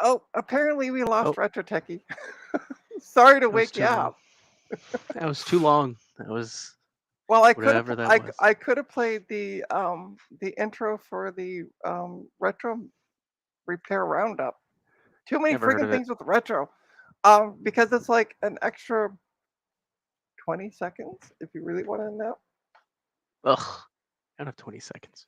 Oh, apparently we lost Oh. Retro Techie. Sorry to That was wake too you long. up. That was too long. That was Well, whatever that was. I could have played the intro for the retro repair roundup. Too many Never heard friggin' of it. things with retro. Because it's like an extra 20 seconds if you really want to know. Ugh. I don't have 20 seconds.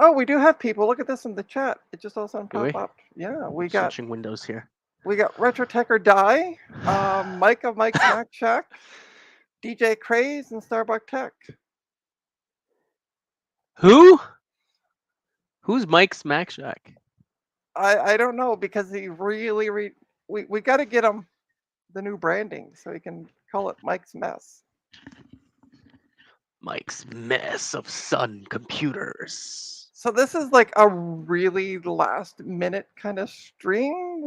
Oh, we do have people. Look at this in the chat. It just all of a sudden Do we? pop up. Yeah, we Switching windows here. got Retro Tech or Die, Mike of Mike's Mac Shack, DJ Craze, and Starbuck Tech. Who? Who's Mike's Mac Shack? I don't know because he really we got to get him the new branding so he can call it Mike's Mess. Mike's Mess of Sun Computers. So this is like a really last minute kind of stream.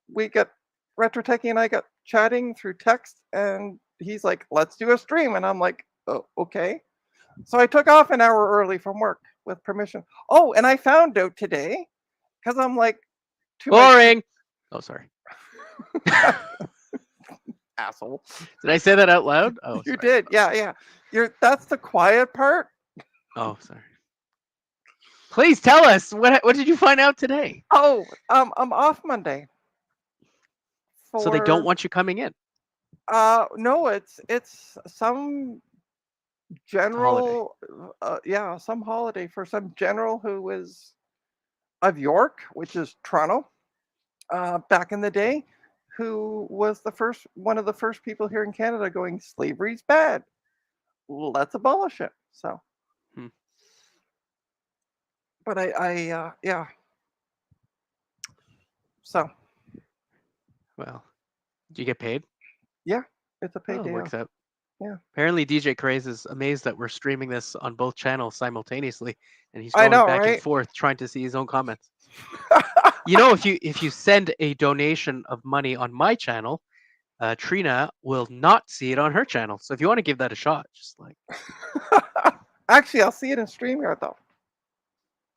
We got Retro Techie and I got chatting through text, and he's like, "Let's do a stream," and I'm like, "Oh, okay." So I took off an hour early from work with permission. Oh, and I found out today because I'm like, Boring. Oh, sorry. Asshole. Did I say that out loud? Oh, you sorry. did. Yeah. That's the quiet part. Oh, sorry. Please tell us what did you find out today? Oh, I'm off Monday. So they don't want you coming in. No, it's some general. Some holiday for some general who is of York, which is Toronto. Back in the day, who was one of the first people here in Canada going, slavery's bad. Let's abolish it. So. But yeah. So. Well, do you get paid? Yeah, it's a paid day. Works out. Yeah. Apparently, DJ Craze is amazed that we're streaming this on both channels simultaneously, and he's going back and forth trying to see his own comments. You know, if you send a donation of money on my channel, Trina will not see it on her channel. So if you want to give that a shot, just like. Actually, I'll see it in StreamYard though.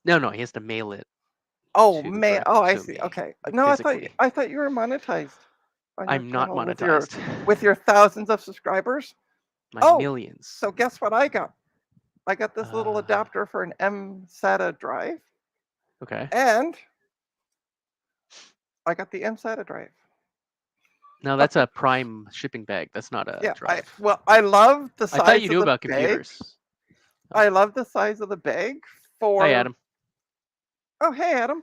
No, he has to mail it. Oh man! Oh, I see. Me, okay. No, physically. I thought you were monetized. I'm not monetized. With your thousands of subscribers. My millions. So guess what I got? I got this little adapter for an mSATA drive. Okay. And I got the mSATA drive. No, that's a prime shipping bag. That's not a drive. I love the size. I thought you knew about bag. computers. I love the size of the bag for. Hi, Adam. Oh, hey, Adam.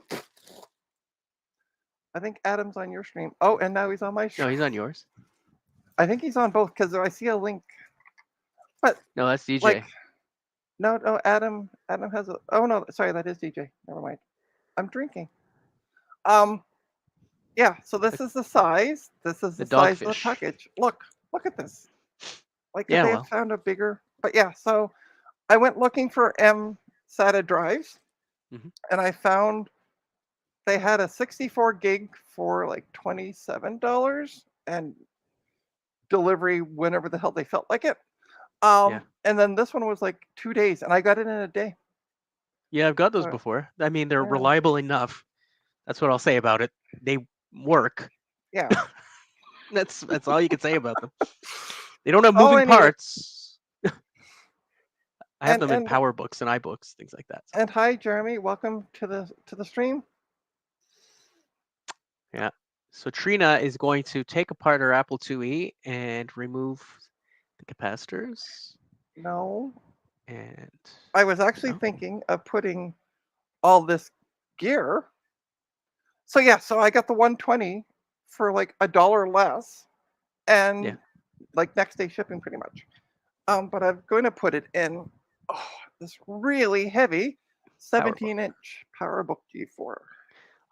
I think Adam's on your stream. Oh, and now he's on my stream. No, he's on yours. I think he's on both because I see a link. But no, that's DJ. No, Adam has a. Oh no, sorry, that is DJ. Never mind. I'm drinking. Yeah. So this is the size. This is the size of the package. Look at this. Like they have found a bigger. But yeah, so I went looking for mSATA drives, and I found they had a 64 gig for like $27 and delivery whenever the hell they felt like it. And then this one was like 2 days, and I got it in a day. Yeah, I've got those before. I mean, they're reliable enough. That's what I'll say about it. They work. Yeah. That's all you can say about them. They don't have All moving I needed. parts. I have them in And PowerBooks and iBooks, things like that. So. and hi, Jeremy. Welcome to the stream. Yeah. So Trina is going to take apart our Apple IIe and remove the capacitors. No. And I was actually thinking of putting all this gear. So yeah, so I got the 120 for like $1 less, and like next day shipping pretty much. But I'm going to put it in this really heavy 17-inch PowerBook G4.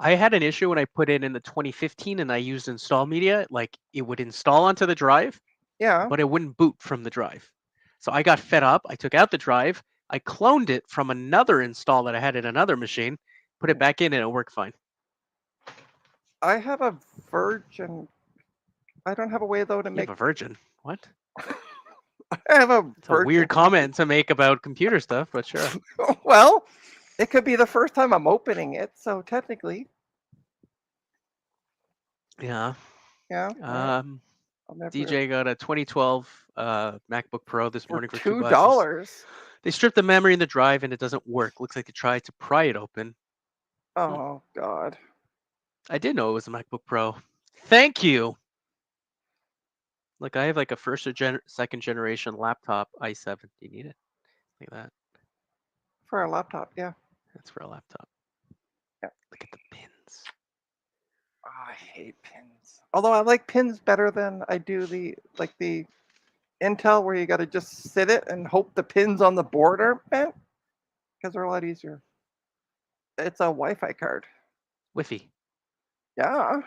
I had an issue when I put it in the 2015 and I used install media. Like it would install onto the drive, Yeah, but it wouldn't boot from the drive. So I got fed up. I took out the drive. I cloned it from another install that I had in another machine, put it back in, and it worked fine. I have a Virgin. I don't have a way though to make. You have a Virgin? What? I have a. It's a weird comment to make about computer stuff, but sure. Well, it could be the first time I'm opening it, so technically. Yeah. Yeah. DJ got a 2012 MacBook Pro this morning for $2. They stripped the memory in the drive and it doesn't work. Looks like they tried to pry it open. Oh God. I did know it was a MacBook Pro. Thank you. Like I have like a first or second generation laptop i7. Do you need it? Like that. For a laptop, yeah. That's for a laptop. Yeah. Look at the pins. Oh, I hate pins. Although I like pins better than I do the Intel where you got to just sit it and hope the pins on the board are bent because they're a lot easier. It's a Wi-Fi card. Wi-Fi. Yeah.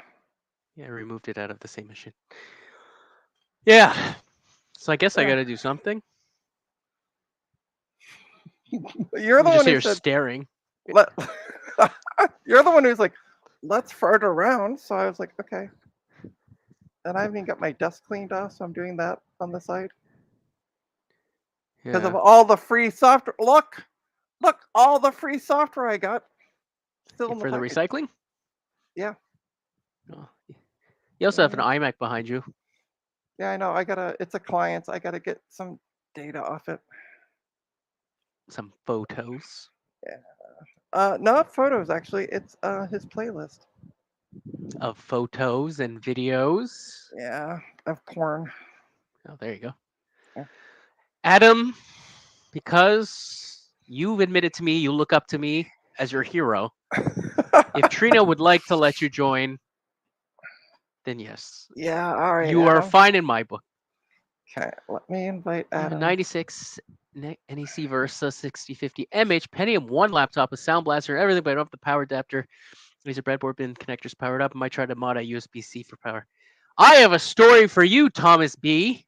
Yeah, I removed it out of the same machine. Yeah. So I guess I got to do something. You're the one who said staring. You're the one who's like, let's fart around. So I was like, okay. And I haven't even got my desk cleaned off, so I'm doing that on the side. Because of all the free software. Look, all the free software I got. Still in the the recycling? Yeah. Oh. You also have an iMac behind you. Yeah, I know. It's a client. I gotta get some data off it. Some photos. Yeah. Not photos actually. It's his playlist. Of photos and videos. Yeah, of porn. Oh, there you go. Yeah. Adam, because you've admitted to me you look up to me as your hero. If Trina would like to let you join, then yes. Yeah, all right. You are fine in my book. Okay, let me invite Adam. 96 NEC Versa 6050 MH Pentium 1 laptop, a sound blaster, everything, but I don't have the power adapter. These are breadboard bin connectors powered up. I might try to mod a USB-C for power. I have a story for you, Thomas B.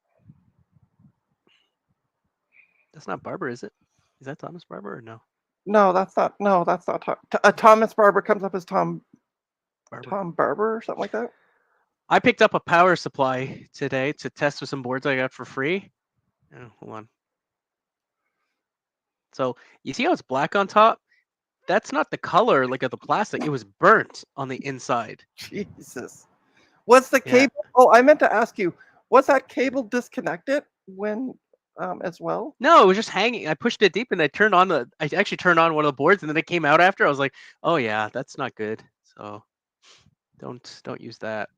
That's not Barber, is it? Is that Thomas Barber or no? No, that's not. No, that's not. Thomas Barber comes up as Tom Barber or something like that. I picked up a power supply today to test with some boards I got for free. Oh, hold on. So you see how it's black on top? That's not the color like of the plastic. It was burnt on the inside. Jesus. Was the cable? Yeah. Oh, I meant to ask you. Was that cable disconnected when as well? No, it was just hanging. I pushed it deep and I actually turned on one of the boards and then it came out after. I was like, oh yeah, that's not good. So don't use that.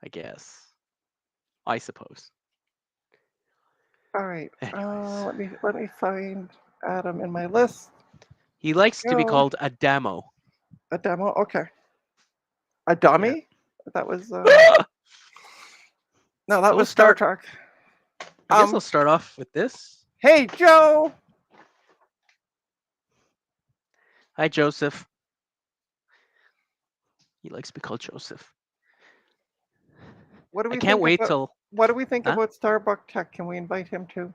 I guess. I suppose. All right. Let me find Adam in my list. He likes to be called a demo. A demo? Okay. A dummy? Yeah. That was no, that was Star Trek. I guess I'll start off with this. Hey, Joe. Hi, Joseph. He likes to be called Joseph. What do we I can't wait till. What do we think about Starbuck Tech? Can we invite him too?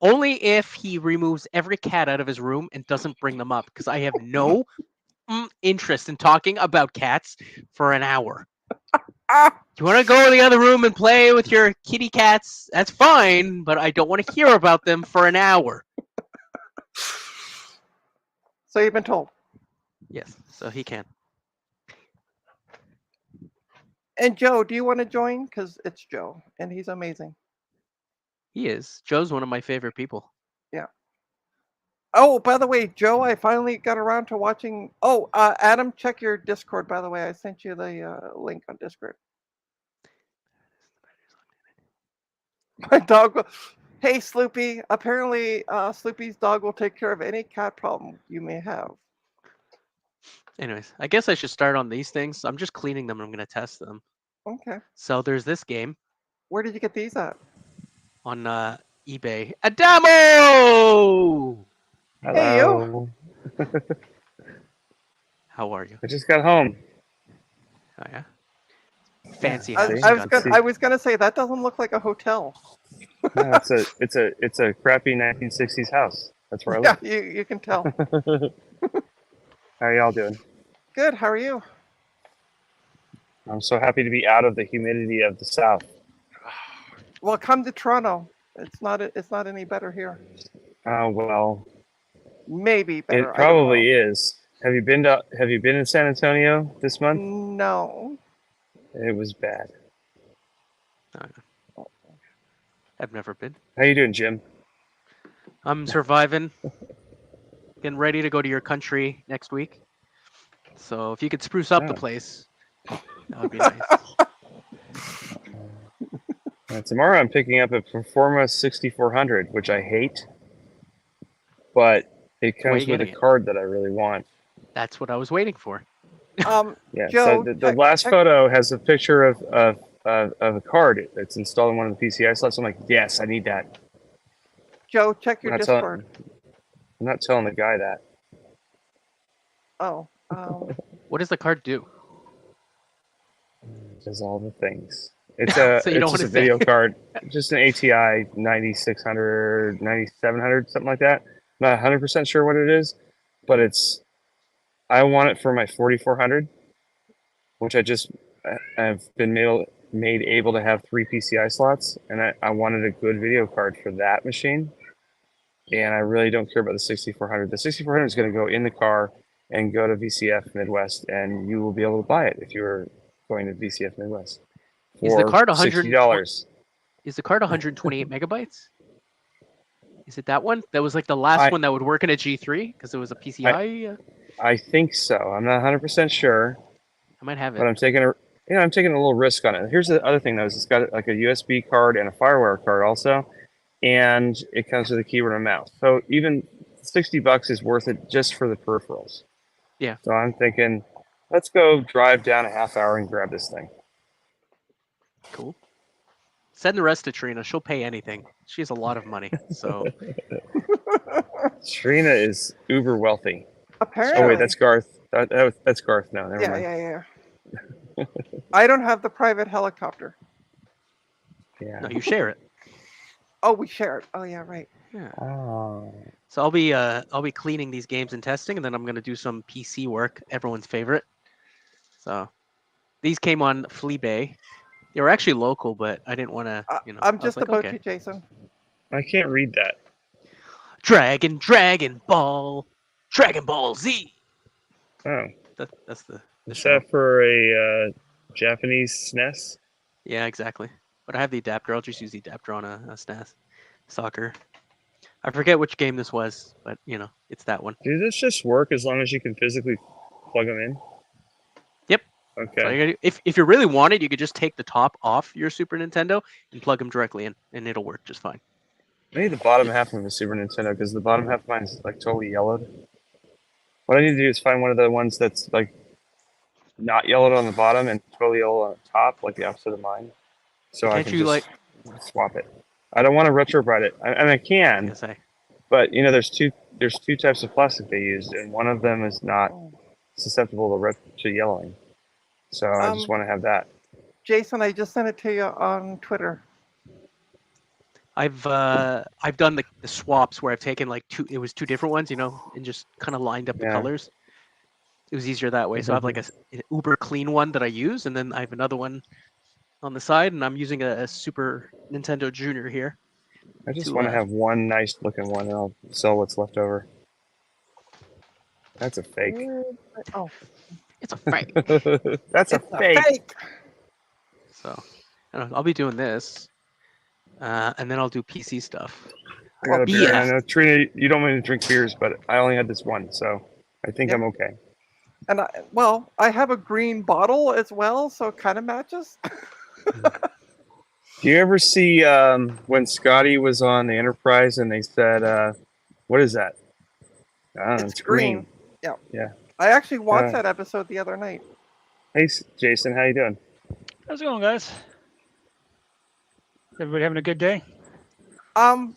Only if he removes every cat out of his room and doesn't bring them up, because I have no interest in talking about cats for an hour. You want to go in the other room and play with your kitty cats? That's fine, but I don't want to hear about them for an hour. So you've been told? Yes, so he can. And Joe, do you want to join? Because it's Joe, and he's amazing. He is. Joe's one of my favorite people. Yeah. Oh, by the way, Joe, I finally got around to watching. Oh, Adam, check your Discord. By the way, I sent you the link on Discord. My dog. Hey, Sloopy. Apparently, Sloopy's dog will take care of any cat problem you may have. Anyways, I guess I should start on these things. I'm just cleaning them. And I'm going to test them. Okay. So there's this game. Where did you get these at? On eBay. Adamo! Hello. Hey, you. How are you? I just got home. Oh yeah. Fancy I, house. I was gonna say that doesn't look like a hotel. No, it's a crappy 1960s house. That's where I Yeah, live. you can tell. How are y'all doing? Good. How are you? I'm so happy to be out of the humidity of the South. Well, come to Toronto. It's not any better here. Oh well, Maybe better. it probably is. Have you been in San Antonio this month? No. It was bad. I've never been. How you doing, Jim? I'm surviving. Getting ready to go to your country next week. So if you could spruce up the place, that would be nice. Tomorrow I'm picking up a Performa 6400, which I hate, but it comes with a card that I really want. That's what I was waiting for. Yeah. Joe, so the last photo has a picture of a card that's installed in one of the PCI slots. I'm like, yes, I need that. Joe, check your Discord. I'm not telling the guy that. Oh. What does the card do? It does all the things. It's a So it's just a video card, just an ATI 9600, 9700, something like that. Not 100% sure what it is, but I want it for my 4400, which I've been made able to have 3 PCI slots, and I wanted a good video card for that machine. And I really don't care about the 6400. The 6400 is going to go in the car and go to VCF Midwest, and you will be able to buy it if you're going to VCF Midwest. Is the card $60? Is the card 128 megabytes? Is it that one? That was like the last one that would work in a G3 because it was a PCI. I think so. I'm not 100% sure. I might have it. But I'm taking a little risk on it. Here's the other thing though: is it's got like a USB card and a FireWire card also, and it comes with a keyboard and mouse. So even $60 is worth it just for the peripherals. Yeah. So I'm thinking, let's go drive down a half hour and grab this thing. Cool. Send the rest to Trina. She'll pay anything. She has a lot of money. So Trina is uber wealthy. Apparently. Oh wait, that's Garth. That's Garth now. Never mind. Yeah. I don't have the private helicopter. Yeah. No, you share it. Oh, we share it. Oh yeah, right. Yeah. Oh. So I'll be cleaning these games and testing, and then I'm gonna do some PC work, everyone's favorite. So these came on Fleabay. They were actually local, but I didn't want to. I'm just about to, Jason. I can't read that. Dragon Ball Z. Oh. That's the. Is that for a Japanese SNES? Yeah, exactly. But I have the adapter. I'll just use the adapter on a SNES. Soccer. I forget which game this was, but it's that one. Does this just work as long as you can physically plug them in? Yep. Okay. So if you really wanted, you could just take the top off your Super Nintendo and plug them directly in, and it'll work just fine. I need the bottom half of a Super Nintendo because the bottom half of mine is like totally yellowed. What I need to do is find one of the ones that's like not yellowed on the bottom and totally yellow on the top, like the opposite of mine. So I can just swap it. I don't want to retrofit it. I can, but there's two types of plastic they used, and one of them is not susceptible to yellowing. So I just want to have that. Jason, I just sent it to you on Twitter. I've done the swaps where I've taken like two different ones, and just kind of lined up the colors. It was easier that way. So I have like an uber clean one that I use, and then I have another one on the side, and I'm using a Super Nintendo Junior here. I just want to have one nice looking one, and I'll sell what's left over. That's a fake. Oh, it's a fake. That's a fake. So I'll be doing this, and then I'll do PC stuff. I got a beer. BS. I know, Trina, you don't want to drink beers, but I only had this one, so I think I'm okay. And I have a green bottle as well, so it kind of matches. Do you ever see when Scotty was on the Enterprise and they said, what is that? I don't know, it's green. Yeah. Yeah. I actually watched that episode the other night. Hey, Jason, how you doing? How's it going, guys? Everybody having a good day?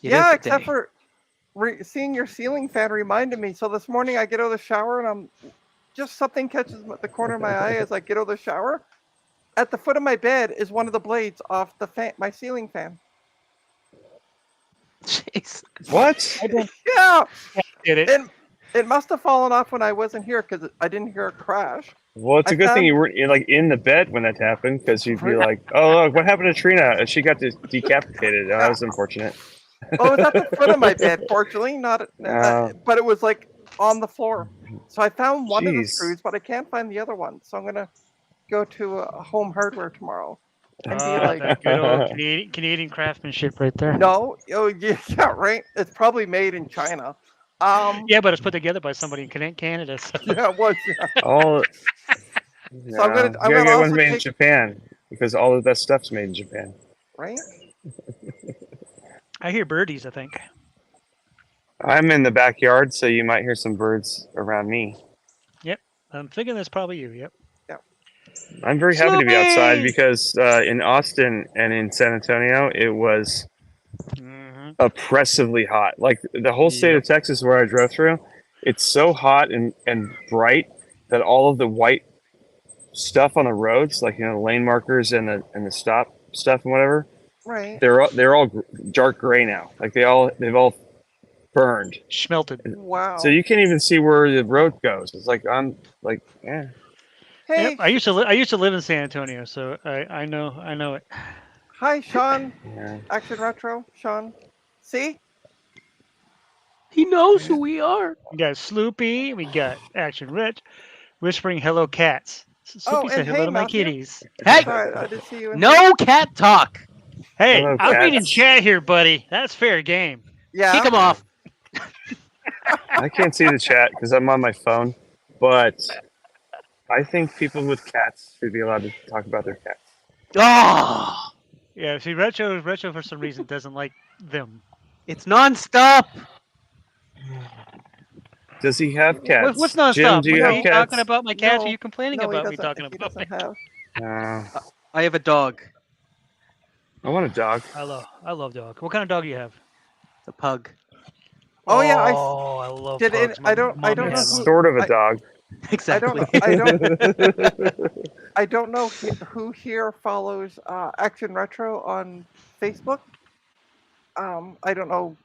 Yeah, except for seeing your ceiling fan reminded me. So this morning I get out of the shower and just something catches the corner of my eye as I get out of the shower. At the foot of my bed is one of the blades off my ceiling fan. Jeez. What? Yeah. Did it? It must have fallen off when I wasn't here because I didn't hear a crash. Well, it's a good thing you weren't in the bed when that happened, because you'd be like, "Oh, look, what happened to Trina? She got decapitated." Oh, that was unfortunate. Oh, it was at the foot of my bed, fortunately, not. But it was like on the floor. So I found one of the screws, but I can't find the other one. So I'm gonna go to a Home Hardware tomorrow and be like, that good old Canadian craftsmanship right there. No, yeah, right. It's probably made in China. Yeah, but it's put together by somebody in Canada. So. Yeah, it was. Yeah. Oh, So I'm gonna get one made in Japan, because all the best stuff's made in Japan. Right. I hear birdies, I think. I'm in the backyard, so you might hear some birds around me. Yep, I'm thinking that's probably you. Yep. I'm very happy to be outside because in Austin and in San Antonio, it was oppressively hot. Like the whole state of Texas where I drove through, it's so hot and bright that all of the white stuff on the roads, like the lane markers and the stop stuff and whatever, right? They're all dark gray now. Like they've all burned, schmelted. Wow! So you can't even see where the road goes. It's like yeah. Hey, yep, I used to live in San Antonio, so I know it. Hi, Sean. Yeah. Action Retro, Sean. See? He knows who we are. We got Sloopy. We got Action Rich, whispering hello cats. Sloopy said hello to my kitties. Hey, Sorry, I didn't see you. No cat talk. Hey, hello, I'm cats. reading chat here, buddy. That's fair game. Yeah. Kick him off. I can't see the chat because I'm on my phone, but I think people with cats should be allowed to talk about their cats. Oh, Yeah, see, Retro for some reason doesn't like them. it's nonstop. Does he have cats? What's nonstop? Jim, do you Are have you cats? talking about my cats? No. Or are you complaining No, he about me doesn't. talking He about doesn't my have. I have a dog. I want a dog. I love dog. What kind of dog do you have? It's a pug. Oh yeah, I love did pugs. it- I don't know It's who- sort of a dog. Exactly. I don't know who here follows Action Retro on Facebook. I don't know.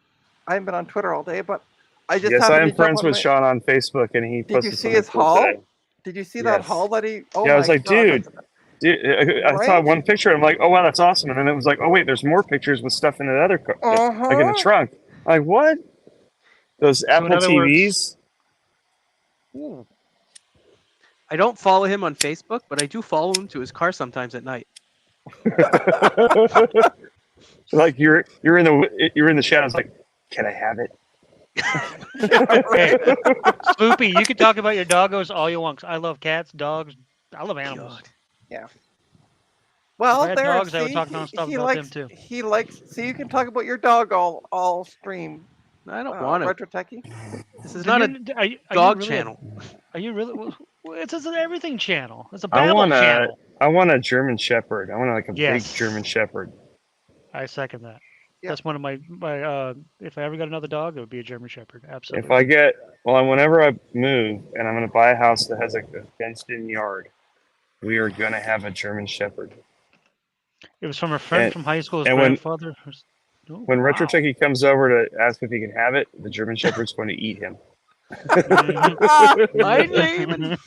I haven't been on Twitter all day, but I just Yes, I happened am to jump friends on with my- Sean on Facebook, and he Did posted you see something his cool haul? today. Did you see that Yes. haul that he? Oh Yeah, I my was like, God, dude, I saw Right? one picture, and I'm like, oh wow, that's awesome. And then it was like, oh wait, there's more pictures with stuff in the other, like in the trunk. I'm like, what? Those Apple in other TVs? I don't follow him on Facebook, but I do follow him to his car sometimes at night. Like you're in the shadows. Like, can I have it? Hey, Sloopy, you can talk about your doggos all you want. 'Cause I love cats, dogs. I love animals. God. Well, If I had there. dogs, I would see, talk nonstop he about likes, them, too. He likes. See, you can talk about your dog all stream. I don't want to. Retro Techie. This is not a Are you dog really channel. Are you really? Well, it's an everything channel. It's a I babble want channel. a German Shepherd. I want like a Yes. big German Shepherd. I second that. Yeah. That's one of my if I ever got another dog, it would be a German Shepherd. Absolutely. If I get whenever I move and I'm gonna buy a house that has like a fenced-in yard, we are gonna have a German Shepherd. It was from a friend And- from high school. His and when- grandfather. When Retro Techie comes over to ask if he can have it, the German Shepherd's going to eat him. My name.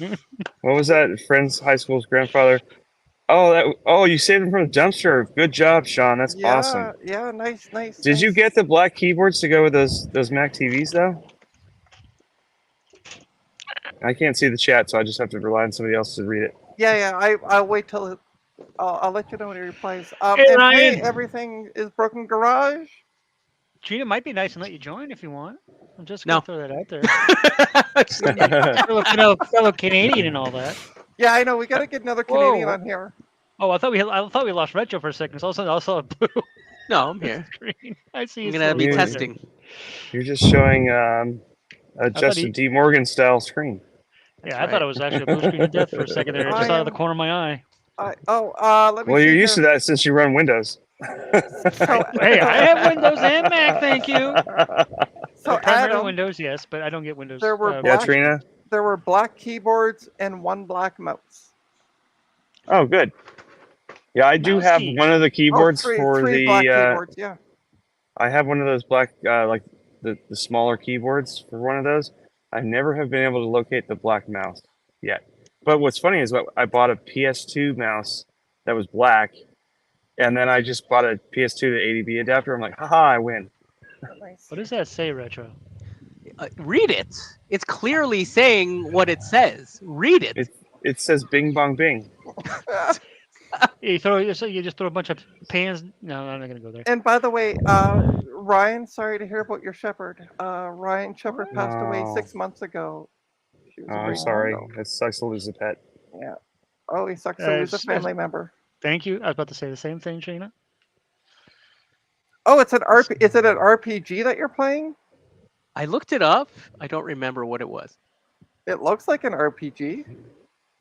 What was that? Friend's high school's grandfather. Oh, you saved him from the dumpster. Good job, Sean. That's Yeah, awesome. yeah, nice. Did you get the black keyboards to go with those Mac TVs though? I can't see the chat, so I just have to rely on somebody else to read it. Yeah. I'll wait till I'll let you know when he replies. Hey, And Ryan. hey, everything is broken garage. Gina might be nice and let you join if you want. I'm just No. gonna throw that out there. fellow Canadian and all that. Yeah, I know. We got to get another Canadian on here. Oh, I thought we lost Retro for a second. So all of a sudden I saw a blue No, I'm here. screen. I see. I'm his gonna be little logo. testing. You're just showing a Justin D. Morgan style screen. Yeah, I thought it was actually a blue screen of death for a second there. Just out of the corner of my eye. Let me Well, see you're here. used to that since you run Windows. Hey, I have Windows and Mac, thank you. So primarily Adam, Windows, yes, but I don't get Windows. there were Yeah, Trina. There were black keyboards and one black mouse. Oh, good. Yeah, I do have one of the keyboards for three the. black keyboards, yeah. I have one of those black, like the smaller keyboards for one of those. I never have been able to locate the black mouse yet. But what's funny is I bought a PS2 mouse that was black, and then I just bought a PS2 to ADB adapter. I'm like, haha, I win. Nice. What does that say, Retro? Read it. It's clearly saying what it says. Read it. It says Bing Bong Bing. You just throw a bunch of pans. No, I'm not gonna go there. And by the way, Ryan, sorry to hear about your shepherd. Ryan Shepherd passed away 6 months ago. I'm sorry. It sucks to lose a pet. Yeah. Oh, he sucks to lose a family member. Thank you. I was about to say the same thing, Shayna. Oh, it's an RP. Is it an RPG that you're playing? I looked it up. I don't remember what it was. It looks like an RPG.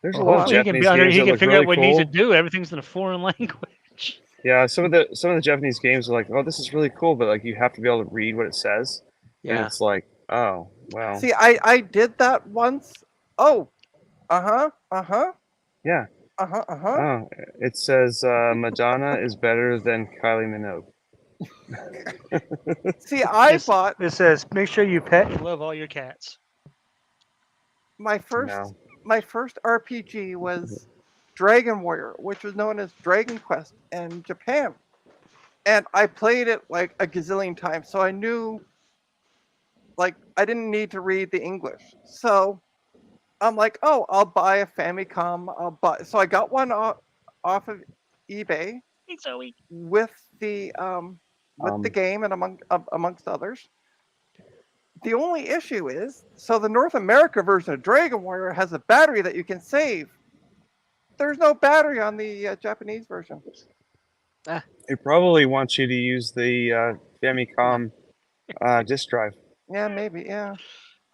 There's a lot of Japanese games he that can look figure really out what cool. he needs to do. Everything's in a foreign language. Yeah, some of the Japanese games are like, oh, this is really cool, but like you have to be able to read what it says. Yeah. And it's like, oh, wow. See, I did that once. Oh, yeah. Oh, it says Madonna is better than Kylie Minogue. See, I bought. It says, make sure you pet and love all your cats. My first RPG was Dragon Warrior, which was known as Dragon Quest in Japan. And I played it like a gazillion times, so I knew, like, I didn't need to read the English. So I'm like, oh, I'll buy a Famicom. So I got one off of eBay with the game and amongst others. The only issue is, so the North America version of Dragon Warrior has a battery that you can save. There's no battery on the Japanese version. It probably wants you to use the Famicom disk drive. Yeah, maybe, yeah.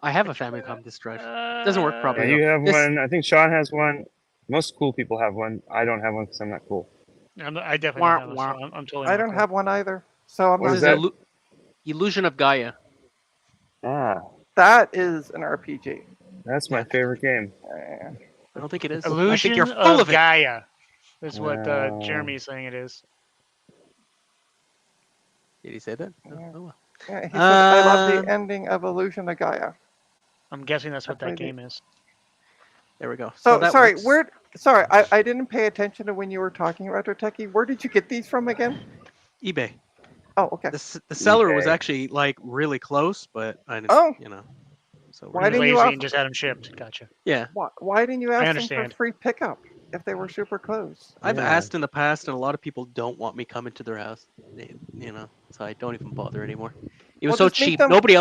I have a Famicom disk drive. Doesn't work properly. Yeah, you have one. I think Sean has one. Most cool people have one. I don't have one because I'm not cool. I definitely don't have one. So I'm totally. I don't have one either. So I'm What not. is that? Illusion of Gaia. That is an RPG. That's my favorite game. I don't think it is. Illusion I think you're full of it. Gaia. Is what Jeremy's saying it is. Did he say that? Yeah. Oh, well. Yeah, he said, I love the ending of Illusion of Gaia. I'm guessing that's what that game is. There we go. So sorry, works. I didn't pay attention to when you were talking, Retro Techie. Where did you get these from again? eBay. Oh, okay. The seller was actually like really close, but I didn't. So why didn't lazy you and just had them shipped? Gotcha. Yeah. Why didn't you ask them understand. for free pickup if they were super close? I've asked in the past, and a lot of people don't want me coming to their house. So I don't even bother anymore. It was so cheap. Nobody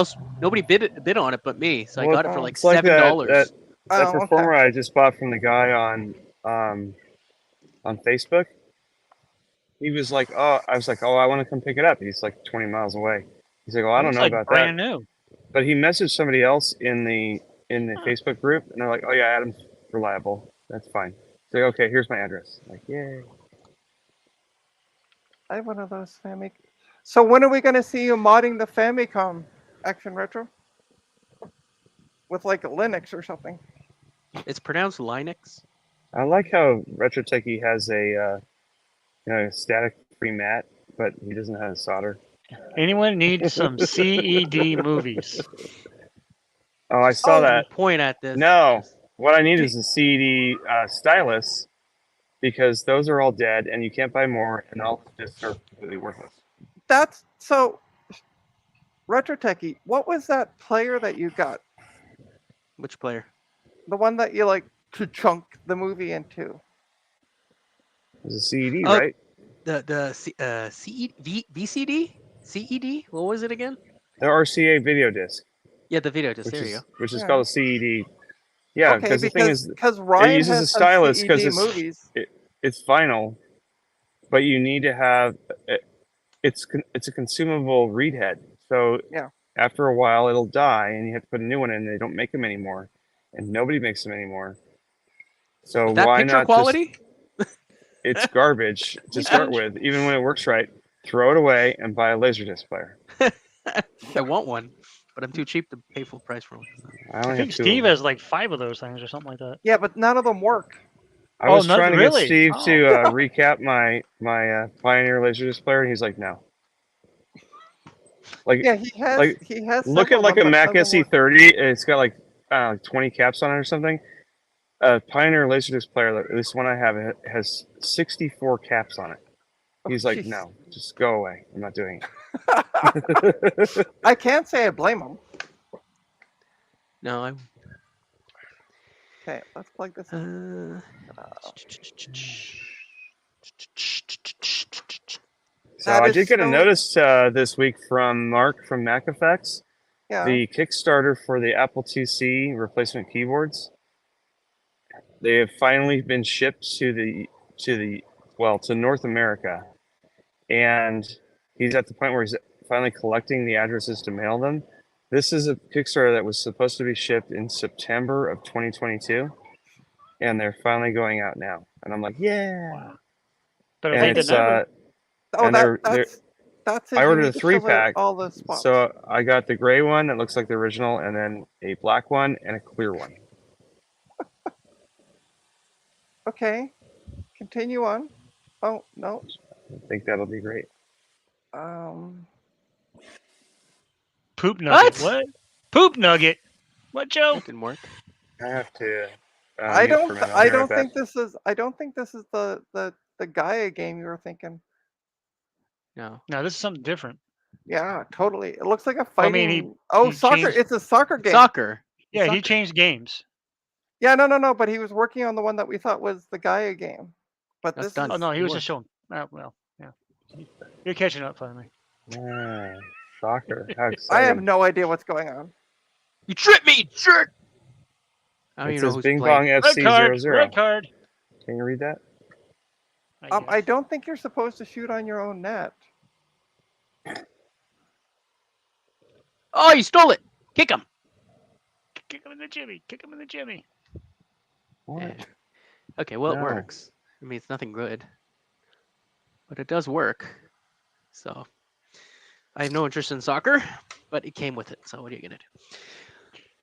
bid on it but me. So I got it for like $7. That performer I just bought from the guy on Facebook. He was like, I want to come pick it up. He's like 20 miles away. He's like, I don't know about brand that. New. But he messaged somebody else in the Facebook group, and they're like, oh yeah, Adam's reliable. That's fine. So okay, here's my address. Like, yay. I have one of those Famicom. So when are we going to see you modding the Famicom Action Retro? With like a Linux or something. It's pronounced Linux. I like how Retro Techie has a static free mat, but he doesn't have a solder. Anyone need some CED movies? Oh, I saw that. Point at this. No, what I need is a CED stylus, because those are all dead, and you can't buy more, and all discs are completely worthless. That's so. Retro Techie, what was that player that you got? Which player? The one that you like to chunk the movie into. It's a CED, Oh, right? VCD? CED? What was it again? The RCA video disc. Yeah, the video disc. There you go. Which is Yeah. called a CED. Yeah, Okay, because the thing is, because it Ryan uses a has some stylus because CED movies. it's vinyl, but you need to have it's a consumable read head. So Yeah. after a while, it'll die, and you have to put a new one in. They don't make them anymore, and nobody makes them anymore. So With that why picture not quality? it's garbage to start with. Even when it works right, throw it away and buy a Laserdisc player. I want one, but I'm too cheap to pay full price for one. I I only think have two. Steve has like 5 of those things or something like that. Yeah, but none of them work. I was not trying to really? get Steve Oh. to recap my Pioneer Laserdisc player, and he's like, no. Like, Yeah, he has. like, He has. look at several like of a them, but Mac none of them work. SE30, and it's got like 20 caps on it or something. A Pioneer Laserdisc player, this one I have, it has 64 caps on it. He's like, jeez. no, just go away. I'm not doing it. I can't say I blame him. No, I'm. Okay, let's plug this in. So That I is did get a so- notice this week from Mark from Mac Effects. Yeah. The Kickstarter for the Apple IIc replacement keyboards. They have finally been shipped to North America, and he's at the point where he's finally collecting the addresses to mail them. This is a Kickstarter that was supposed to be shipped in September of 2022, and they're finally going out now. And I'm like, yeah. Wow. Better And late than it's never. Oh, and they're- that's I it. You ordered need a to fill out 3-pack, all the spots. so I got the gray one that looks like the original, and then a black one and a clear one. Okay, continue on. Oh no. I think that'll be great. Poop nugget. What? What? Poop nugget. What, Joe? That didn't work. I have to. I mute for don't. a minute. I'll I be right don't back. think this is. I don't think this is the Gaia game you were thinking. No. No, this is something different. Yeah, totally. It looks like a I fighting. mean, he soccer! changed- It's a soccer game. Soccer. Yeah, he Soccer. changed games. Yeah, no. But he was working on the one that we thought was the Gaia game. But That's this done. is. Oh no, he Good was work. just showing. Well, yeah. You're catching up finally. Soccer. How I exciting. have no idea what's going on. You tripped me, jerk! I don't It even know says who's Bing playing. Bong Red card. FC00. Red card. Can you read that? I don't think you're supposed to shoot on your own net. Oh, you stole it! Kick him! Kick him in the jimmy. Kick him in the jimmy. What? Yeah. Okay, well, No. it works. I mean, it's nothing good, but it does work. So, I have no interest in soccer, but it came with it. So, what are you gonna do?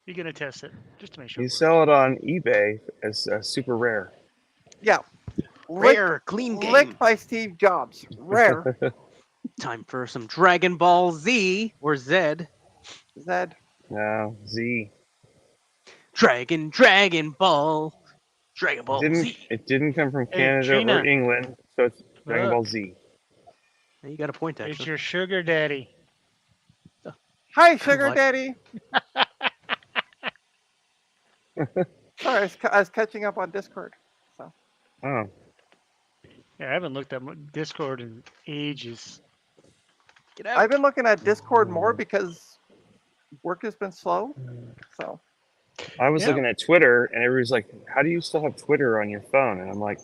You're gonna test it just to make sure. You it works. sell it on eBay as super rare. Yeah. Rare, clean game. Licked by Steve Jobs. Rare. Time for some Dragon Ball Z or Z. Zed. No, Z. Dragon Ball. Dragon Ball Z. It didn't come from Hey, Canada Gina. or England, so it's Dragon Look. Ball Z. You got a point, It's actually. your sugar daddy. Hi, Sugar What? Daddy. Sorry, I was catching up on Discord. Oh, Yeah, I haven't looked at Discord in ages. Get out. I've been looking at Discord more because work has been slow. So I was Yeah. looking at Twitter, and everybody's like, "How do you still have Twitter on your phone?" And I'm like,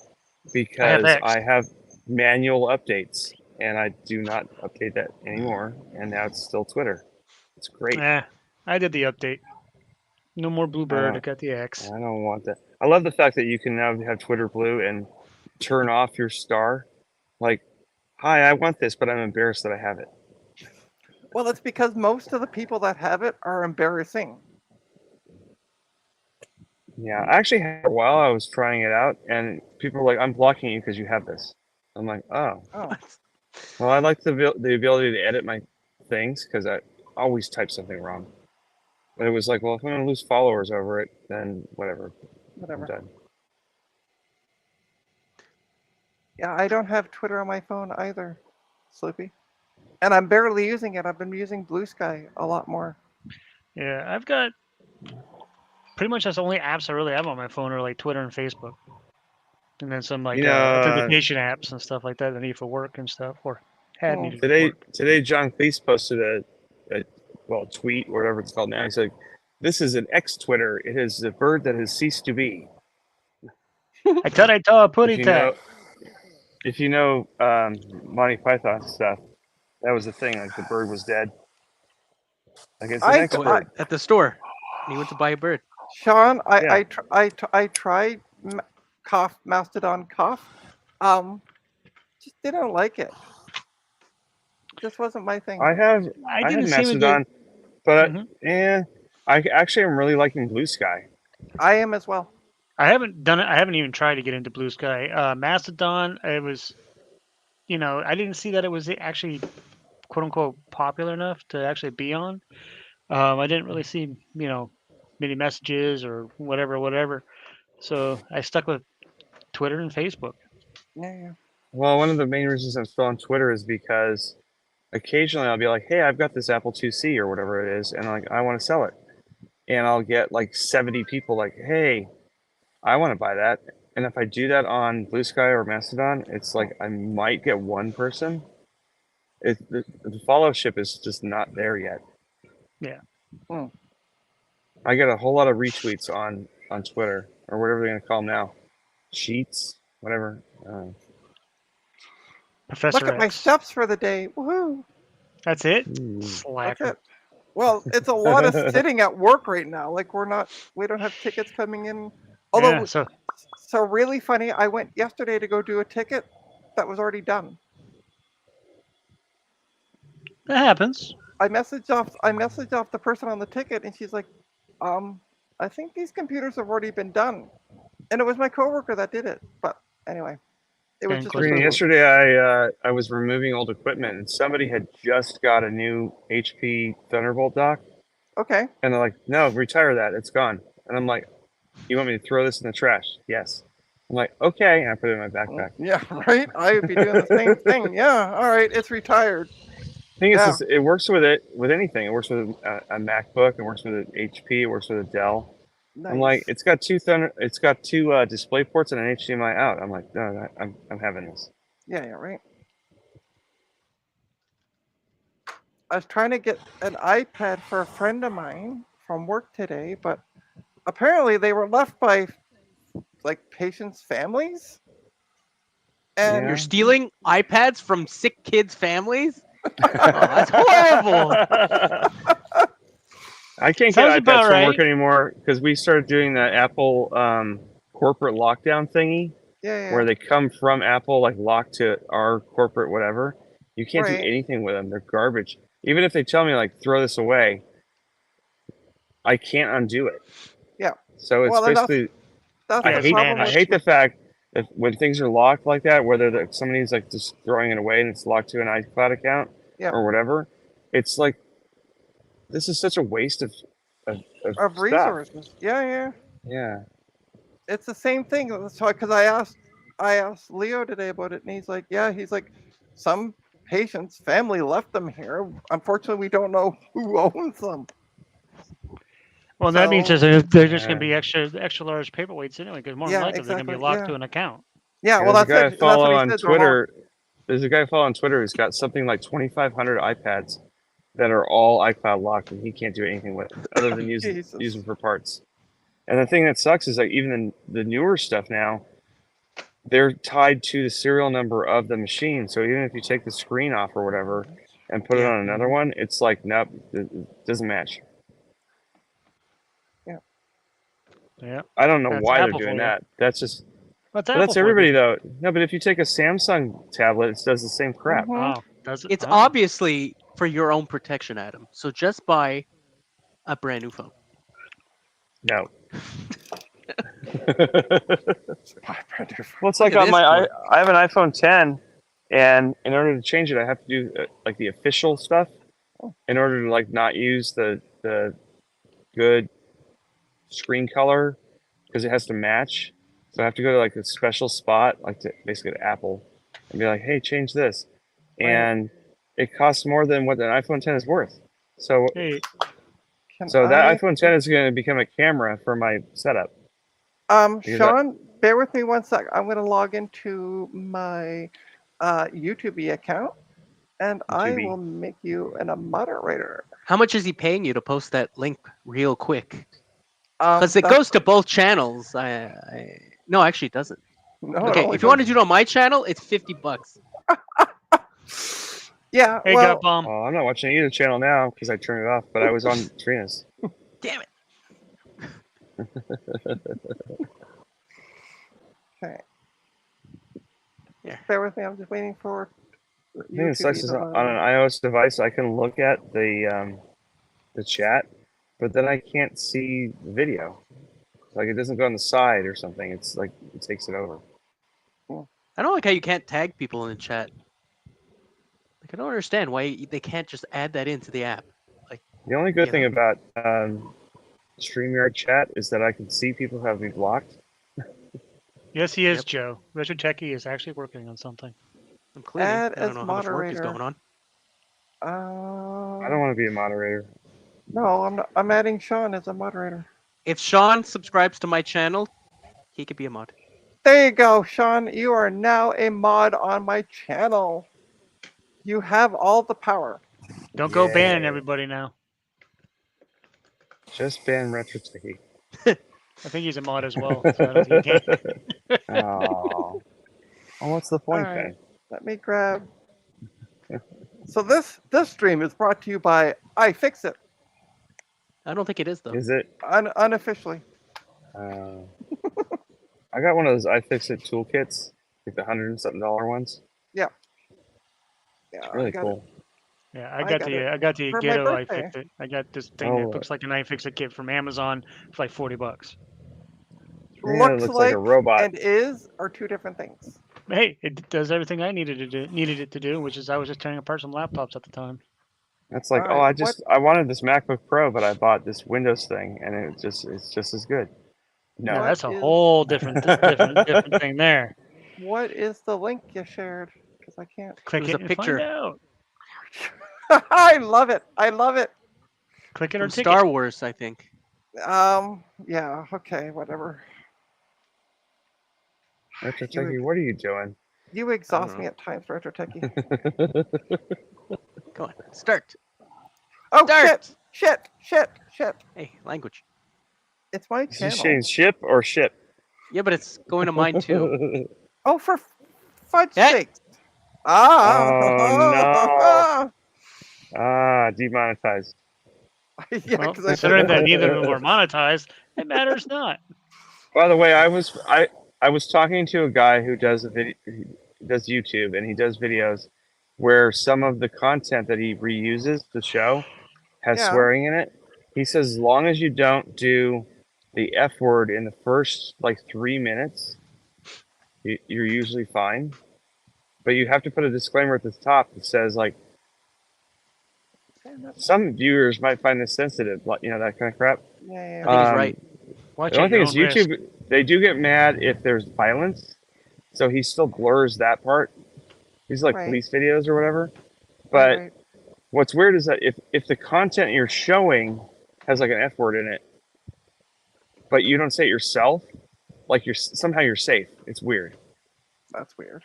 "Because X. I have manual updates, and I do not update that anymore. And now it's still Twitter. It's great. I did the update. No more Bluebird. I got the X. I don't want that. I love the fact that you can now have Twitter Blue and turn off your star. Like, hi, I want this, but I'm embarrassed that I have it. well, it's because most of the people that have it are embarrassing. Yeah, I actually had it while I was trying it out, and people were like, "I'm blocking you because you have this." I'm like, "Oh, Oh, well, I like the ability to edit my things because I always type something wrong." But it was like, well, if I'm going to lose followers over it, then whatever. I'm whatever. done. Yeah, I don't have Twitter on my phone either, Sloopy. And I'm barely using it. I've been using Blue Sky a lot more. Yeah, I've got pretty much that's the only apps I really have on my phone are like Twitter and Facebook. and then some like authentication apps and stuff like that I need for work and stuff, or had needed for work. Today, John Cleese posted a tweet, or whatever it's called now. He's like, "This is an X-Twitter. It is a bird that has ceased to be." I thought I saw a putty tag. If you know Monty Python stuff, that was the thing. Like the bird was dead. Like it's the next bird at the store. He went to buy a bird. Sean, I tried Mastodon cough. Just didn't like it. This wasn't my thing. I had Mastodon, but I actually am really liking Blue Sky. I am as well. I haven't done it. I haven't even tried to get into Blue Sky. Mastodon, it was, I didn't see that it was actually, quote unquote, popular enough to actually be on. I didn't really see, many messages or whatever. So I stuck with Twitter and Facebook. Yeah. Well, one of the main reasons I'm still on Twitter is because occasionally I'll be like, hey, I've got this Apple IIc or whatever it is, and I want to sell it. And I'll get like 70 people like, hey, I want to buy that. And if I do that on Blue Sky or Mastodon, it's like I might get one person. The followership is just not there yet. Yeah. I get a whole lot of retweets on Twitter or whatever they're going to call them now. Sheets, whatever. Professor Look at my steps for the day. Woohoo! That's it? Slacker. That's it. Well, it's a lot of sitting at work right now. Like we don't have tickets coming in. Although, so really funny, I went yesterday to go do a ticket that was already done. That happens. I messaged off the person on the ticket, and she's like, I think these computers have already been done. And it was my coworker that did it. But anyway, it was just yesterday. I was removing old equipment, and somebody had just got a new HP Thunderbolt dock. Okay. And they're like, "No, retire that. It's gone." And I'm like, "You want me to throw this in the trash?" Yes. I'm like, "Okay," and I put it in my backpack. Yeah, right. I would be doing the same thing. Yeah. All right. It's retired. The thing is, it works with anything. It works with a MacBook. It works with an HP. It works with a Dell. Nice. I'm like, it's got two display ports and an HDMI out. I'm like, no, I'm having this. Yeah, right. I was trying to get an iPad for a friend of mine from work today, but apparently they were left by like patients' families. And you're stealing iPads from sick kids' families? Oh, that's horrible. I can't get iPads from work anymore because we started doing the Apple corporate lockdown thingy, where they come from Apple, like locked to our corporate whatever. You can't do anything with them. They're garbage. Even if they tell me like throw this away, I can't undo it. Yeah. So it's basically. I hate the fact that when things are locked like that, whether somebody's like just throwing it away and it's locked to an iCloud account or whatever, it's like. This is such a waste of resources. Yeah. It's the same thing. So because I asked Leo today about it, and he's like, some patient's family left them here. Unfortunately, we don't know who owns them. Well, that means they're just going to be extra large paperweights anyway, because more than likely they're going to be locked to an account. Yeah, well, that's a guy follow on Twitter. There's a guy follow on Twitter who's got something like 2,500 iPads that are all iCloud locked, and he can't do anything with it other than use them for parts. And the thing that sucks is like even the newer stuff now, they're tied to the serial number of the machine. So even if you take the screen off or whatever and put it on another one, it's like nope, it doesn't match. Yeah. I don't know why they're doing that. That's just. That's everybody though. No, but if you take a Samsung tablet, it does the same crap. Oh, does it? It's obviously for your own protection, Adam. So just buy a brand new phone. No. Well, it's like on I have an iPhone 10, and in order to change it, I have to do like the official stuff in order to like not use the good screen color because it has to match. So I have to go to like a special spot, like basically to Apple, and be like, "Hey, change this," and it costs more than what an iPhone 10 is worth. So, that iPhone 10 is going to become a camera for my setup. Sean, bear with me 1 sec. I'm going to log into my YouTube account, and I YouTube. will make you a moderator. How much is he paying you to post that link real quick? Um, Because it that's- goes to both channels. No, actually, it doesn't. no, it Okay, only if you want to goes- do it on my channel, it's $50. Yeah, Hey, well, got bomb. Oh, I'm not watching either channel now because I turned it off, but I was on Trina's. Damn it. okay. Yeah. Bear with me. I'm just waiting for I think it sucks YouTube is to on load. an iOS device. I can look at the chat, but then I can't see the video. Like it doesn't go on the side or something. It's like it takes it over. I don't like how you can't tag people in the chat. Like, I don't understand why they can't just add that into the app. The only good You thing know? about StreamYard chat is that I can see people who have me blocked. Yes, he is, Yep. Joe. Richard Techie is actually working on something. I'm cleaning. Add I don't as know how much work is moderator. going on. I don't want to be a moderator. No, I'm not. I'm adding Sean as a moderator. If Sean subscribes to my channel, he could be a mod. There you go, Sean. You are now a mod on my channel. You have all the power. Don't go banning Yeah. everybody now. Just ban Retro Techie. I think he's a mod as well. So I don't think he can. Oh. Well, what's the point Alright. then? Let me grab. So this stream is brought to you by iFixit, I don't think it is, though. Is it? unofficially. I got one of those iFixit toolkits, like the $100 and something ones. Yeah, Really I got cool. Yeah, I I got got the it I got the for my ghetto birthday. iFixit. I got this thing Oh. that looks like an iFixit kit from Amazon for like $40. Yeah, Looks it looks like a robot. and is are two different things. Hey, it does everything I needed it to do, which is I was just tearing apart some laptops at the time. It's like, Alright, I wanted this MacBook Pro, but I bought this Windows thing, and it's just as good. No, Yeah, What that's a is- whole different different thing there. What is the link you shared? Because I can't. Click was it a and picture. find out. I love it. I love it. Click it or From tick Star it. Wars, I think. Yeah. Okay. Whatever. Retro Techie, what are you doing? You exhaust know. me at times, Retro Techie. Go on. Start. Oh Start. shit! Hey, language. It's my Is this channel. saying ship or ship? Yeah, but it's going to mine, too. Oh, for fudge Hey. sakes! Ah! Demonetized. Yeah, Well, because I considering said that neither of them were monetized, it matters not. By the way, I was talking to a guy who does does YouTube, and he does videos where some of the content that he reuses the show has Yeah. swearing in it. He says as long as you don't do the F word in the first like 3 minutes, you're usually fine. But you have to put a disclaimer at the top that says like some viewers might find this sensitive, you know, that kind of crap. Yeah. I think he's right. Watch The only it, thing your is own risk. YouTube, they do get mad if there's violence, so he still blurs that part. These are like Right. police videos or whatever. But Right. what's weird is that if the content you're showing has like an F word in it, but you don't say it yourself, like somehow you're safe. It's weird. That's weird.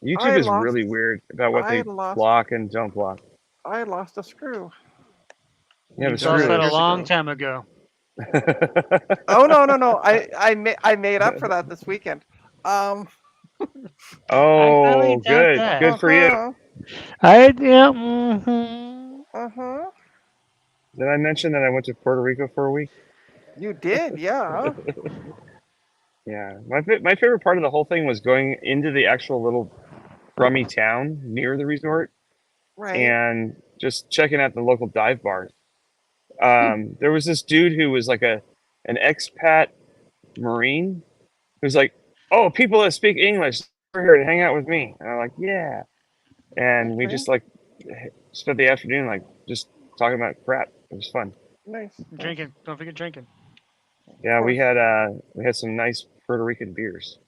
YouTube I is lost- really weird about what I they lost- block and don't block. I lost a screw. Yeah, You but lost screw that a it. long time ago. Oh no! I made up for that this weekend. Oh, highly doubt good. that. Good for you. Uh-huh. Did I mention that I went to Puerto Rico for a week? You did, yeah. Yeah. My favorite part of the whole thing was going into the actual little crummy town near the resort Right. and just checking out the local dive bars. There was this dude who was like an expat Marine who's like, "Oh, people that speak English are here to hang out with me." And I'm like, "Yeah." And we Okay. just like spent the afternoon like just talking about crap. It was fun. Nice. Drinking. Don't forget drinking. Yeah, we had some nice Puerto Rican beers.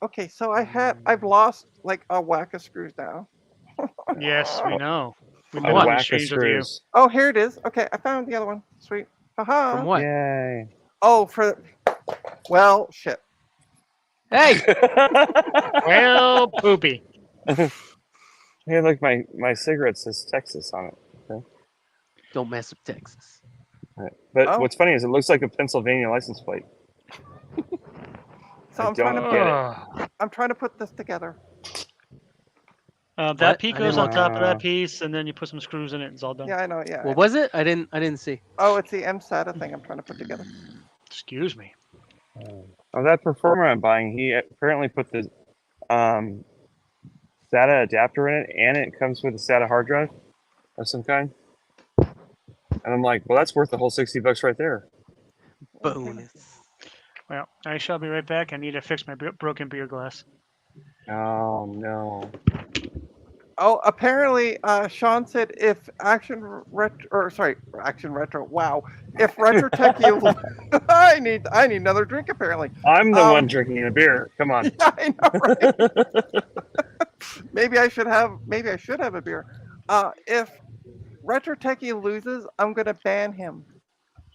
Okay, so I've lost like a whack of screws now. Yes, we know. We've A been whack of ashamed of you. screws. Oh, here it is. Okay, I found the other one. Sweet. Haha. From what? Yay. Oh, well, shit. Hey, Well, poopy. Hey, look, my cigarette says Texas on it. don't mess with Texas. Right. But Oh. what's funny is it looks like a Pennsylvania license plate. So I I'm trying to don't put get it. I'm trying to put this together. That What? piece I didn't goes on watch top of that piece, and then you put some screws in it, and it's all done. Yeah, I know. Yeah. I What know. was it? I didn't see. Oh, it's the MSATA thing I'm trying to put together. Excuse me. Oh, that performer I'm buying, he apparently put the SATA adapter in it, and it comes with a SATA hard drive of some kind. And I'm like, well, that's worth the whole $60 right there. Bonus. Well, I shall be right back. I need to fix my broken beer glass. Oh no. Oh, apparently, Sean said if Action Retro. Wow, if Retro Tech, I need another drink. Apparently, I'm the one drinking the beer. Come on. yeah, I know, right? Maybe I should have a beer. If Retro Techie loses, I'm gonna ban him,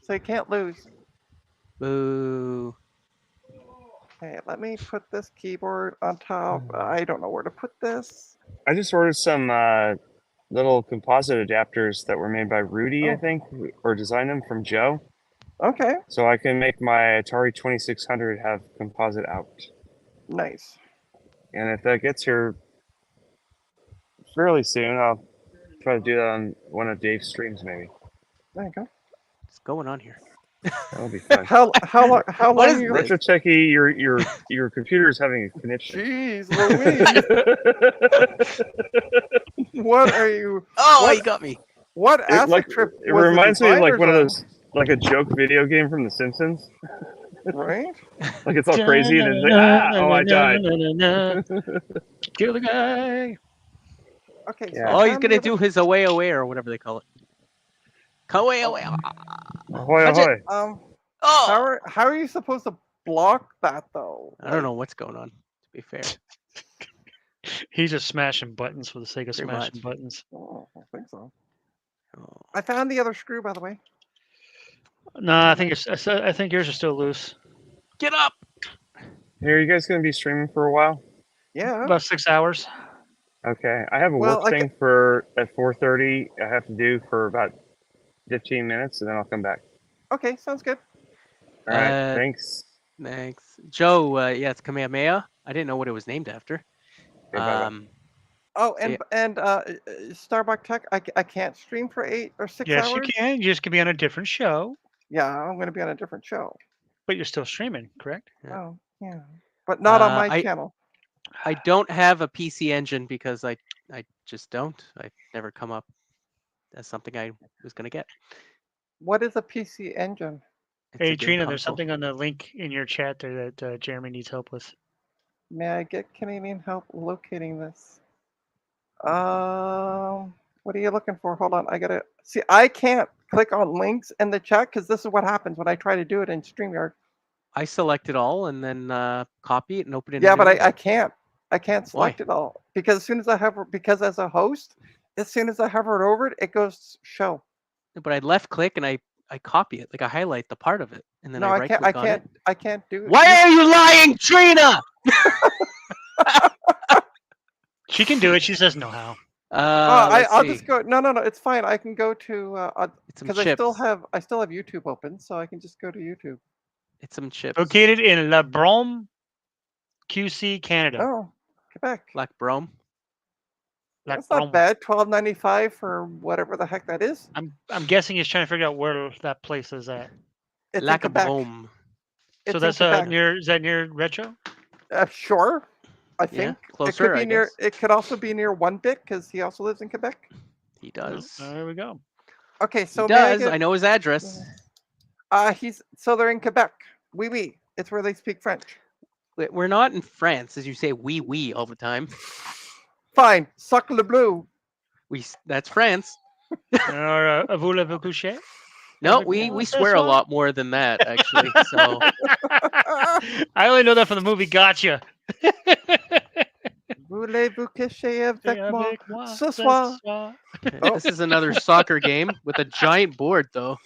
so he can't lose. Boo. Okay, let me put this keyboard on top. I don't know where to put this. I just ordered some little composite adapters that were made by Rudy, I Oh. think, or designed them from Joe. Okay, So I can make my Atari 2600 have composite out. nice. And if that gets here fairly soon, I'll try to do that on one of Dave's streams, maybe. There you go. What's going on here? That'll be fun. How long? How What long is you? this? Retro Techie, your computer is having a connection. Jeez, Louise. What are you? Oh, What? you got me. What acid trip? It was the reminds me of like designers one of on? those, like a joke video game from The Simpsons. Right? Like it's all crazy and it's like, oh, I died. Kill the guy. Okay. So Yeah. I All he's found the gonna other- do is away or whatever they call it. Away. Ahoy, Touch it. ahoy. Oh, how are you supposed to block that though? I don't know what's going on. To be fair, He's just smashing buttons for the sake of Pretty smashing much. buttons. Oh, I think so. oh. I found the other screw, by the way. No, I think yours is still loose. Get up. Hey, are you guys going to be streaming for a while? Yeah. About 6 hours. Okay. I have a Well, work thing at 4:30 I have to do for about 15 minutes, and then I'll come back. Okay. Sounds good. All right. Thanks. Thanks, Joe. Yeah, it's Kamehameha. I didn't know what it was named after. Okay, bye-bye. Oh, So, and Starbuck Tech. I can't stream for 8 or 6 Yes, hours. you can. You just can be on a different show, Yeah, I'm going to be on a different show. but you're still streaming, correct? Yeah. Oh, yeah. But not on my I- channel. I don't have a PC Engine because I just don't. I've never come up as something I was gonna get. What is a PC Engine? It's a Hey, game Trina, there's console. something on the link in your chat there that Jeremy needs help with. May I get Canadian help locating this? What are you looking for? Hold on, I gotta see. I can't click on links in the chat because this is what happens when I try to do it in StreamYard. I select it all and then copy it and open it. in Yeah, a but new I window. can't. I can't select it all because as soon as I hover, because as a host, as soon as I hover it over it, it goes show. But I left click and I copy it, like I highlight the part of it, and then No, I I right can't. click I on can't. it. I can't do it. Why are you lying, Trina? She can do it. She says no how. I'll just go. No, it's fine. I can go to It's some because I chips. still have YouTube open, so I can just go to YouTube. It's some chips. Located in La Brome, QC, Canada. Oh, Quebec. Black Brome. La That's Brome. not bad. $12.95 for whatever the heck that is. I'm guessing he's trying to figure out where that place is at. It's in Lac Quebec. Brome. It's So in that's Quebec. is that near Retro? Sure. I Yeah, think it closer. could be I near. guess. It could also be near One Bit because he also lives in Quebec. He does. There we go. Okay, so He may I does. I get- know his address. they're in Quebec. Oui. It's where they speak French. We're not in France, as you say. Oui all the time. Fine. Suck le bleu. That's France. Or vous l'avez couché? No, Avec we moi, swear a this lot more than that, actually. So I only know that from the movie Gotcha. Voulez-vous coucher avec moi? Avec moi Ce soir. Oh. this is another soccer game with a giant board, though.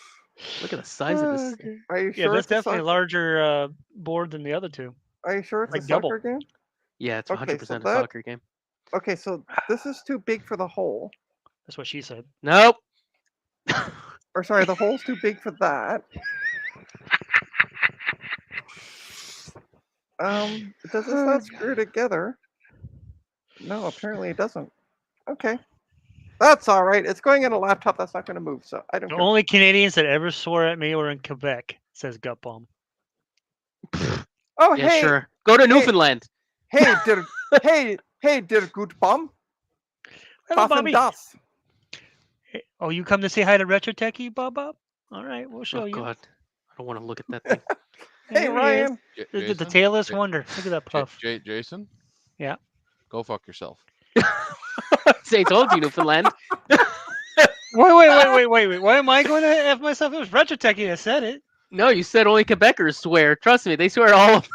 Look at the size of this. thing. Are you Yeah, sure? that's it's a definitely a soccer- larger board than the other two. Are you sure it's Like a double. soccer game? Yeah, it's Okay, 100% so a soccer game. Okay, so this is too big for the hole. That's what she said. Nope. Or sorry, the hole's too big for that. Does this not screw together? No, apparently it doesn't. Okay. That's all right. It's going in a laptop that's not going to move, so I don't The care. only Canadians that ever swore at me were in Quebec, says Gut Bomb. Oh, Yeah, hey. sure. Go to Newfoundland. Hey, der gut Bomb. Hello, Was denn Bobby. das? Hey, oh, you come to say hi to Retro Techie, Bob? All right, we'll show Oh, you. God. I don't want to look at that thing. Hey, There he Ryan. is. The tailless wonder. Look at that puff. Jason? Yeah. Go fuck yourself. Say, told you, Newfoundland. Wait. Why am I going to F myself? It was Retro Techie that said it. No, you said only Quebecers swear. Trust me, they swear all of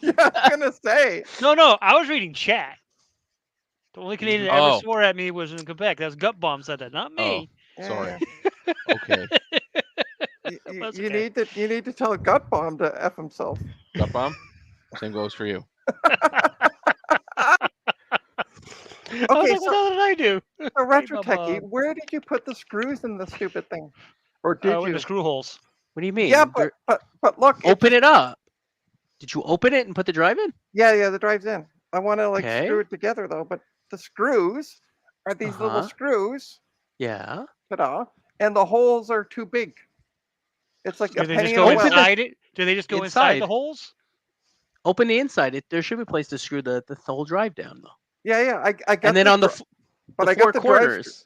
Yeah, I was going to say. No, I was reading chat. The only Canadian that ever Oh. swore at me was in Quebec. That was Gut Bomb said that, not me. Sorry. Yeah. Okay. That's You okay. need to tell Gut Bomb to F himself. Gut bomb? Same goes for you. I was Okay, like, what the hell did I do? So Retro Bob, Techie, where did you put the screws in the stupid thing? Or did in you? the screw holes. What do you mean? Yeah, but look. Open it up. Did you open it and put the drive in? Yeah, the drive's in. I want to Okay. screw it together though, but the screws are these little Uh-huh. screws. Yeah. Ta-da! And the holes are too big. It's like Do a they penny just in go a well. inside it? Do they just go inside the Inside. holes? Open the inside. There should be a place to screw the whole drive down, though. Yeah. I got. And then on the but the I four got the drive. corners.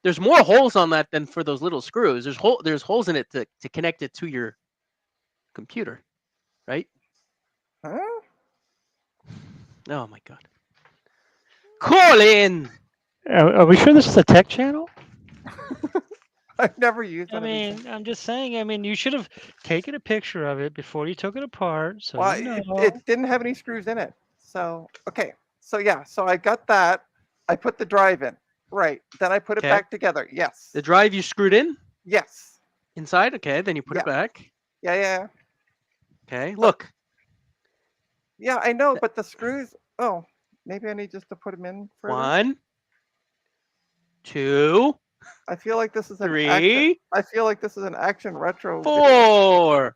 There's more holes on that than for those little screws. There's holes in it to connect it to your computer, right? Huh? Oh my God. Colin! Are we sure this is a tech channel? I've never used I one of these mean, things. I'm just saying. I mean, you should have taken a picture of it before you took it apart. So Well, you know. it didn't have any screws in it. So okay. So yeah. So I got that. I put the drive in. Right. Then I put it Okay. back together. Yes. The drive you screwed in Yes. inside? Okay, then you put it back. Yeah. Okay, look. Yeah, I know, but the screws. Oh, maybe I need just to put them in further. 1, 2, I feel like this is an 3, action. I feel like this is an action retro. 4.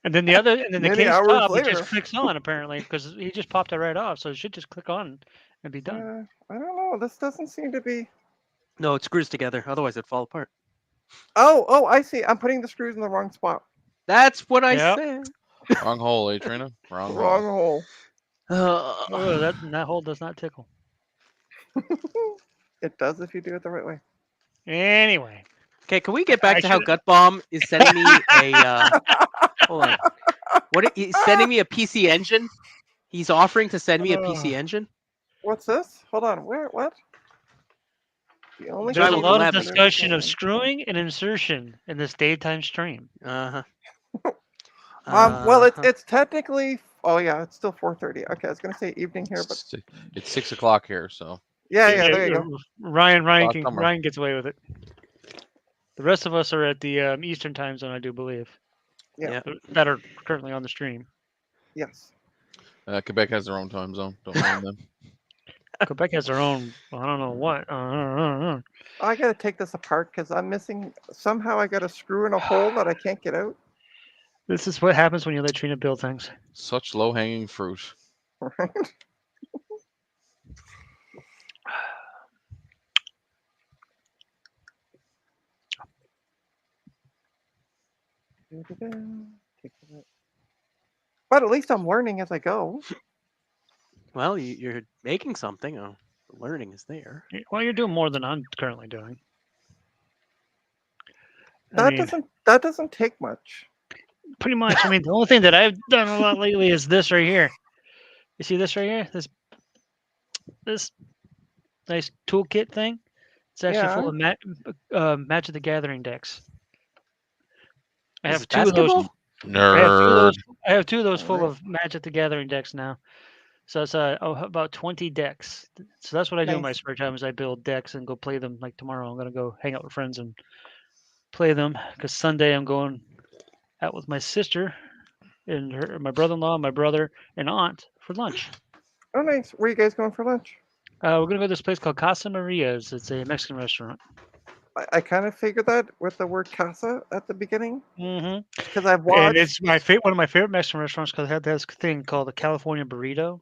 And then the Many case hours top, it later. just clicks on apparently because he just popped it right off. So it should just click on and be done. I don't know. This doesn't seem to be. No, it screws together. Otherwise, it'd fall apart. Oh, I see. I'm putting the screws in the wrong spot. That's what I Yep. said. Wrong hole, eh, Trina? Wrong Wrong hole. hole. Oh, that hole does not tickle. It does if you do it the right way. Anyway, Okay, can we get back I to how should- Gut Bomb is sending me a? Hold on. He's sending me a PC Engine? He's offering to send me a PC Engine. What's this? Hold on. Where? What? The only there's a Drive lot of 11. discussion of screwing and insertion in this daytime stream. Uh huh. Well, it's technically. Oh yeah, it's still 4:30. Okay, I was gonna say evening here, but It's 6 o'clock here, so yeah. There you go. Ryan gets away with it. The rest of us are at the Eastern time zone, I do believe. Yeah. That are currently on the stream. Yes. Quebec has their own time zone. Don't mind them. Quebec has their own. I don't know what. I gotta take this apart because I'm missing. Somehow I got a screw in a hole that I can't get out. This is what happens when you let Trina build things. Such low-hanging fruit. Right. But at least I'm learning as I go. Well, you're making something. Oh, the learning is there. Well, you're doing more than I'm currently doing. That doesn't take much. Pretty much. I mean, the only thing that I've done a lot lately is this right here. You see this right here? This nice toolkit thing. It's actually full of Magic the Gathering decks. I have two of those. Nerd. I have two of those full of Magic the Gathering decks now. So it's about 20 decks. So that's what I do in my spare time is I build decks and go play them. Like tomorrow, I'm gonna go hang out with friends and play them. Because Sunday I'm going out with my sister and my brother-in-law, my brother, and aunt for lunch. Oh, nice. Where are you guys going for lunch? We're gonna go to this place called Casa Maria's. It's a Mexican restaurant. I kind of figured that with the word casa at the beginning Mm-hmm. because I've And watched. it's one of my favorite Mexican restaurants because it had this thing called the California burrito.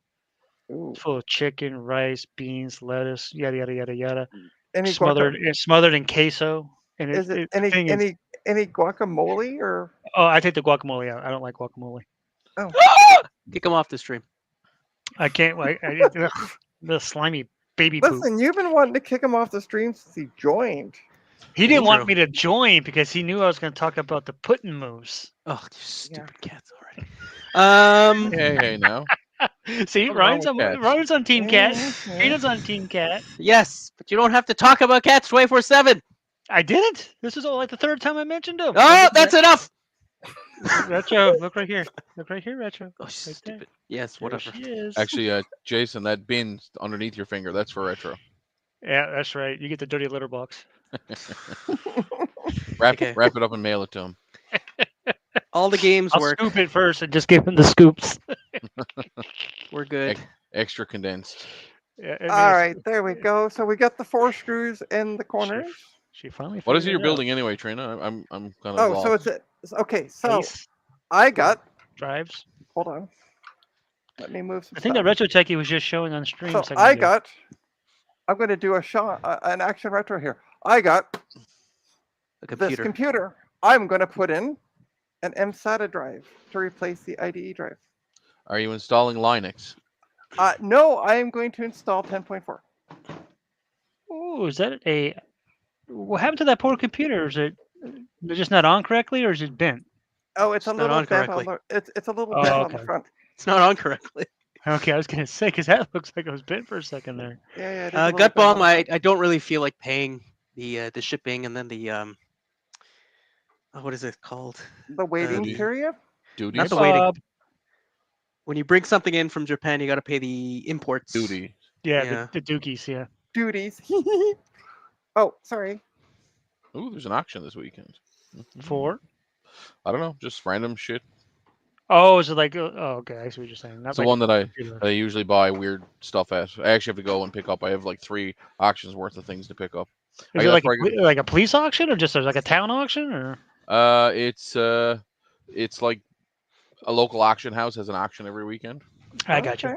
Ooh. It's full of chicken, rice, beans, lettuce, yada yada yada yada. Any Smothered in queso. And Is it the thing is, any guacamole or? oh, I take the guacamole out. I don't like guacamole. Oh, Kick him off the stream. I can't. The slimy baby poop. listen, you've been wanting to kick him off the stream since he joined. He didn't want True. me to join because he knew I was going to talk about the pudding moves. Oh, you stupid cats already. Hey, now. See, What's wrong with cats? Ryan's on Team Cat. Mhm. Trina's on Team Cat. Yes, but you don't have to talk about cats 24/7. I didn't. This is like the third time I mentioned him. Oh, that's enough. Retro. Look right here. Look right here, Retro. Oh, Right there. stupid. Yes, There whatever. she is. Actually, Jason, that bin underneath your finger, that's for retro. Yeah, that's right. You get the dirty litter box. Wrap Okay. wrap it up and mail it to him. All the games I'll work. scoop it first and just give him the scoops. We're good. Extra condensed. Yeah, I mean, All it's- right, there we go. So we got the 4 screws in the corners. She finally. What is it figured you're out. building anyway, Trina? I'm kind of Oh, lost. so okay. So Case, I got. drives. Hold on. Let me move some I think that stuff. Retro Techie was just showing on stream. So a second I ago. got. I'm going to do a shot, an action retro here. I got A this computer. computer. I'm going to put in an mSATA drive to replace the IDE drive. Are you installing Linux? No, I am going to install 10.4. Oh, is that a? What happened to that poor computer? Is it just not on correctly, or is it bent? Oh, it's a It's not little on bent correctly. on the. It's a little Oh, bent on the okay. front. It's not on correctly. Okay, I was gonna say because that looks like it was bent for a second there. Yeah. It is a little Gut bent on bomb. the front. I don't really feel like paying the shipping and then the what is it called? The waiting Duty. period. Duty. Not the waiting. Bob. When you bring something in from Japan, you got to pay the imports. Duty. Yeah, Yeah. the Dookies. Yeah. Duties. Oh, sorry. Ooh, there's an auction this weekend. For. I don't know, just random shit. Oh, is it like? Oh, okay. I see what you're saying. Not It's the like one that I computer. usually buy weird stuff at. I actually have to go and pick up. I have like 3 auctions worth of things to pick up. Is I it got like regular- like a police auction or just like a town auction or? It's like a local auction house has an auction every weekend. I got you.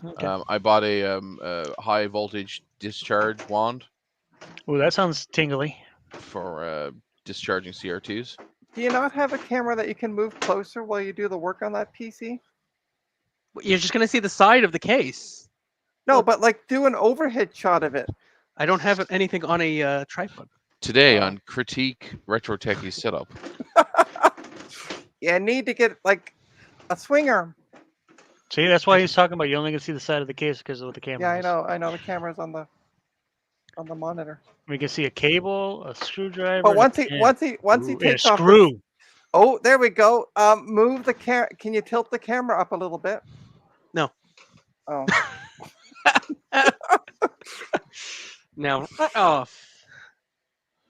Okay. Okay. I bought a high voltage discharge wand Oh, that sounds tingly. for discharging CRTs. Do you not have a camera that you can move closer while you do the work on that PC? You're just gonna see the side of the case. No, but like do an overhead shot of it. I don't have anything on a tripod. Today on Critique Retro Techie Setup. You need to get like a swing arm. See, that's why he's talking about you only can see the side of the case because of what the camera. Yeah, I is. know. I know the camera's on the monitor. We can see a cable, a screwdriver. But and once a he pin. once he Ooh, and a takes off. screw. Oh, there we go. Move the Can you tilt the camera up a little bit? No. Oh. Now, off.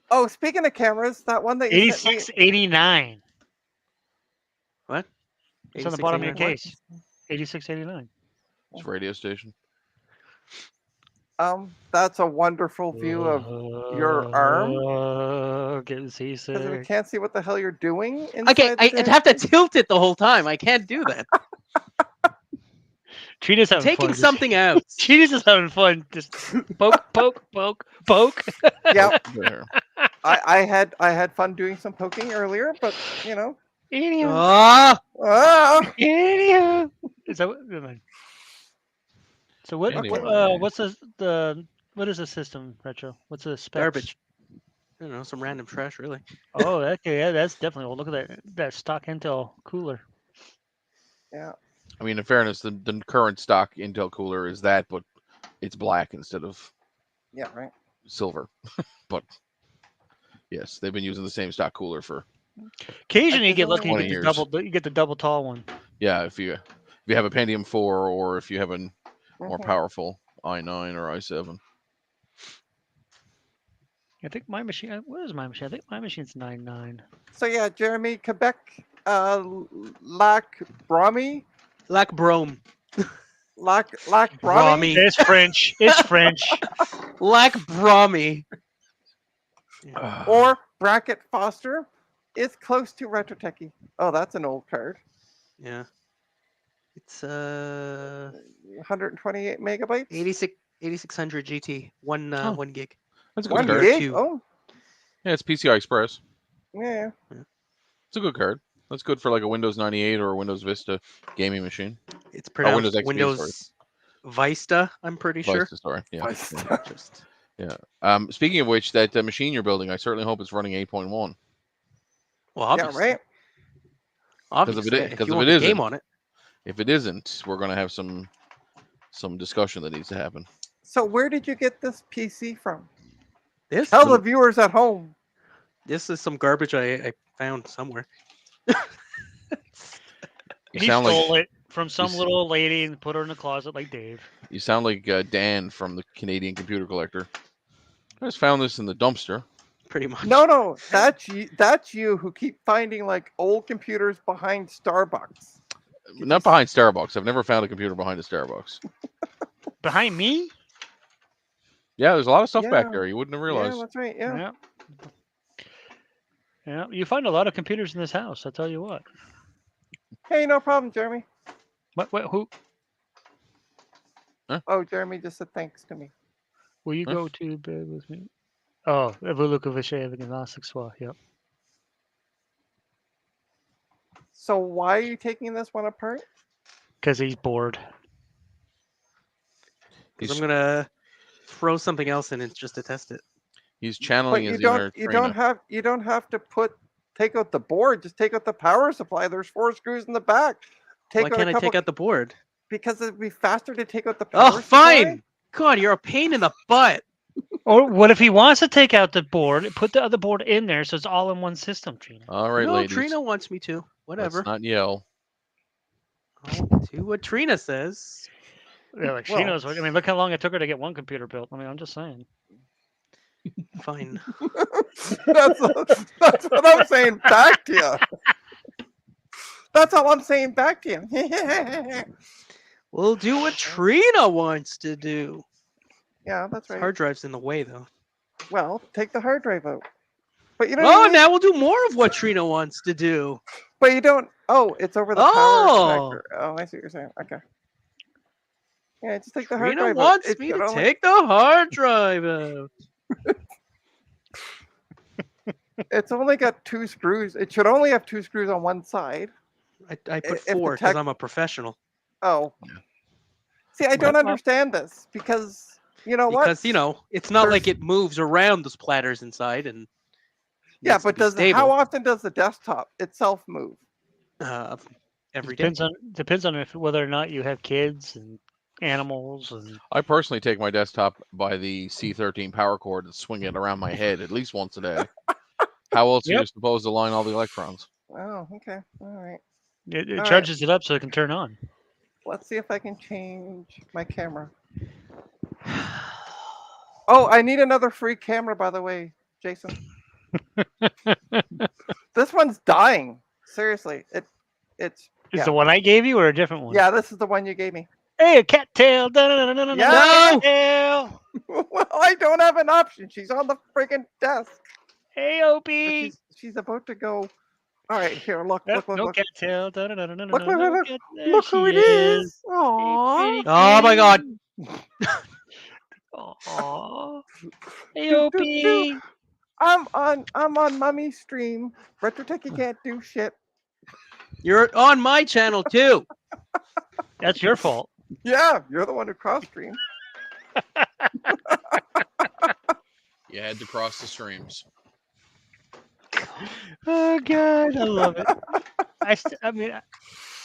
Oh, speaking of cameras, that one that you sent me. 8689. What? It's on the bottom of your 8689 what? case. 8689. It's a radio station. That's a wonderful view of your arm. Getting because we seasick. can't see what the hell you're doing. Okay, inside the I'd damn have to thing. tilt it the whole time. I can't do that. Trina's having Taking fun. something out. Trina's just having fun. Just poke, poke, poke, poke. Yeah, There. I had fun doing some poking earlier, but you know. Anyhow. Ah, Anyhow. Is that what? Never mind. So what? Anyway. What's the what is the system, Retro? What's the specs? garbage. I don't know, some random trash, really. Oh, okay, yeah, that's definitely. Well, look at that stock Intel cooler. Yeah. I mean, in fairness, the current stock Intel cooler is that, but it's black instead of Yeah. Right. silver. But yes, they've been using the same stock cooler for Occasionally, you There's get only lucky. You one get the years. double. You get the double tall one. yeah. If you have a Pentium 4 or if you have a more Mhm. powerful i9 or i7. I think my machine. What is my machine? I think my machine's 9.9. So yeah, Jeremy, Quebec Lac Brommy. Lac Brome. Lac Brommy. Brommy. It's French. It's French. Lac Brommy. Or Bracket Foster. It's close to Retro Techie. Oh, that's an old card. Yeah. It's 128 megabytes. 8600 GT. One Oh. 1 gig. That's a good 1 card. gig. Two. Oh, Yeah, it's PCI Express. yeah. It's a good card. That's good for like a Windows 98 or a Windows Vista gaming machine. It's pronounced Windows XP, Windows Vista, I'm pretty sure. Vista, sorry. Yeah. Vista. Just Speaking of which, that machine you're building, I certainly hope it's running 8.1. well, Yeah, obviously. right. Obviously, if you it want the isn't- game on it. If it isn't, we're gonna have some discussion that needs to happen. So where did you get this PC from? This Tell the viewers at home. this is some garbage I found somewhere. You He sound stole like it from some s- little old lady and put her in the closet like Dave. you sound like Dan from the Canadian Computer Collector. I just found this in the dumpster. Pretty much. No, that's you. That's you who keep finding like old computers behind Starbucks. Not behind Starbucks. I've never found a computer behind a Starbucks. Behind me? Yeah, there's a lot of stuff Yeah. back there. You wouldn't have Yeah, realized. that's right. Yeah. Yeah. Yeah. You find a lot of computers in this house, I tell you what. Hey, no problem, Jeremy. What who Oh, Jeremy just said thanks to me. will you Huh? go to bed with me? Oh, Evolukovichay Gymnastics Swa, yep. So why are you taking this one apart? Because he's bored. Because I'm gonna throw something else in it just to test it. He's But channeling you his inner don't have to take out the board. Just take out the power supply. There's 4 screws in the back. Why can't I take out the board? Because it'd be faster to take out the power Oh, supply. fine. God, you're a pain in the butt. Or what if he wants to take out the board, put the other board in there so it's all in one system, Trina? All right, No, ladies. Trina wants me to. Whatever. Let's not yell. I'll do what Trina says. Yeah, like she Well- knows. I mean, look how long it took her to get one computer built. I mean, I'm just saying. Fine. that's what I'm saying back to you. That's all I'm saying back to you. We'll do what Trina wants to do. Yeah, that's This right. hard drive's in the way, though. Well, take the hard drive out. But you don't. Oh, even- now we'll do more of what Trina wants to do. But you don't. Oh, it's over the Oh. power connector. Oh, I see what you're saying. Okay. Yeah, just take the hard Trina drive out. wants It me should to only- take the hard drive out. It's only got 2 screws. It should only have 2 screws on one side. I put If the 4 because tech- I'm a professional. Oh. See, I don't Well- understand this because you know what? Because, it's not There's- like it moves around the splatters inside. And Yeah, needs to but be stable. how often does the desktop itself move? Every day. Depends on whether or not you have kids and animals and I personally take my desktop by the C13 power cord and swing it around my head at least once a day. How else are you Yep. supposed to line all the electrons? Oh, okay. All right. it All right. charges it up so it can turn on. Let's see if I can change my camera. Oh, I need another free camera, by the way, Jason. This one's dying. Seriously, it's Is yeah. the one I gave you or a different one? Yeah, this is the one you gave me. Hey, a cattail. Yeah. Cattail. Well, I don't have an option. She's on the freaking desk. Hey, But Opie. she's about to go. All right, here, look, Yep, look, no look. cattail. Look, Look who it There she is. Aww. Oh my God. Aw. Hey, Do, do, Opie. I'm on Mummy's stream. Retro Techie can't do shit. You're on my channel too. That's your fault. Yeah, you're the one who cross streamed. You had to cross the streams. Oh God, I love it.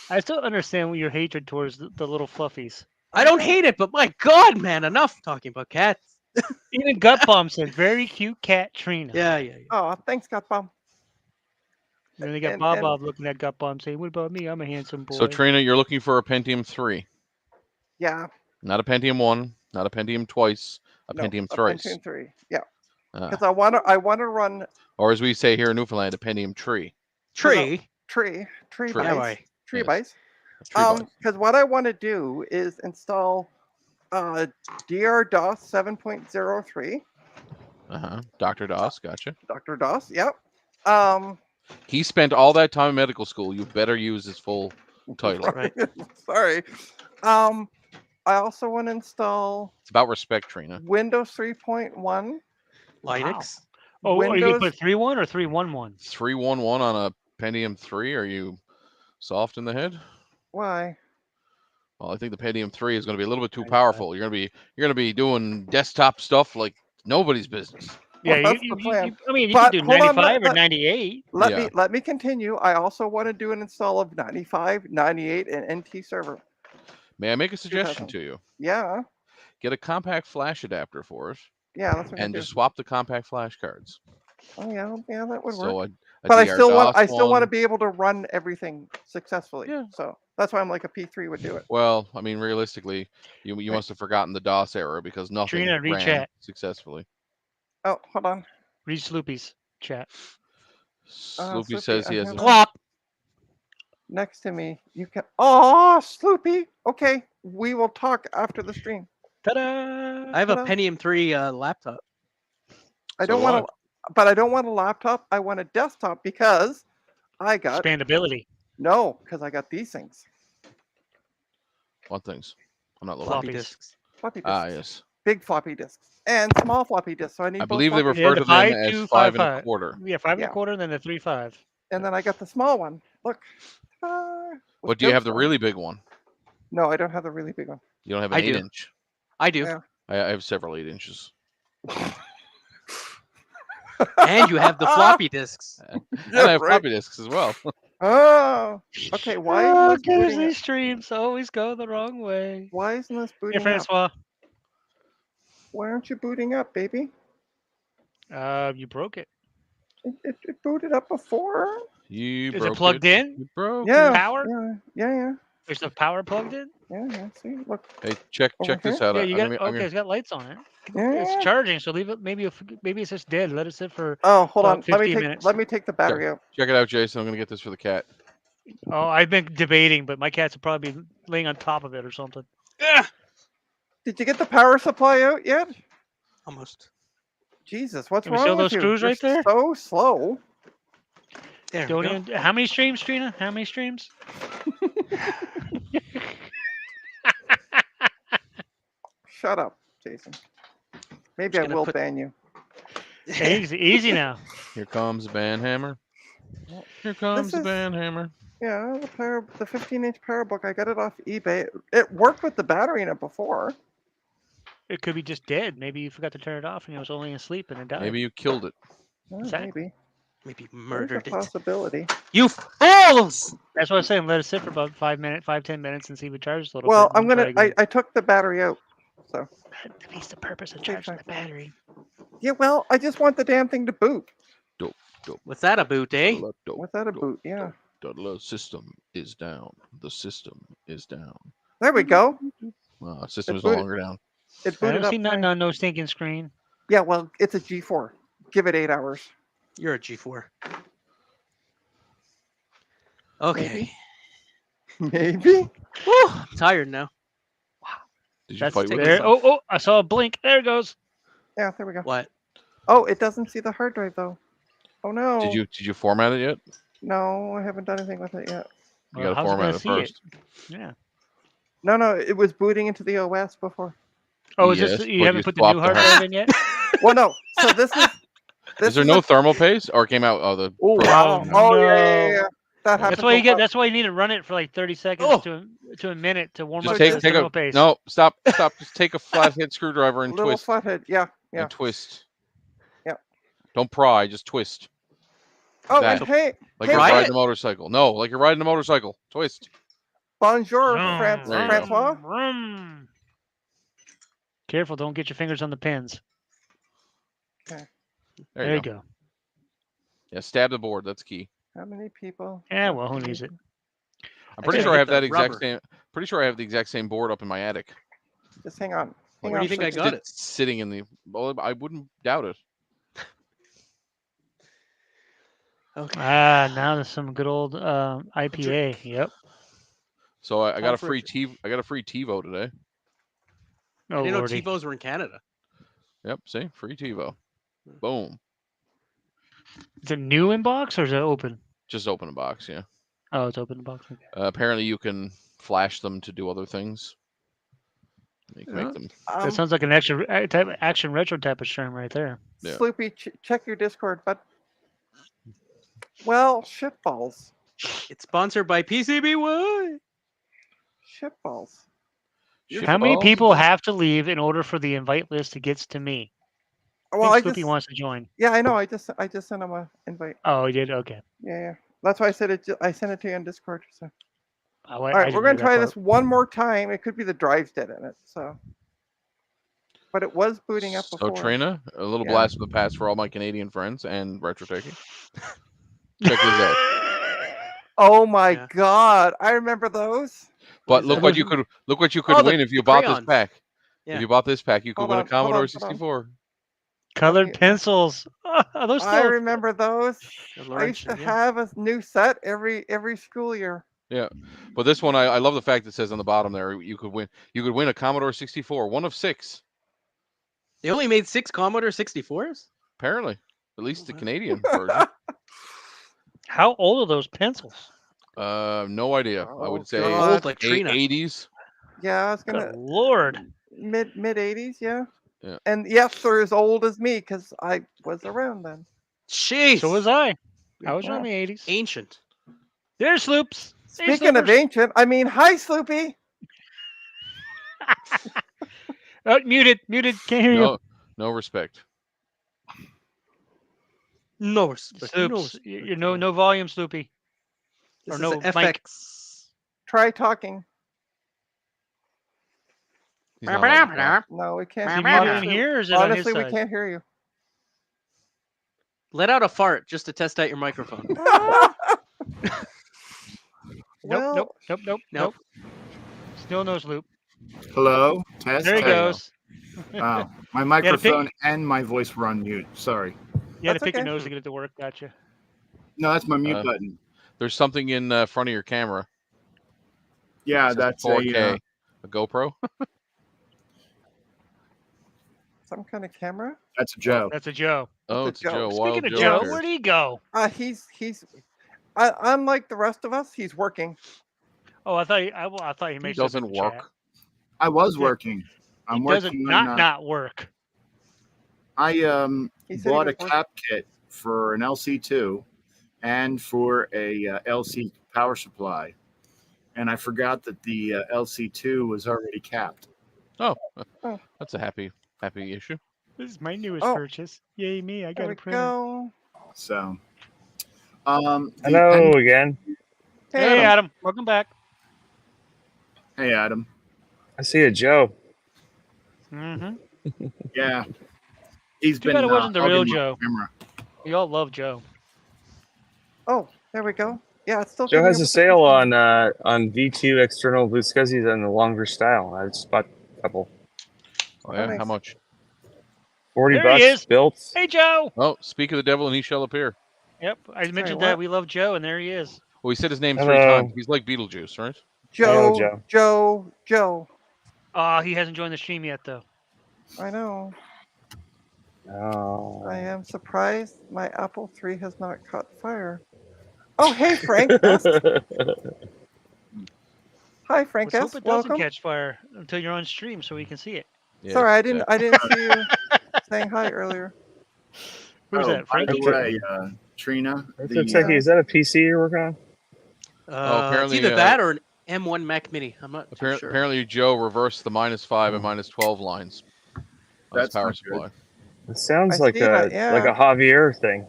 I still understand your hatred towards the little fluffies. I don't hate it, but my God, man, enough talking about cats. Even Gut Bomb said, "Very cute cat, Trina." Yeah. Oh, thanks, Got Bomb. And then they got And- Bob and- Bob looking at Gut Bomb saying, "What about me? I'm a handsome boy." So Trina, you're looking for a Pentium 3, Yeah. not a Pentium 1, not a Pentium twice, a no, Pentium a thrice. Pentium 3. Yeah. Ah. Because I wanna run Or as we say here in Newfoundland, a Pentium tree. Tree. tree Tree. Yeah, base. why? Tree Yes. base. Tree bite. Because what I want to do is install DR DOS 7.03. Dr. Doss, gotcha. Dr. DOS, yep. He spent all that time in medical school. You better use his full title. Right. Sorry. I also want to install It's about respect, Trina. Windows 3.1. Linux. Oh, are you gonna Windows. put 3.1 or 3.11? 311 on a Pentium 3. Are you soft in the head? Why? Well, I think the Pentium 3 is going to be a little bit too powerful. You're going to be doing desktop stuff like nobody's business. Yeah, Well, that's the plan. I mean, you But could do hold on, 95 or 98. Let me continue. I also want to do an install of 95, 98, and NT server. May I make a suggestion 2000. to you? Yeah, Get a compact flash adapter for it, yeah, that's what I and do. just swap the compact flash cards. Oh yeah, that would So work. a But I DR still DOS want to one. be able to run everything successfully. Yeah. So that's why I'm like a P3 would do it. Well, I mean, realistically, you Right. must have forgotten the DOS era because nothing Trina, read ran chat. successfully. Oh, hold on. Read Sloopy's chat. Sloopy Sloopy, says he I has have a a- Plop. Next to me, you can. Oh, Sloopy. Okay, we will talk after the stream. Ta-da! I have a Ta-da. Pentium 3 laptop. I So don't do want to, but I don't want a laptop. I want a desktop because I got Expandability. no, because I got these things. What things? I'm not looking. Floppy Floppies. disks. Floppy disks. Ah, yes. Big floppy disks and small floppy disks. So I need I both believe they floppy refer the to them 5, as 2, 5 5, and a 5. quarter. Yeah, 5 and Yeah. a quarter, and then the 3.5. And then I got the small one. Look. with But do you have the jokes on. really big one? No, I don't have the really big one. You don't have an I do. 8-inch. I do. Yeah. I have several 8 inches. And you have the floppy disks. And I have floppy disks as well. Oh, okay. Why Oh, isn't this goes booting? these streams always go the wrong way. Why isn't this Hey, booting up? Francois. Why aren't you booting up, baby? You broke it. It booted up before. You Is broke it plugged in? You broke Yeah. Power? Yeah. Is the power plugged in? Yeah. See, look. Hey, check Over this here? out. Yeah, you I'm got. gonna- Okay, it's got lights on it. Yeah. It's charging, so leave it. Maybe it's just dead. Let it sit for. Oh, hold on. about Let me 15 take. minutes. Let me take the battery out. check it out, Jason. I'm gonna get this for the cat. Oh, I've been debating, but my cats will probably be laying on top of it or something. Did you get the power supply out yet? Almost. Jesus, what's Can we wrong see with those you? screws You're right there? so slow. There Don't we go. even. How many streams, Trina? How many streams? Shut up, Jason. Maybe Just I gonna will put- ban you. Easy now. Here comes the band hammer. Here comes the is- band hammer. Yeah, the 15-inch power book. I got it off eBay. It worked with the battery in it before. It could be just dead. Maybe you forgot to turn it off and it was only asleep and it died. Maybe you killed it. Exactly. Maybe. Maybe There's murdered a it. possibility. You fools! That's what I was saying. Let it sit for about 5 minutes, 5-10 minutes, and see if it charges a little Well, bit. I'm gonna. I took the battery out. So. That defeats the purpose of Okay, charging the fine. battery. Yeah. Well, I just want the damn thing to boot. What's that a boot, eh? Without a boot, yeah. The system is down. The system is down. There we go. System It is no booted- longer down. It I booted don't up. see nothing fine. on no stinking screen. Yeah, well, it's a G4. Give it 8 hours. You're a G4. Okay. Maybe. Woo, I'm tired now. Did you That's fight with taking it? There. Oh, I saw a blink. There it goes. Yeah, there we go. What? Oh, it doesn't see the hard drive though. Oh no. Did you format it yet? No, I haven't done anything with it yet. You Well, got to how's it format gonna it see it? first. Yeah. No, it was booting into the OS before. Oh, is Yes, this but you haven't you put the swapped new the hard hard- drive in yet? Well, no. So this is. Is there no thermal paste or it came out? Oh, the Oh Pro- wow. no. Oh yeah. That happens. That's why you a get. lot. That's why you need to run it for like 30 seconds Oh. to a minute to warm Just up take the take thermal a paste. no. Stop. Just take a flathead screwdriver and Little twist flathead. Yeah. and twist. Yeah. Don't pry. Just twist. Oh, That. and hey, Like Hey, you're Try riding it. a motorcycle. No, like you're riding a motorcycle. Twist. bonjour, Vroom, There you go. Francois. vroom. Careful! Don't get your fingers on the pins. There you go. Yeah, stab the board. That's key. How many people? Yeah, well, who needs it? I'm pretty gotta sure I get have the that exact rubber. same. Pretty sure I have the exact same board up in my attic. Just hang on. Hang Where do on, you think I Suki. got it? Sitting in the. Well, I wouldn't doubt it. Okay. Now there's some good old IPA. Yep. So I got a free Richard. I got a free TiVo today. Oh, I didn't know lordy. TiVos were in Canada. Yep, see, free TiVo. Boom. Is it new in box or is it open? Just open a box, yeah. Oh, it's open in box. Okay. Apparently, you can flash them to do other things. You can make them. That sounds like an action retro type of stream right there. Yeah. Sloopy, check your Discord, but well, shitballs. It's sponsored by PCBY. Shitballs. How many Shitballs. people have to leave in order for the invite list to get to me? Well, I think Sloopy wants to join. Yeah, I know. I just sent him an invite. Oh, he did. Okay. Yeah. That's why I said it. I sent it to you on Discord. So. Oh, All right, we're gonna try this one more time. It could be the drive's dead in it. So. But it was booting up So before. Trina, a little blast of the past for all my Canadian friends and Retro Techie. Check this out. Oh my God! I remember those. But look what you could win if you bought this pack. Yeah. If you bought this pack, you could win a Commodore 64. Colored pencils. Are those I still? remember those. I used to have a new set every school year. Yeah, but this one I love the fact that it says on the bottom there you could win a Commodore 64, one of 6. They only made 6 Commodore 64s? Apparently, at least the Canadian version. How old are those pencils? No idea. I would say old like Trina. 80s. Yeah, I was gonna. Good Lord. Mid 80s, yeah. Yeah. And yes, they're as old as me because I was around then. Jeez. So was I. I was around the 80s. Ancient. There's Sloops. Speaking of ancient, I mean, hi, Sloopy. Oh, muted. Can't hear you. No respect. No respect. Sloops. You're no volume, Sloopy. This Or is no a mic. FX. Try talking. He's not allowed to talk. No, we can't. Is he muted in here or is it on his Honestly, we side? can't hear you. Let out a fart just to test out your microphone. Nope. Still no Sloop. Hello, test. There he goes. Wow, my microphone and my voice were on mute. Sorry. You had to That's pick your okay. nose to get it to work. Gotcha. No, that's my mute button. There's something in front of your camera. Yeah, It says that's 4K. A GoPro. Some kind of camera. that's a Joe. That's a Joe. Oh, That's it's a Joe. Joe. Wild Speaking of Joe. Joe, here. where'd he go? He's unlike the rest of us. He's working. Oh, I thought he He made doesn't something in the chat. work. I was working. I'm He doesn't working on. not work. I He said he bought a was working. cap kit for an LC2 and for a LC power supply, and I forgot that the LC2 was already capped. Oh, Oh. that's a happy issue. This is my newest Oh. purchase. Yay me! I There got we a printer. go. So, Hello pen- again. Hey, Adam. Welcome back. hey Adam. I see a Joe. Mm-hmm. Yeah, he's Too been. bad it wasn't the real hogging my Joe. camera. We all love Joe. Oh, there we go. Yeah, it's still. Joe giving has you a sale on V2 external blue scuzzies and the longer style. I just bought a couple. Oh, yeah. nice. How much? 40 There he bucks is. built. Hey, Joe. Oh, speak of the devil and he shall appear. Yep, I mentioned what? that we love Joe, and there he is. Well, he said his name 3 Hello. times. He's like Beetlejuice, right? Joe. Joe. Joe. Oh, he hasn't joined the stream yet, though. I know. Oh. I am surprised my Apple III has not caught fire. Oh, hey, Frank. S. Hi, Frank. Let's S. hope it doesn't Welcome. catch fire until you're on stream, so we can see it. Yeah, Sorry, I exactly. didn't see you saying hi earlier. Who's that? By the Frankie? way, Trina. Retro Techie, is that a PC you're working on? apparently, it's either that or an M1 Mac Mini. I'm not too sure. Apparently, Joe reversed the -5 and -12 lines. On his That's power not good. supply. It sounds I like see that, a like yeah. a Javier thing.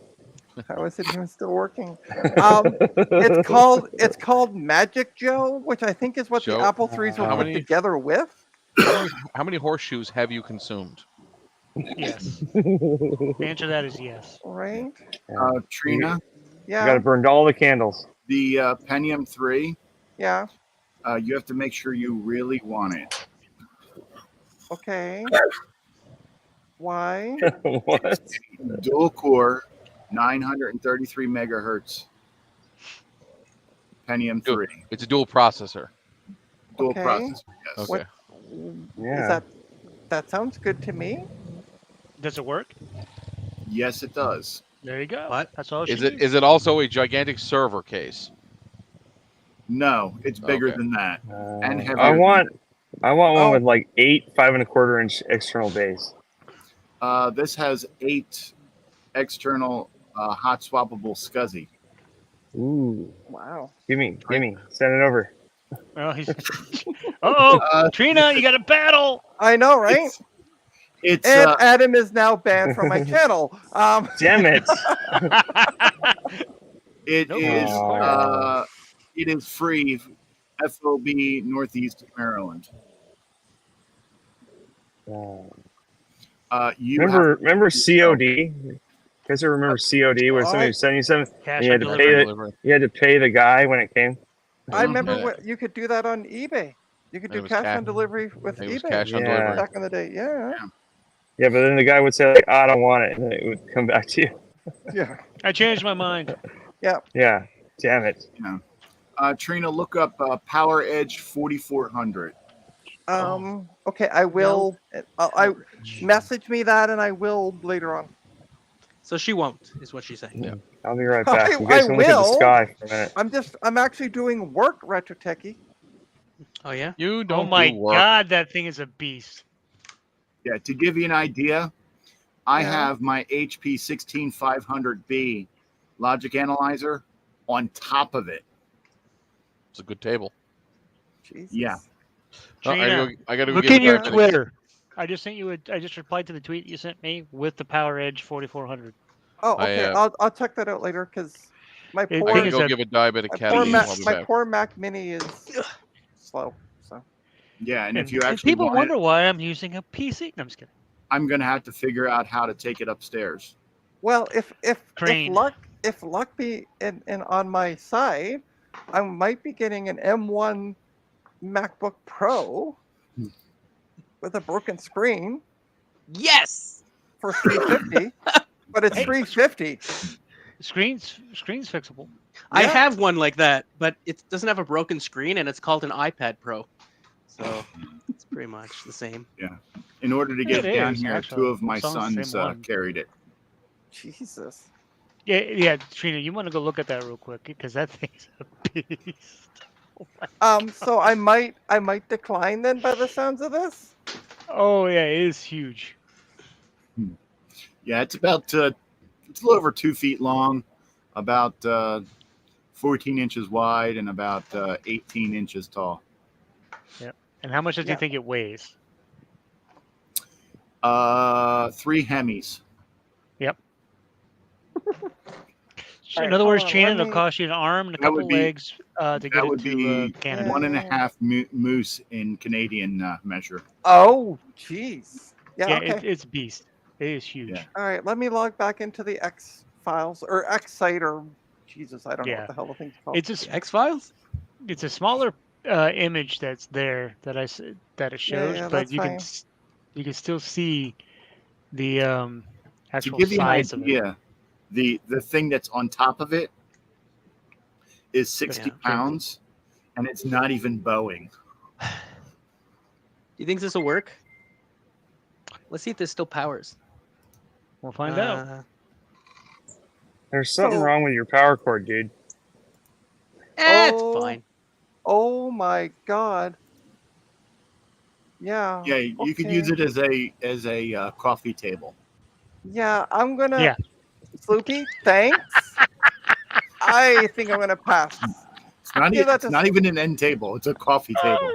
How is it even still working? It's called Magic Joe, which I think is what Joe, the Apple IIIs were how put many- together with. How many horseshoes have you consumed? Yes. The answer to that is yes. Right? Trina, You got Yeah. to burn all the candles. the Pentium 3. Yeah. You have to make sure you really want it. Okay. Why? What? Dual core, 933 megahertz. Pentium Dual- 3. It's a dual processor. Dual Okay. processor. Yes. Okay. Yeah. Is that sounds good to me? Does it work? Yes, it does. There you go. What? That's all she Is it needs. is it also a gigantic server case? No, it's bigger Okay. than that. And I heavier. want one Oh. with like 8 5 1/4 inch external bays. This has 8 external hot swappable SCSI. Ooh, Wow. give me, send it over. Well, he's. Uh-oh, Uh, Trina, you got a battle. I know, right? It's And Adam is now banned from my channel. Damn it! it No, is Oh. it is free. FOB Northeast Maryland. You Remember COD? You guys ever remember COD? Where somebody was sending you something, Cash you on had to delivery. pay it. Delivery. You had to pay the guy when it came. I remember Yeah. what you could do that on eBay. You could It do was cash cash. on delivery with It was eBay cash on Yeah. delivery. back in the day. Yeah. Yeah, but then the guy would say like, "I don't want it," and then it would come back to you. Yeah. I changed my mind. Yeah, damn it. Trina, look up Power Edge 4400. Okay, I will. I message me that, and I will later on. So she won't, is what she's saying. Yeah. I'll be right back. You I guys can look at the will. sky for a minute. I'm actually doing work, Retro Techie. Oh yeah. You Oh don't my do work. God, that thing is a beast. Yeah, to give you an idea, I Yeah. have my HP 16500B logic analyzer on top of it. It's a good table. Jesus. Yeah. Oh, Trina, I gotta go look get in a your diabetic. Twitter. I just sent you. I just replied to the tweet you sent me with the Power Edge 4400. Oh, I, okay. I'll check that out later because my It- I poor thing gotta is go a give a diabetic my cat poor, a Mac, meal. I'll be my back. poor Mac Mini is slow. So Yeah, and if you and actually people want wonder it, why I'm using a PC. No, I'm just kidding. I'm gonna have to figure out how to take it upstairs. well, if Crane. luck be in on my side, I might be getting an M1 MacBook Pro with a broken screen Yes. for $350. But it's Hey. $350. Screen's fixable. I Yeah. have one like that, but it doesn't have a broken screen, and it's called an iPad Pro. So it's pretty much the same. In order to get It down is, here, actually. 2 of my It's on the same sons one. carried it. Jesus. Yeah, Trina, you want to go look at that real quick because that thing's a beast. Oh, my So I might decline then by the sounds of this. Oh yeah, it is huge. Yeah, it's about it's a little over 2 feet long, about 14 inches wide, and about 18 inches tall. And how much does Yeah. you think it weighs? 3 Hemis. So All in right, other words, hold on, Trina, let it'll me- cost you an arm and a That would couple be- legs to get That would into be Canada. 1.5 moose in Canadian measure. Oh, jeez. Yeah. Yeah, Okay. it's beast. It is huge. Yeah. All right. Let me log back into the X files or X site or Jesus. I don't know Yeah. what the hell the thing's called. It's a X Files. it's a smaller image that's there that that it shows, yeah, but that's you fine. you can still see the To actual give you an size of it. idea, the thing that's on top of it is 60 Yeah. pounds, and it's not even Boeing. You think this will work? Let's see if this still powers. We'll find out. There's something So- wrong with your power cord, dude. It's Oh. fine. Oh my God. Yeah. Yeah, you could okay. use it as a coffee table. Yeah, I'm gonna. Yeah. Sloopy, thanks. I think I'm gonna pass. It's not, Give that it's to- not even an end table; it's a coffee table.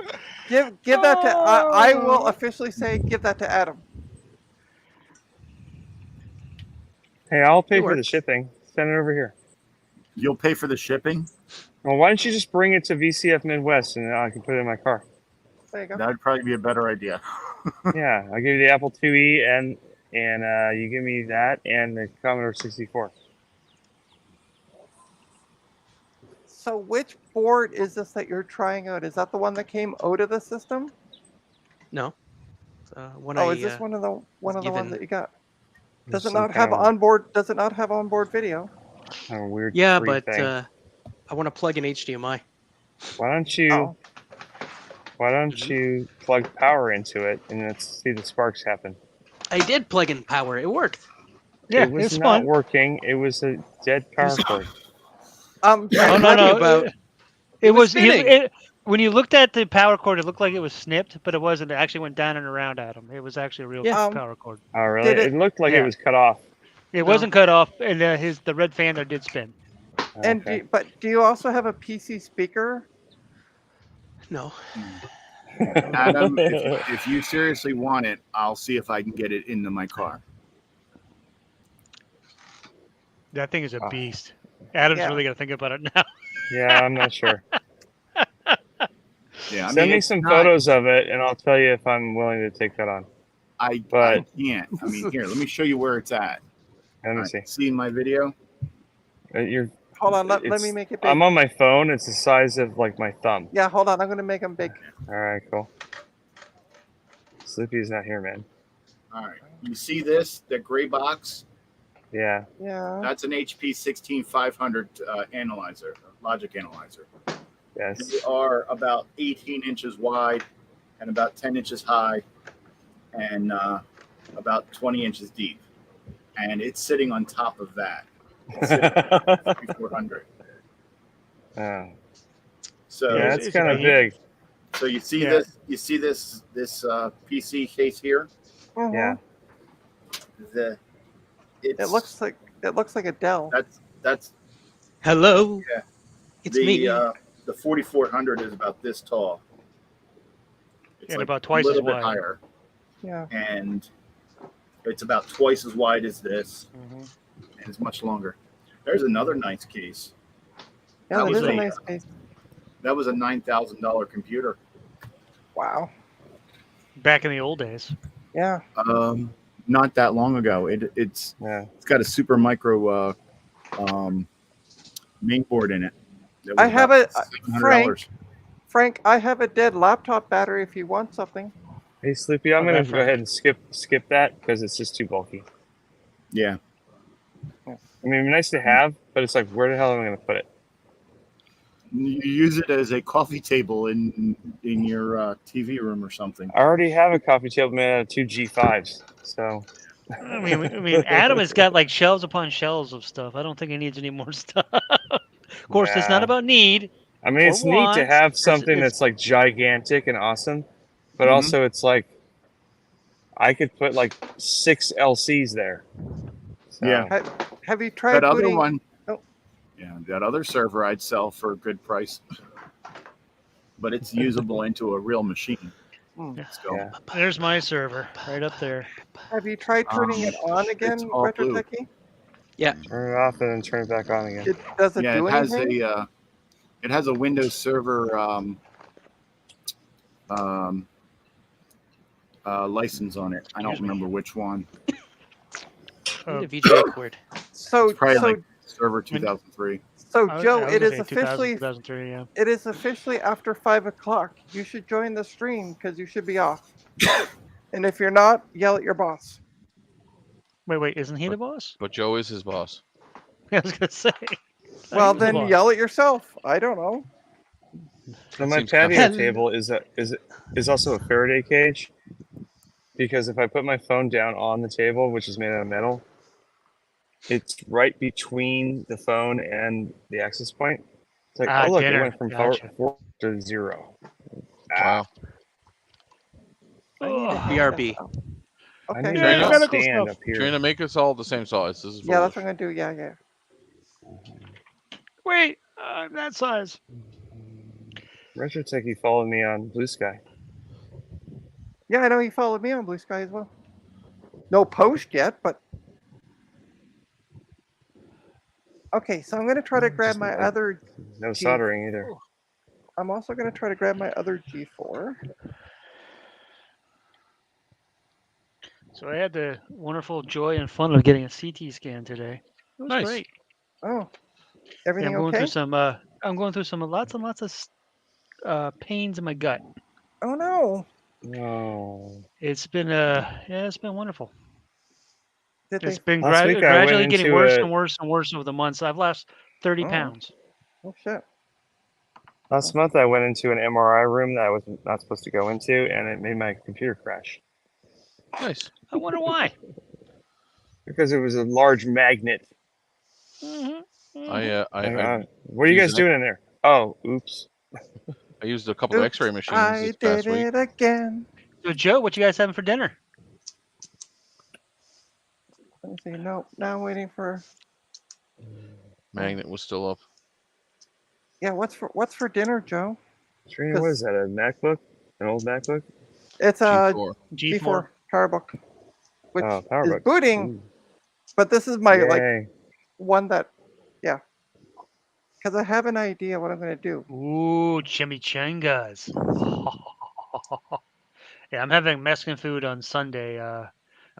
Give that to. I will officially say give that to Adam. Hey, I'll pay It for the works. shipping. Send it over here. You'll pay for the shipping. Well, why don't you just bring it to VCF Midwest and I can put it in my car? There you go. That would probably be a better idea. Yeah, I'll give you the Apple IIe and you give me that and the Commodore 64. So which board is this that you're trying out? Is that the one that came out of the system? No. When Oh, I, is this one of the ones given- that you got? Does it not have onboard? Does it not have onboard video? A weird Yeah, free but thing. I want to plug in HDMI. Why don't you? Oh. Why don't you plug power into it and let's see the sparks happen? I did plug in power. It worked. Yeah, It was it's not fun. working. It was a dead power cord. Oh no, talking about- It was was spinning. when you looked at the power cord, it looked like it was snipped, but it wasn't. It actually went down and around at him. It was actually a real Yeah. power cord. Oh, really? It looked like it Yeah. was cut off. It No. wasn't cut off, and the red fan there did spin. And Okay. but do you also have a PC speaker? No. Adam, if you seriously want it, I'll see if I can get it into my car. That thing is a beast. Adam's Yeah. really gonna think about it now. Yeah, I'm not sure. Yeah, Send me it's some not- photos of it, and I'll tell you if I'm willing to take that on. I but- can't. I mean, here, let me show you where it's at. Let me All see. right, see my video? You're, Hold on, let it's- me make it big. I'm on my phone. It's the size of like my thumb. Yeah, hold on. I'm gonna make them big. All right, cool. Sleepy's not here, man. All right. You see this? The gray box? Yeah. Yeah. That's an HP 16500 analyzer, logic analyzer. Yes. They are about 18 inches wide and about 10 inches high and about 20 inches deep. And it's sitting on top of that. It's sitting at 5400. Oh. So Yeah, it's it's kind of big. big. so you see Yeah. this? You see this PC case here? Mhm. Yeah. It looks like a Dell. That's Hello. Yeah. It's the me. the 4400 is about this tall. It's And about twice a as little bit wide. higher, Yeah. and it's about twice as wide as this, Mhm. and it's much longer. There's another nice case. Yeah, That that was is a a- nice case. That was a $9,000 computer. Wow. Back in the old days. Yeah. Not that long ago. It's Yeah. got a super micro main board in it. That I was have about it, $700. Frank, I have a dead laptop battery if you want something. Hey, Sleepy, I'm Oh, gonna that go front. ahead and skip that because it's just too bulky. Yeah. I mean, it'd be nice to have, but it's like, where the hell am I gonna put it? You use it as a coffee table in your TV room or something. I already have a coffee table made out of 2 G5s, so. I mean, Adam has got like shelves upon shelves of stuff. I don't think he needs any more stuff. Of course, it's not Nah. about need. I mean, Or it's neat to wants. have something it's- that's like gigantic and awesome, but Mhm. also it's like I could put like 6 LCs there. So, Yeah. Have you tried That other booting? one, Oh. yeah, that other server I'd sell for a good price, but it's usable into a real machine. So Yeah. There's my server right up there. Have you tried turning it on again, it's all blue. Retro Turn it off and then turn it back on again. Does it yeah, do it has anything? a Windows Server license on it. I don't Excuse me. remember which one. I need a VGA cord. So, It's probably so, like Server 2003. so, I was- Joe, I was it gonna is say 2000, officially 2003. Yeah. it is officially after 5 o'clock. You should join the stream because you should be off. And if you're not, yell at your boss. Wait, isn't he the boss? But Joe is his boss. I was gonna say. Well, He was the then boss. yell at yourself. I don't know. So my Seems patio kind of- table is also a Faraday cage, because if I put my phone down on the table, which is made out of metal, it's right between the phone and the access point. It's like, oh look, dinner. it went from Gotcha. 4 to 0. Wow. I need a Ugh. BRB. I Okay. need Train a up. Medical stand stuff. up here. Trying to make us all the same size. This is Yeah, that's foolish. what I'm gonna do. Yeah, yeah. Wait, that size. Retro Techie followed me on Blue Sky. Yeah, I know he followed me on Blue Sky as well. No post yet, but okay. So I'm gonna try to grab Just my like- other. No soldering either. I'm also gonna try to grab my other G4. So I had the wonderful joy and fun of getting a CT scan today. It was Nice. great. Oh, Yeah, everything I'm going okay? through some. I'm going through some lots and lots of pains in my gut. Oh no. No. It's been yeah, it's been wonderful. It's been Last week I gradually went getting into worse a- and worse and worse over the months. I've lost 30 Oh. pounds. Oh shit. Last month I went into an MRI room that I was not supposed to go into, and it made my computer crash Nice. I wonder why. because it was a large magnet. I What are you guys used an- doing in there? Oh, oops. I used a couple of Oops, X-ray machines I this did past week. it again. So, Joe, what you guys having for dinner? Let me see. No, now I'm waiting for. Magnet was still up. Yeah, what's for dinner, Joe? Trina, what is that? A MacBook? An old MacBook? It's a G4. G4 PowerBook, which Oh, is PowerBook. booting. Ooh. But this is my like Yay. one that, yeah, because I have an idea what I'm gonna do. Ooh, chimichangas. Yeah, I'm having Mexican food on Sunday. I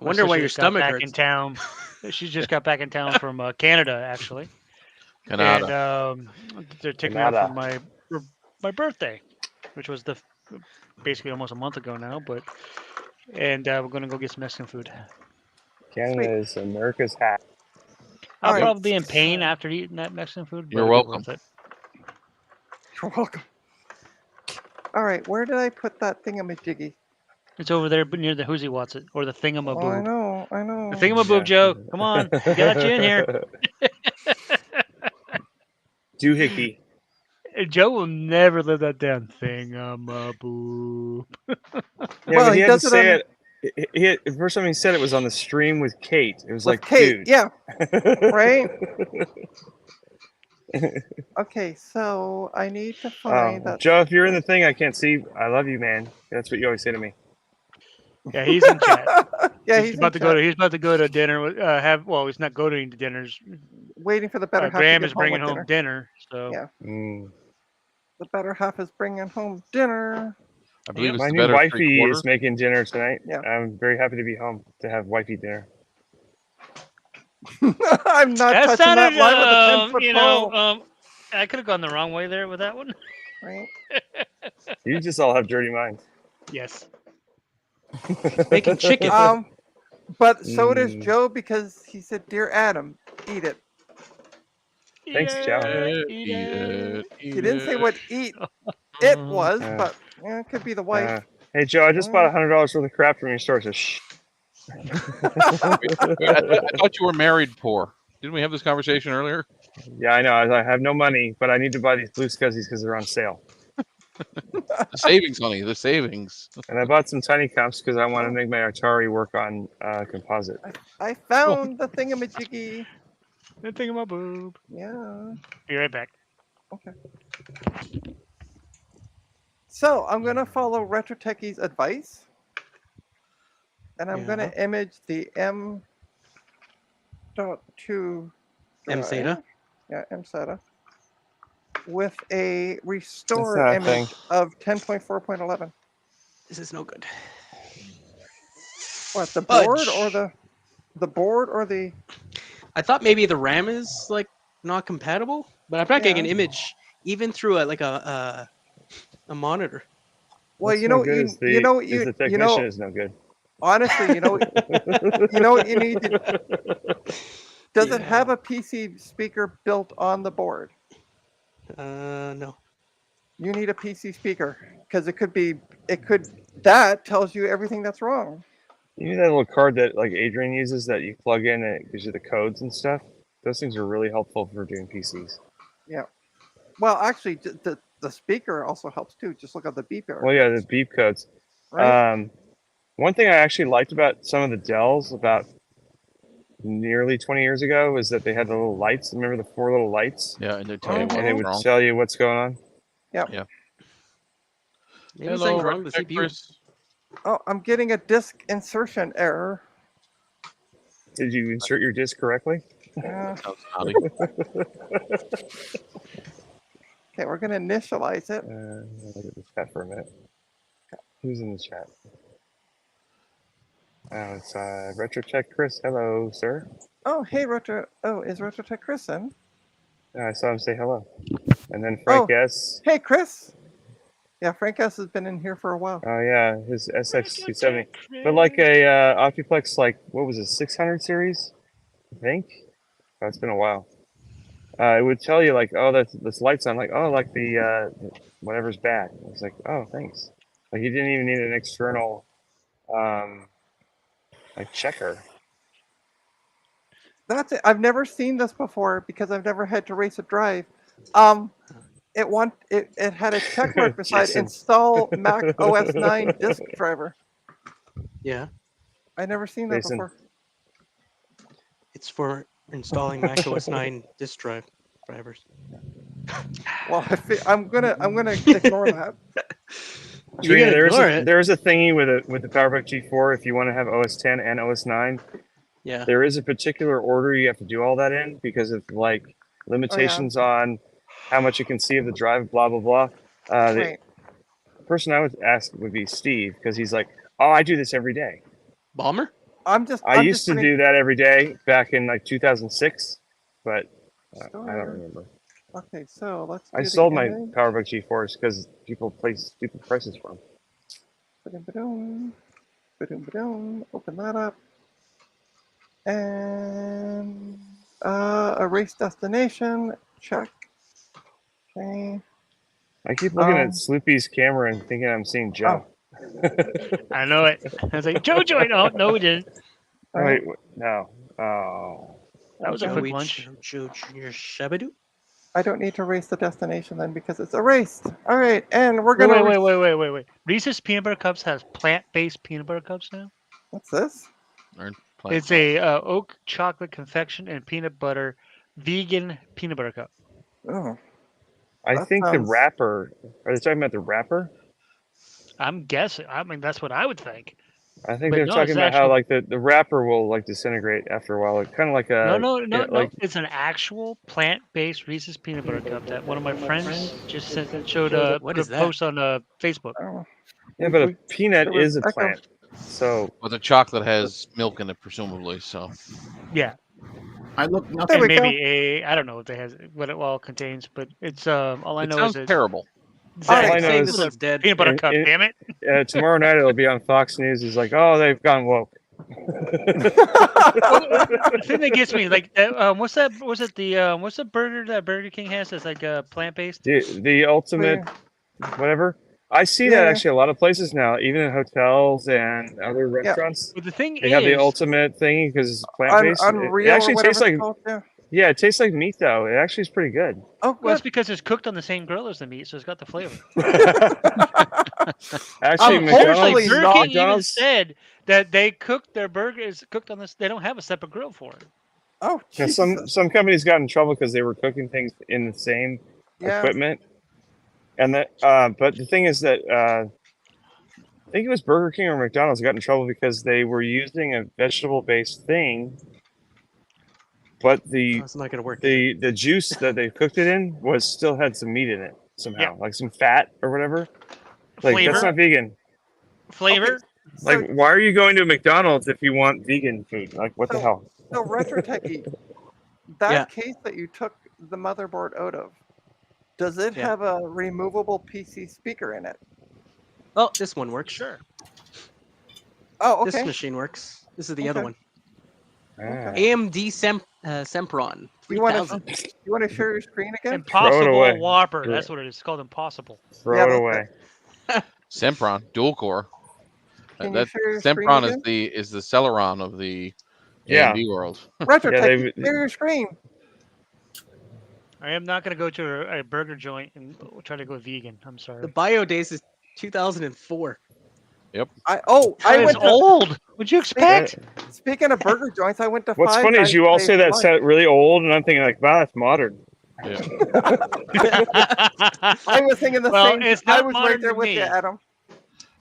My wonder why sister your just got stomach back hurts. in town. She just got back in town from Canada, actually, Canada. and they're taking me out Canada. for my birthday, which was basically almost a month ago now. But we're gonna go get some Mexican food. Canada is America's hat. I'll Alright. probably be in pain after eating that Mexican food, but You're it'll be welcome. worth it. You're welcome. All right, where did I put that thingamajiggy? It's over there, but near the Whoozy What's it or the Oh, I Thingamaboob. know, I know. The Thingamaboob, Joe. Come on, we got you in here. Doohickey. Joe will never live that down. Thingamaboob. Yeah, Well, but he he had to does it say on- it. The first time he said it was on the stream with Kate. It was With like, Kate, dude. yeah. Right? Okay, so I need to find that. Joe, if you're in the thing, I can't see. I love you, man. That's what you always say to me. Yeah, he's in chat. Yeah, he's about to go to. He's about to go to dinner. He's not going to dinners. waiting for the better half. Graham to is get bringing home home dinner. So Yeah. Mm. The better half is bringing home dinner. I believe it's My the new better wifey three-quarter. is making dinner tonight. Yeah. I'm very happy to be home to have wifey dinner. I'm not that touching sounded, that line with a 10-foot pole. I could have gone the wrong way there with that one. Right? You just all have dirty minds. Yes. Making chicken. But so does Mm. Joe because he said, "Dear Adam, eat it." Thanks, Joe. Eat it. He didn't say what eat it was, but yeah, it could be the wife. Hey, Joe, I just bought $100 worth of crap from your store. So shh. I thought you were married poor. Didn't we have this conversation earlier? Yeah, I know. I have no money, but I need to buy these blue scuzzies because they're on sale. The savings, honey. The savings. And I bought some tiny cups because I want to make my Atari work on composite. I found the thingamajiggy. The Thingamaboob. Yeah. Be right back. Okay. So I'm gonna follow Retro Techie's advice, and I'm gonna image the M.2 M-SATA? Yeah, M-SATA with a restore not a image thing. of 10.4.11. This is no good. What, the board Fudge. or the board or the? I thought maybe the RAM is like not compatible, but I'm not getting an Yeah. image even through a monitor. Well, What's no good is the technician is no good. Honestly, you know what you need to. Does it have a PC speaker built on the board? No. You need a PC speaker because that tells you everything that's wrong. You need that little card that like Adrian uses that you plug in and it gives you the codes and stuff. Those things are really helpful for doing PCs. Yeah. Well, actually, the speaker also helps too. Just look at the beep error. Well, yeah, the beep codes. Right? One thing I actually liked about some of the Dells about nearly 20 years ago was that they had the little lights. Remember the 4 little lights? Yeah, and they tell you Mhm. And it what's would wrong. tell you what's going on. Maybe Hello, something's wrong with the Red CPU. Chris. Oh, I'm getting a disk insertion error. Did you insert your disc correctly? Sounds naughty. Okay, we're gonna initialize it. I'll look at the chat for a minute. Who's in the chat? Oh, it's RetroTech Chris. Hello, sir. Oh, hey, is RetroTech Chris in? I saw him say hello. And then Frank S. Hey, Chris. Yeah, Frank S has been in here for a while. Oh yeah, his SX270. But like a Optiplex, like what was it, 600 series? I think. Oh, it's been a while. It would tell you like, oh, this light's on. Like, oh, like the whatever's bad. I was like, oh, thanks. Like you didn't even need an external like checker. That's it. I've never seen this before because I've never had to race a drive. It had a check mark beside Jason. install Mac OS 9 disk driver. Yeah, I never seen that Jason. before. it's for installing Mac OS 9 disk drivers. Well, I'm gonna ignore that. You're Trina, gonna ignore it. there is a thingy with the PowerBook G4 if you want to have OS 10 and OS 9. Yeah. There is a particular order you have to do all that in because of like limitations on how much you can see of the drive, blah blah blah. Right. The person I would ask would be Steve because he's like, oh, I do this every day. Bomber? I'm just to do that every day back in like 2006, but I don't remember. Okay, so let's. I sold my PowerBook G4s because people place stupid prices for them. Open that up. And erase destination. Check. Okay. I keep looking at Sloopy's camera and thinking I'm seeing Joe. I know it. I was like, Jojo. No, we didn't. Oh, wait, no. Oh. That was a quick Joey lunch. Shabadoo? I don't need to erase the destination then because it's erased. All right, and we're gonna. Wait. Reese's Peanut Butter Cups has plant-based peanut butter cups now. What's this? It's a oak chocolate confection and peanut butter vegan peanut butter cup. Oh. I think the wrapper. Are they talking about the wrapper? I'm guessing. I mean, that's what I would think. I think they're talking about how like the wrapper will like disintegrate after a while. It's kind of like a no. It's an actual plant-based Reese's peanut butter cup that one of my friends just showed a post on Facebook. Oh. Yeah, but a peanut is a plant. So, well, the chocolate has milk in it, presumably. So, yeah. I look And nothing. maybe I don't know what it all contains, but it's all I know is it's terrible. All I know Say is this one's dead. peanut butter cup. Damn it! Tomorrow night it'll be on Fox News. It's like, oh, they've gone woke. The thing that gets me, like, what's that? What's the burger that Burger King has that's like plant-based? The ultimate, whatever. I see that actually a lot of places now, even in hotels and other restaurants. But the thing they have the ultimate thingy because it's plant-based. It actually tastes like it tastes like meat though. It actually is pretty good. Oh, well, it's because it's cooked on the same grill as the meat, so it's got the flavor. Actually, McDonald's, Burger King even said that they cook their burgers cooked on this. They don't have a separate grill for it. Oh, yeah, some companies got in trouble because they were cooking things in the same equipment. And that, but the thing is that I think it was Burger King or McDonald's got in trouble because they were using a vegetable-based thing, but it's not gonna work. The juice that they cooked it in still had some meat in it somehow, like some fat or whatever. Like Flavor? that's not vegan. Flavor? Okay. Like, why are you going to McDonald's if you want vegan food? Like, what the hell? So Retro Techie, that case that you took the motherboard out of. Does it have a removable PC speaker in it? Oh, this one works. Sure. Oh, okay. This machine works. This is the other one. Okay. AMD Sempron. You want to share your screen again? Impossible Whopper. That's what it is. It's called Impossible. Throw it away. Sempron dual core. That Sempron is the Celeron of the AMD world. Retro Techie, share your screen. I am not going to go to a burger joint and try to go vegan. I'm sorry. The bio days is 2004. Yep. I went old. What'd you expect? Speaking of burger joints, I went to. What's funny is you all say that's really old, and I'm thinking like, wow, that's modern. Yeah. I was thinking the same. It's not I was right there with you, Adam.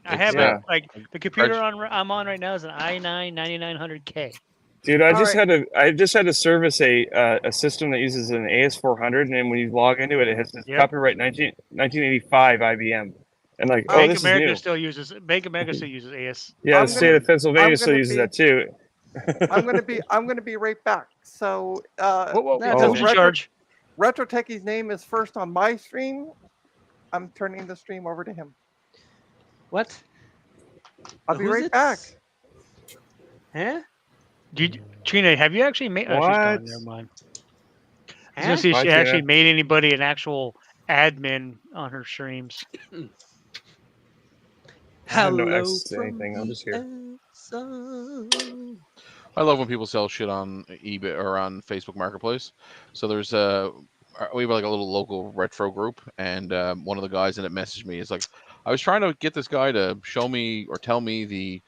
I have the computer I'm on right now is an i9 9900K. Dude, I just had to service a system that uses an AS400, and then when you log into it, it has this copyright 1985 IBM, and like, Bank America still uses AS. Yeah, the state of Pennsylvania still uses that too. I'm gonna be right back. So, in charge. Retro Techie's name is first on my stream. I'm turning the stream over to him. What? I'll be Who's right it? back. Huh? Trina, have you actually made? Oh, she's gone. What? Never mind. I was Huh? gonna see if Bye, she Tina. actually made anybody an actual admin on her streams. I have no Hello access to from anything. I'm the just here. outside. I love when people sell shit on eBay or on Facebook Marketplace. So there's we have like a little local retro group, and one of the guys in it messaged me. It's like, I was trying to get this guy to show me or tell me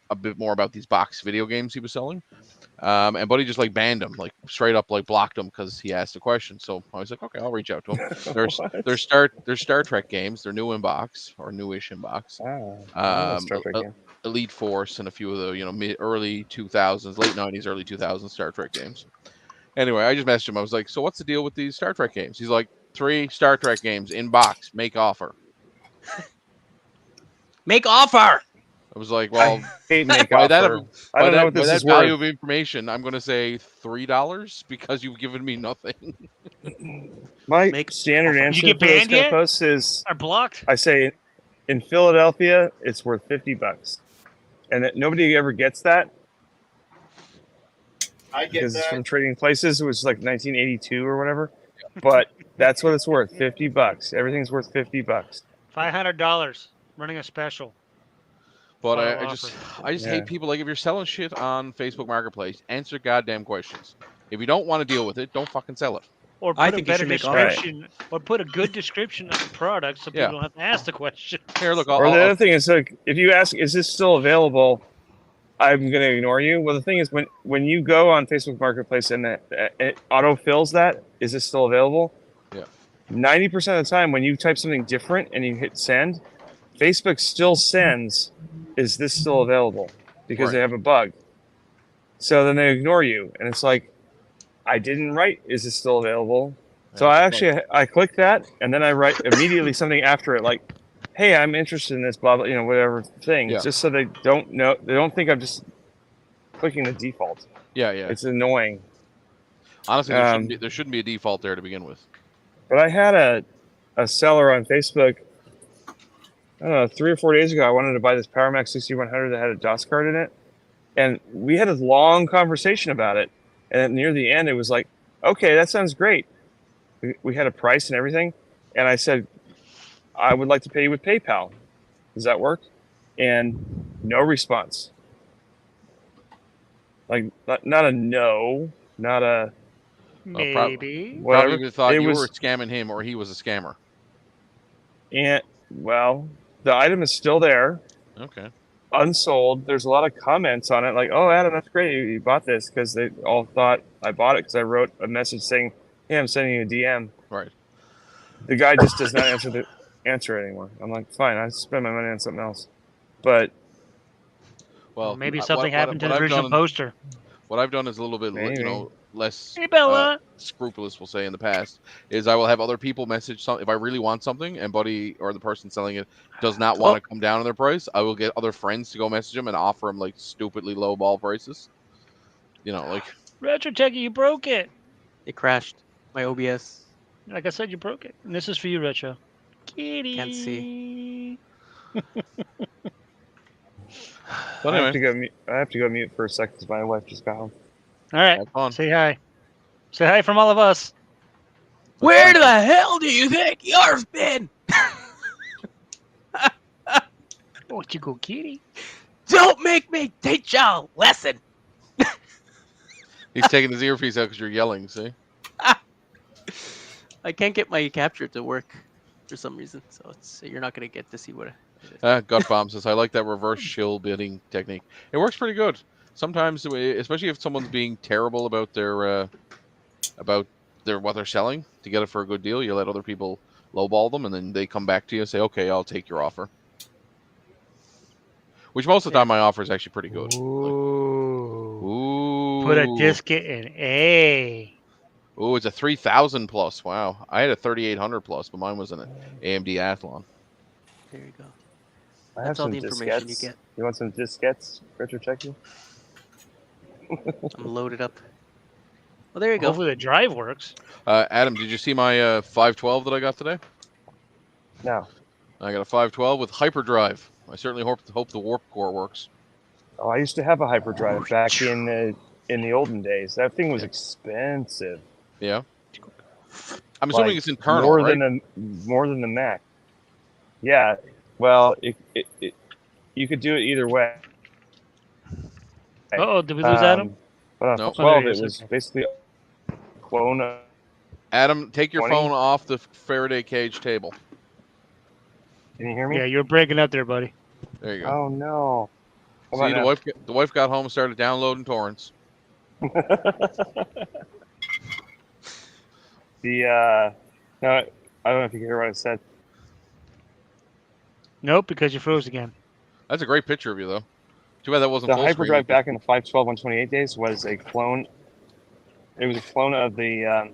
a bit more about these box video games he was selling. And Buddy just like banned him, like straight up like blocked him because he asked a question. So I was like, okay, I'll reach out to him. There's Star Trek games. They're new in box or newish in box. Star Trek game. Elite Force and a few of the early 2000s, late 90s, early 2000s Star Trek games. Anyway, I just messaged him. I was like, so what's the deal with these Star Trek games? He's like, 3 Star Trek games in box, make offer. Make offer. I was like, well, Hate make by offer. that, I don't know what by this that is value worth. of information, I'm going to say $3 because you've given me nothing. My Make standard offer. answer You get for those banned kind of yet? posts is Are blocked? I say in Philadelphia it's worth $50, and that nobody ever gets that I get because it's that. from Trading Places. It was like 1982 or whatever, but that's what it's worth. $50. Everything's worth $50. $500. Running a special. But Final I just Yeah. hate people. Like, if you're selling shit on Facebook Marketplace, answer goddamn questions. If you don't want to deal with it, don't fucking sell it. Or I put a think you better should make offers. description. Or put a good description of the product so people Yeah. don't have to ask the question. Here, look, Or the other thing is, like, if you ask, "Is this still available?" I'm going to ignore you. Well, the thing is, when you go on Facebook Marketplace and it auto fills that, "Is this still available?" Yeah. 90% of the time, when you type something different and you hit send, Facebook still sends, "Is this still available?" Because they Right. have a bug. So then they ignore you, and it's like, I didn't write, "Is this still available?" So I click that, and then I write immediately something after it, like, "Hey, I'm interested in this, blah blah," whatever thing, Yeah. just so they don't know. They don't think I'm just clicking the default. yeah. It's annoying. Honestly, there shouldn't be a default there to begin with. But I had a seller on Facebook. I don't know, 3 or 4 days ago. I wanted to buy this PowerMax 6100 that had a DOS card in it, and we had a long conversation about it. And near the end, it was like, "Okay, that sounds great." We had a price and everything, and I said, "I would like to pay you with PayPal. Does that work?" And no response. Like, not a no, not a Maybe. whatever. Probably thought It you was- were scamming him or he was a scammer. And well, the item is still there, Okay. unsold. There's a lot of comments on it, like, "Oh, Adam, that's great. You bought this," because they all thought I bought it because I wrote a message saying, "Hey, I'm sending you a DM." Right. The guy just does not answer anymore. I'm like, fine, I spend my money on something else. But Well, Maybe what- something what- happened to what the I've original done- poster. What I've done is a little bit, Maybe. less Hey, Bella. scrupulous, we'll say, in the past, is I will have other people message if I really want something and Buddy or the person selling it does not want to come down on their price, I will get other friends to go message them and offer them like stupidly low ball prices. Like Retro Techie, you broke it. It crashed. My OBS. Like I said, you broke it. And this is for you, Retro. Kitty. Can't see. But I have anyway, to go. I have to go mute for a second because my wife just got home. All right. have fun. Say hi. Say hi from all of us. Where the hell do you think yours been? Oh, you go, Kitty. Don't make me teach y'all a lesson. He's taking his earpiece out because you're yelling. See, I can't get my capture to work for some reason, so you're not gonna get to see what it is. Gut Bomb says I like that reverse shill bidding technique. It works pretty good. Sometimes, especially if someone's being terrible about their what they're selling, to get it for a good deal, you let other people lowball them, and then they come back to you and say, "Okay, I'll take your offer." Which most of the time, my offer is actually pretty good. Ooh. Put a disket in A. Ooh, it's a 3,000 plus. Wow, I had a 3,800 plus, but mine was an AMD Athlon. There you go. I have That's all some the information you diskettes. get. You want some diskettes, Retro Techie? I'm loaded up. Well, there you go. Hopefully the drive works. Adam, did you see my 512 that I got today? No. I got a 512 with hyperdrive. I certainly hope the warp core works. Oh, I used to have a hyperdrive back in the olden days. That thing was expensive. Yeah. I'm assuming Like, it's internal, more right? than the Mac. Yeah. Well, you could do it either way. Oh, did we lose Adam? But on No. 12, he it is, was okay. basically a clone of. Adam, take your 20? phone off the Faraday cage table. Can you hear me? Yeah, you're breaking up there, buddy. There you go. Oh no. How See, about the wife got home and started downloading torrents. now? No, I don't know if you can hear what I said. Nope, because you froze again. That's a great picture of you, though. Too bad that wasn't The full screen. hyperdrive back in the 512 128 days was a clone. It was a clone of the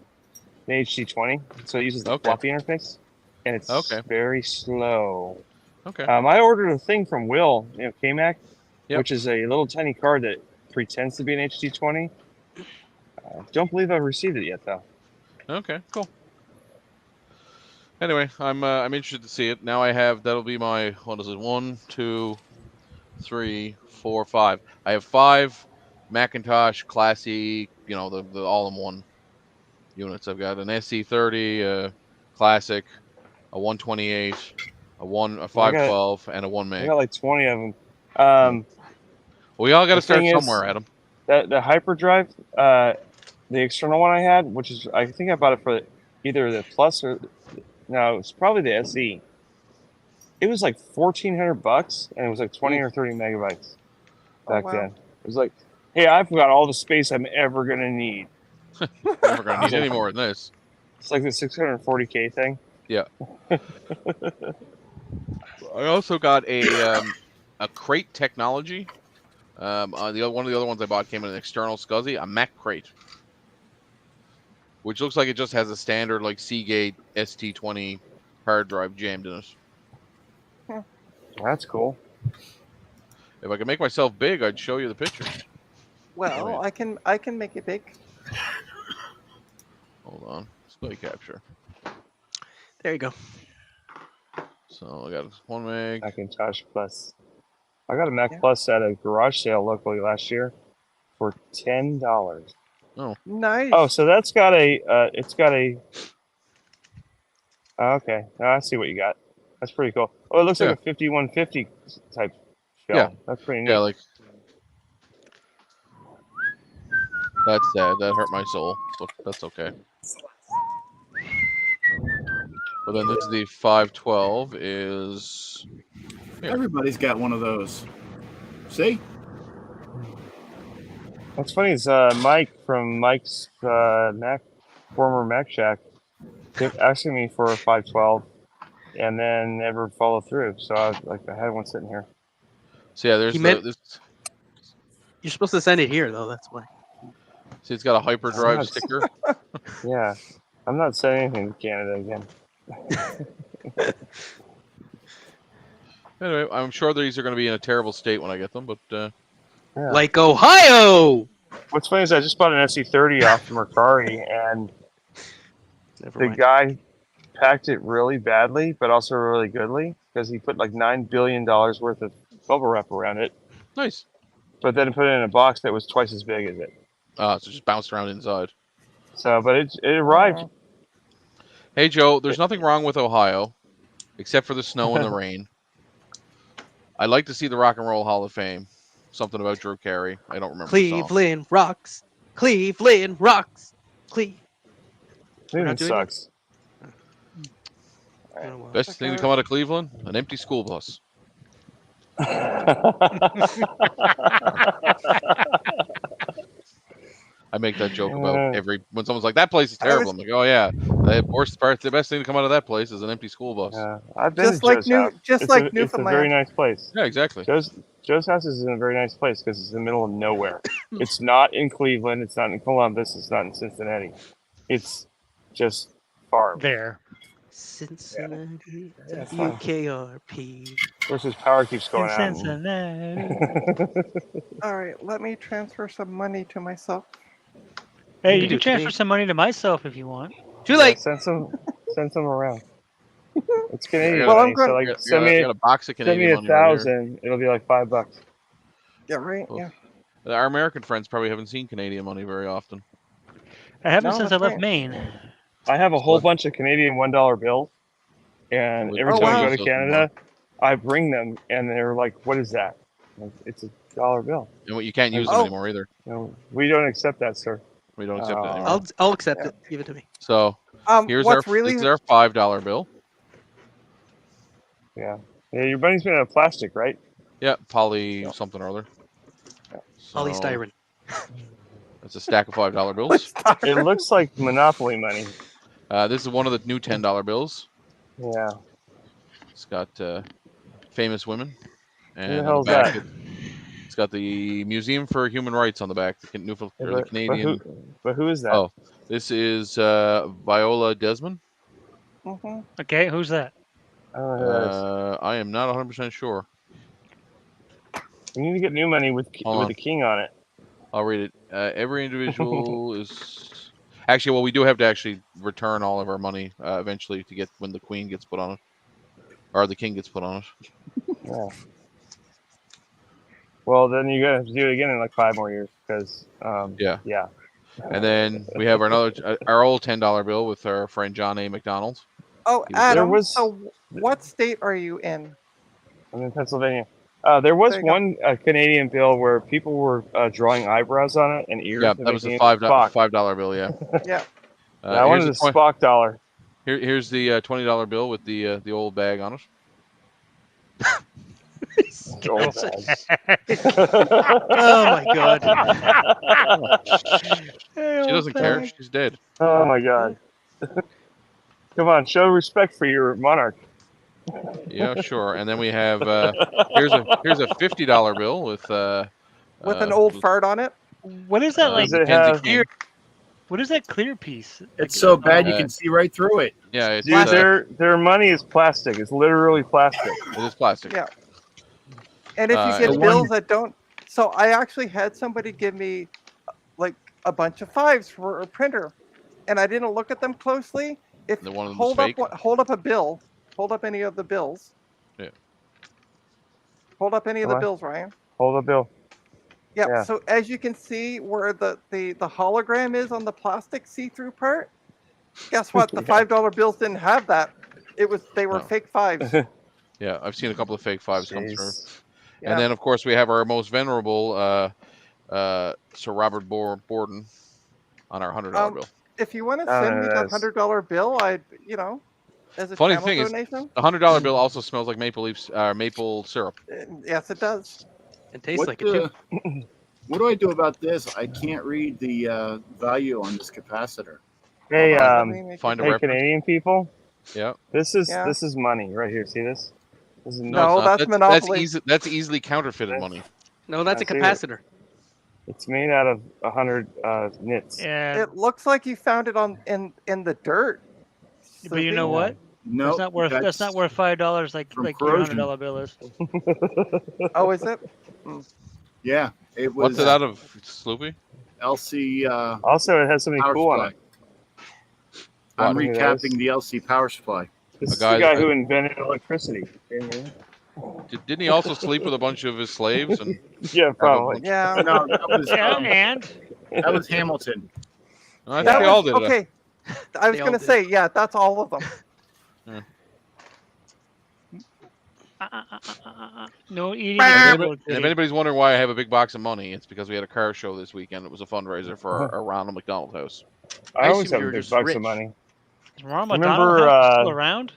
HD20, so it uses the Okay. floppy interface, and it's Okay. very slow. Okay. I ordered a thing from Will, KMac, Yep. which is a little tiny card that pretends to be an HD20. Don't believe I've received it yet, though. Okay, cool. Anyway, I'm interested to see it. Now I have, that'll be my, what is it, 1, 2, 3, 4, 5. I have 5 Macintosh Classic, the all-in-one units. I've got an SC30, Classic, a 128, a 512, and a 1 I meg. got like 20 of them. We all got to the start thing is- somewhere, Adam. The hyperdrive, the external one I had, which is, I think I bought it for either the Plus or, no, it's probably the SE. It was like $1,400, and it was like 20 or 30 megabytes back wow. then. It was like, hey, I've got all the space I'm ever gonna need. Never going to need any more than this. It's like the 640K thing. I also got a crate technology. One of the other ones I bought came in an external SCSI, a Mac crate, which looks like it just has a standard like Seagate ST20 hard drive jammed in it. That's cool. If I could make myself big, I'd show you the picture. Well, Wait. I can make it big. Hold on, display capture. There you go. So I got 1 meg. Macintosh Plus. I got a Mac Yeah. Plus at a garage sale locally last year for $10. Nice. Oh, so that's got a. It's got a. Okay, now I see what you got. That's pretty cool. Oh, it looks like a 5150 type shell. Yeah. That's pretty neat. Yeah, like that's sad. That hurt my soul, but that's okay. But then this is the 512 is. Yeah. Everybody's got one of those. See? What's funny is Mike from Mike's former Mac Shack kept asking me for a 512 and then never followed through. So I had one sitting here. So yeah, there's He meant- this. You're supposed to send it here, though. That's why. See, it's got a hyperdrive Nice. sticker. Yeah, I'm not sending anything to Canada again. Anyway, I'm sure these are going to be in a terrible state when I get them, but Yeah. Like Ohio. What's funny is I just bought an SC30 off from Mercari, and Never the mind. guy packed it really badly, but also really goodly, because he put like $9 billion worth of bubble wrap around it, nice. but then put it in a box that was twice as big as it. So just bounced around inside. So, but it arrived. Hey Joe, there's nothing wrong with Ohio, except for the snow and the rain. I'd like to see the Rock and Roll Hall of Fame. Something about Drew Carey. I don't remember. The song. Cleveland rocks. Cleveland rocks. Cleveland not doing it? sucks. Best thing to come out of Cleveland: an empty school bus. I make that joke about when someone's like, "That place is terrible." I'm like, "Oh yeah, the worst part, the best thing to come out of that place is an empty school bus." I've been Just to like Joe's house. just It's like a, It's a Newfoundland. very nice place. Yeah, exactly. Joe's house is in a very nice place because it's in the middle of nowhere. It's not in Cleveland. It's not in Columbus. It's not in Cincinnati. It's just far. There. Cincinnati. Yeah, it's fine. UKRP. Versus power keeps going In out. Cincinnati. All right, let me transfer some money to myself. Hey, You you do can transfer today. some money to myself if you want. Too late. Send some around. It's Canadian Well, money, I'm going. so I like got, send I me got a box of send me Canadian money right here. 1,000. It'll be like $5. Yeah, right. Well, Yeah. Our American friends probably haven't seen Canadian money very often. I haven't No, since I that's left right. Maine. I have a whole What? bunch of Canadian $1 bills, and We every Oh, time I wow. go use to those more. Canada, I bring them, and they're like, "What is that?" Like, it's $1 bill. And you can't use them Oh. anymore either. You know, we don't accept that, sir. We don't accept it Oh. anymore. I'll accept Yeah. it. Give it to me. So here's What's this really is our $5 bill. Yeah, your money's made out of plastic, right? Yeah, poly something or other. So Polystyrene. that's a stack of $5 bills. It looks like Monopoly money. This is one of the new $10 bills. Yeah. It's got famous women, and the on hell's the back that? it's got the Museum for Human Rights on the back. The Canadian. But who is that? Oh, this is Viola Desmond. Mhm. Okay, who's that? I don't know who that is. I am not 100% sure. We need to get new money with Hold on. the king on it. I'll read it. Every individual is actually. Well, we do have to actually return all of our money eventually to get when the queen gets put on it, or the king gets put on it. Yeah. Well, then you gotta do it again in like 5 more years because yeah. And then we have our old $10 bill with our friend John A. McDonald. Oh, He was- Adam. So, what state are you in? I'm in Pennsylvania. There was There you go. one Canadian bill where people were drawing eyebrows on it and ears. Yeah, and that was a making it Spock. $5 bill. Yeah. Yeah. I wanted a Spock dollar. Here's the $20 bill with the old bag on it. Old bags. Oh my god. She doesn't care. She's dead. Oh my god. Come on, show respect for your monarch. Yeah, sure. And then we have here's a $50 bill with an old fart on it. What is that like? Does it Mackenzie have- King. What is that clear piece? It's so bad you can see right through it. Yeah, it's Dude, their money is plastic. It's literally plastic. it is plastic. Yeah. And if you The get one- bills that don't, so I actually had somebody give me like a bunch of 5s for a printer, and I didn't look at them closely. If The one of them was fake? hold up a bill, hold up any of the bills. Yeah. Hold up any of the What? bills, Ryan. Hold the bill. Yep. Yeah. So as you can see where the hologram is on the plastic see-through part, guess what? The Yeah. $5 bills didn't have that. They were No. fake 5s. Yeah, I've seen a couple of fake 5s come through. Jeez. Yeah. And then of course we have our most venerable Sir Robert Borden on our $100 bill. If you want to Oh, send me that that's- $100 bill, I'd as a Funny channel thing is, donation. The $100 bill also smells like maple syrup. Yes, it does. It tastes like it too. What do I do about this? I can't read the value on this capacitor. Hey, Hold on, let me make find it- a hey, reference. Canadian people. Yeah. This is Yeah. this is money right here. See this? This is No, it's not. that's Monopoly. That's easily counterfeited money. No, that's a I see it. capacitor. It's made out of 100 nits. Yeah, It looks like you found it in the dirt. but you know what? No, That's not worth. That's not worth $5 like from your corrosion. $100 bill is. Oh, is it? Yeah, it was What's it out of, Sloopy? LC Also, it has something power cool on supply. it. I'm Look at recapping this. the LC power supply. This is guy- the guy who invented electricity. Didn't he also sleep with a bunch of his slaves? And Yeah, probably. Yeah. No, that was Hamilton. I think That they all was- did it. okay. I was They all gonna did. say, yeah, that's all of them. No eating. And and if anybody's wondering why I have a big box of money, it's because we had a car show this weekend. It was a fundraiser for our Ronald McDonald House. I always assume have you were big just bucks rich. of money. Is Ronald Remember, McDonald still around?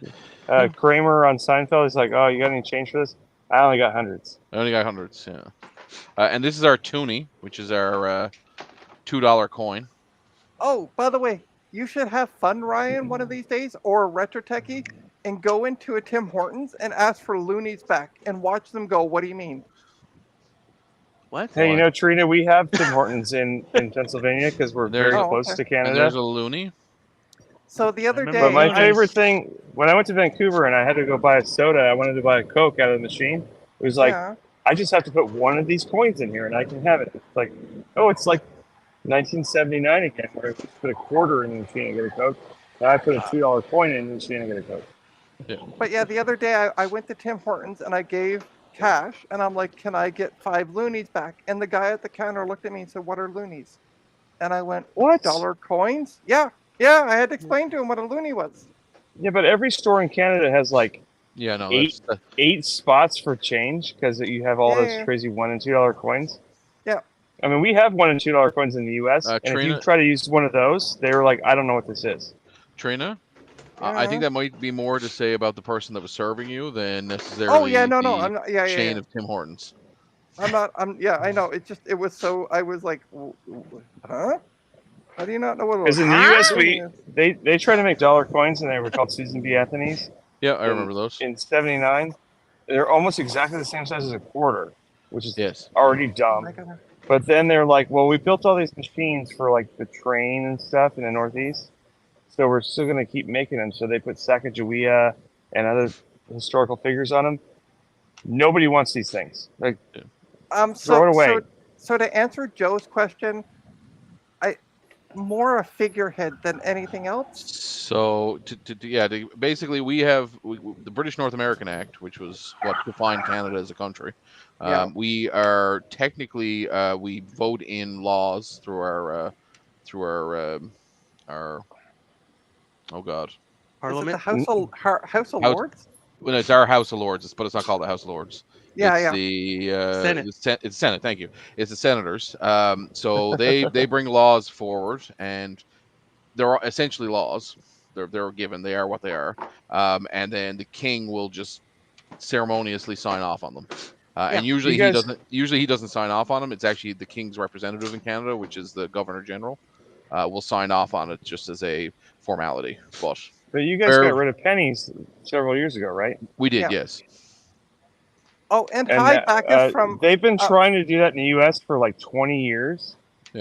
Kramer on Seinfeld is like, "Oh, you got any change for this?" I only got hundreds. I only got hundreds, yeah. And this is our toonie, which is our $2 coin. Oh, by the way, you should have fun, Ryan, one of these days, or a retro techie, and go into a Tim Hortons and ask for loonies back and watch them go, what do you mean? What? Hey, you Why? know, Trina, we have Tim Hortons in Pennsylvania because we're There- very Oh, close okay. to And Canada. there's a loony. So the other Remember day, But my Nice. favorite thing, when I went to Vancouver and I had to go buy a soda, I wanted to buy a Coke out of the machine. It was like, yeah, I just have to put one of these coins in here and I can have it. It's like, oh, it's like 1979 again, where I just put a quarter in the machine and get a Coke. Now I put a $2 coin in the machine and get a Coke. Yeah. But yeah, the other day I went to Tim Hortons and I gave cash and I'm like, can I get 5 loonies back? And the guy at the counter looked at me and said, what are loonies? And I went, What? dollar coins? Yeah. Yeah. I had to explain to him what a loonie was. Yeah, but every store in Canada has like Yeah, no, eight spots for change because you have all those Yeah. crazy $1 and $2 coins. Yeah. I mean, we have $1 and $2 coins in the U.S. And if you Trina- try to use one of those, they were like, I don't know what this is. Trina. I think that might be more to say about the person that was serving you than necessarily Oh yeah, no, the I'm not. Yeah, chain yeah. of Tim Hortons. I'm not. Yeah, I know. It was so. I was like, huh? How do you not know what? Because in the U.S., they tried to make dollar coins, and they were called Susan B. Anthony's. Yeah, I remember those. In '79, they're almost exactly the same size as a quarter, which is Yes. already dumb. But then they're like, well, we built all these machines for like the train and stuff in the Northeast, so we're still going to keep making them. So they put Sacagawea and other historical figures on them. Nobody wants these things. Like, throw it away. So to answer Joe's question, more a figurehead than anything else. So basically we have the British North American Act, which was what defined Canada as a country. Yeah. We are technically we vote in laws through our oh god, Is Parliament. it the House of Lords? Well, it's our House of Lords, but it's not called the House of Lords. Yeah, it's yeah. The Senate. It's Senate. Thank you. It's the senators. So they bring laws forward, and they're essentially laws. They're given. They are what they are. And then the king will just ceremoniously sign off on them. And usually he doesn't. Usually he doesn't sign off on them. It's actually the king's representative in Canada, which is the Governor General, will sign off on it just as a formality. But you guys got rid of pennies several years ago, right? We did, yes. Oh, and hi, Bacchus from. They've been trying to do that in the U.S. for like 20 years,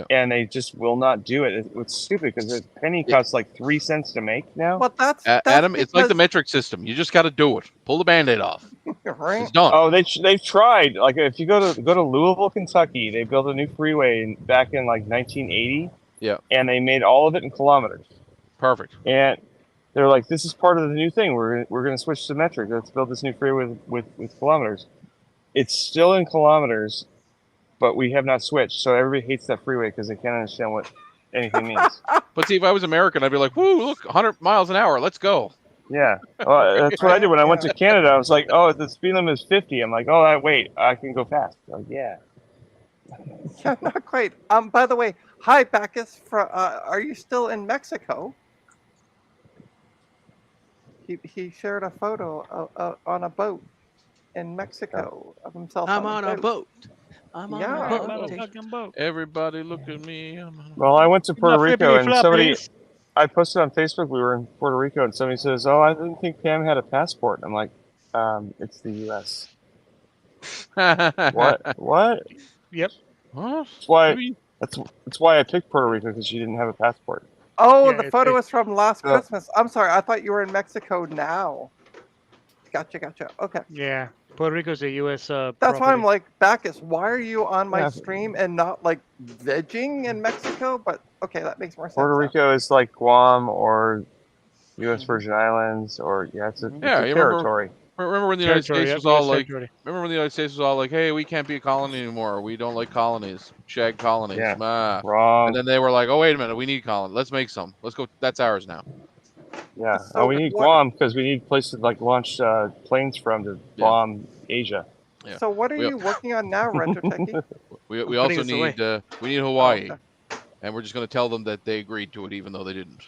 and they just will not do it. It's stupid because a penny costs like 3 cents to make now. But that's Adam. It's like the metric system. You just got to do it. Pull the Band-Aid off. Right. It's done. Oh, they've tried. Like if you go to Louisville, Kentucky, they built a new freeway back in like 1980. Yeah. And they made all of it in kilometers. Perfect. And they're like, this is part of the new thing. We're going to switch to metric. Let's build this new freeway with kilometers. It's still in kilometers, but we have not switched. So everybody hates that freeway because they can't understand what anything means. But see, if I was American, I'd be like, "Woo! Look, 100 miles an hour. Let's go." Yeah, that's what I did when I went to Canada. I was like, "Oh, the speed limit is 50." I'm like, "Oh, wait, I can go fast." Like, yeah. Yeah, not quite. By the way, hi, Bacchus. Are you still in Mexico? He shared a photo on a boat in Mexico of himself. I'm on a boat. I'm on a boat. Everybody look at me. Well, I went to Puerto Rico and I posted on Facebook we were in Puerto Rico and somebody says, "Oh, I didn't think Pam had a passport." I'm like, it's the U.S. What? Yep. Huh? That's why I picked Puerto Rico because she didn't have a passport. Oh, the photo is from last Christmas. I'm sorry, I thought you were in Mexico now. Gotcha. Okay. Yeah, Puerto Rico's a U.S. That's why I'm like, Bacchus, why are you on my stream and not like vegging in Mexico? But okay, that makes more sense. Puerto Rico is like Guam or U.S. Virgin Islands, or it's a territory. Remember when the United States was all like? Remember when the United States was all like, "Hey, we can't be a colony anymore. We don't like colonies, shag colonies." Yeah, wrong. And then they were like, "Oh, wait a minute, we need colonies. Let's make some. Let's go. That's ours now." Yeah. So we need Guam because we need places like launch planes from to bomb Asia. Yeah. So what are you working on now, Retrotechie? we also need Hawaii, and we're just going to tell them that they agreed to it even though they didn't.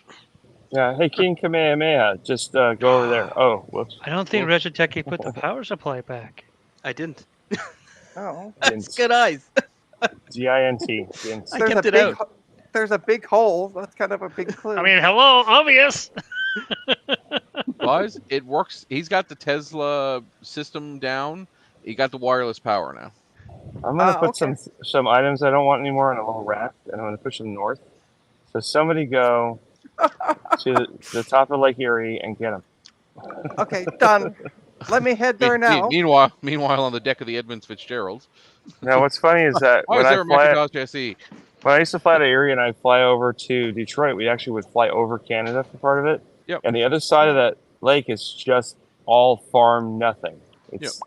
Yeah. Hey, King Kamehameha, just go over there. Oh, whoops. I don't think Retrotechie put the power supply back. I didn't. Oh. That's good eyes. DINT. I kept it out. There's a big hole. That's kind of a big clue. I mean, hello, obvious. Guys, it works. He's got the Tesla system down. He got the wireless power now. I'm gonna put some items I don't want anymore in a little raft, and I'm gonna push them north. So somebody go to the top of Lake Erie and get them. Okay, done. Let me head there now. Meanwhile, on the deck of the Edmonds Fitzgerald. Now, what's funny is that when I used to fly to Erie and I'd fly over to Detroit, we actually would fly over Canada for part of it. Yep. And the other side of that lake is just all farm nothing. It's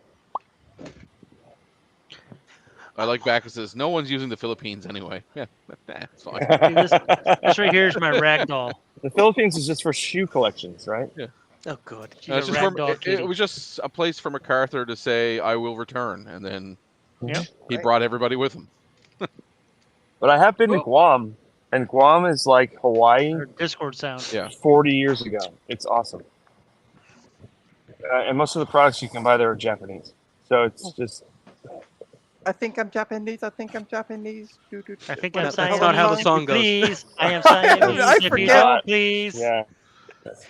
I like Backus says no one's using the Philippines anyway. Yeah, it's fine. This right here is my ragdoll. The Philippines is just for shoe collections, right? Yeah. Oh god. She's a It's just ragdoll kitty. it was just a place for MacArthur to say, "I will return," and then Yep. he brought everybody with him. But I have been to Guam, and Guam is like Hawaii Her Discord sound. Yeah. 40 years ago. It's awesome. And most of the products you can buy there are Japanese. So it's just... I think I'm Japanese. I think I'm Japanese. I think What I'm the hell That's not how the is song goes. Please, I am Siamese. I If you forget. don't, please. Yeah.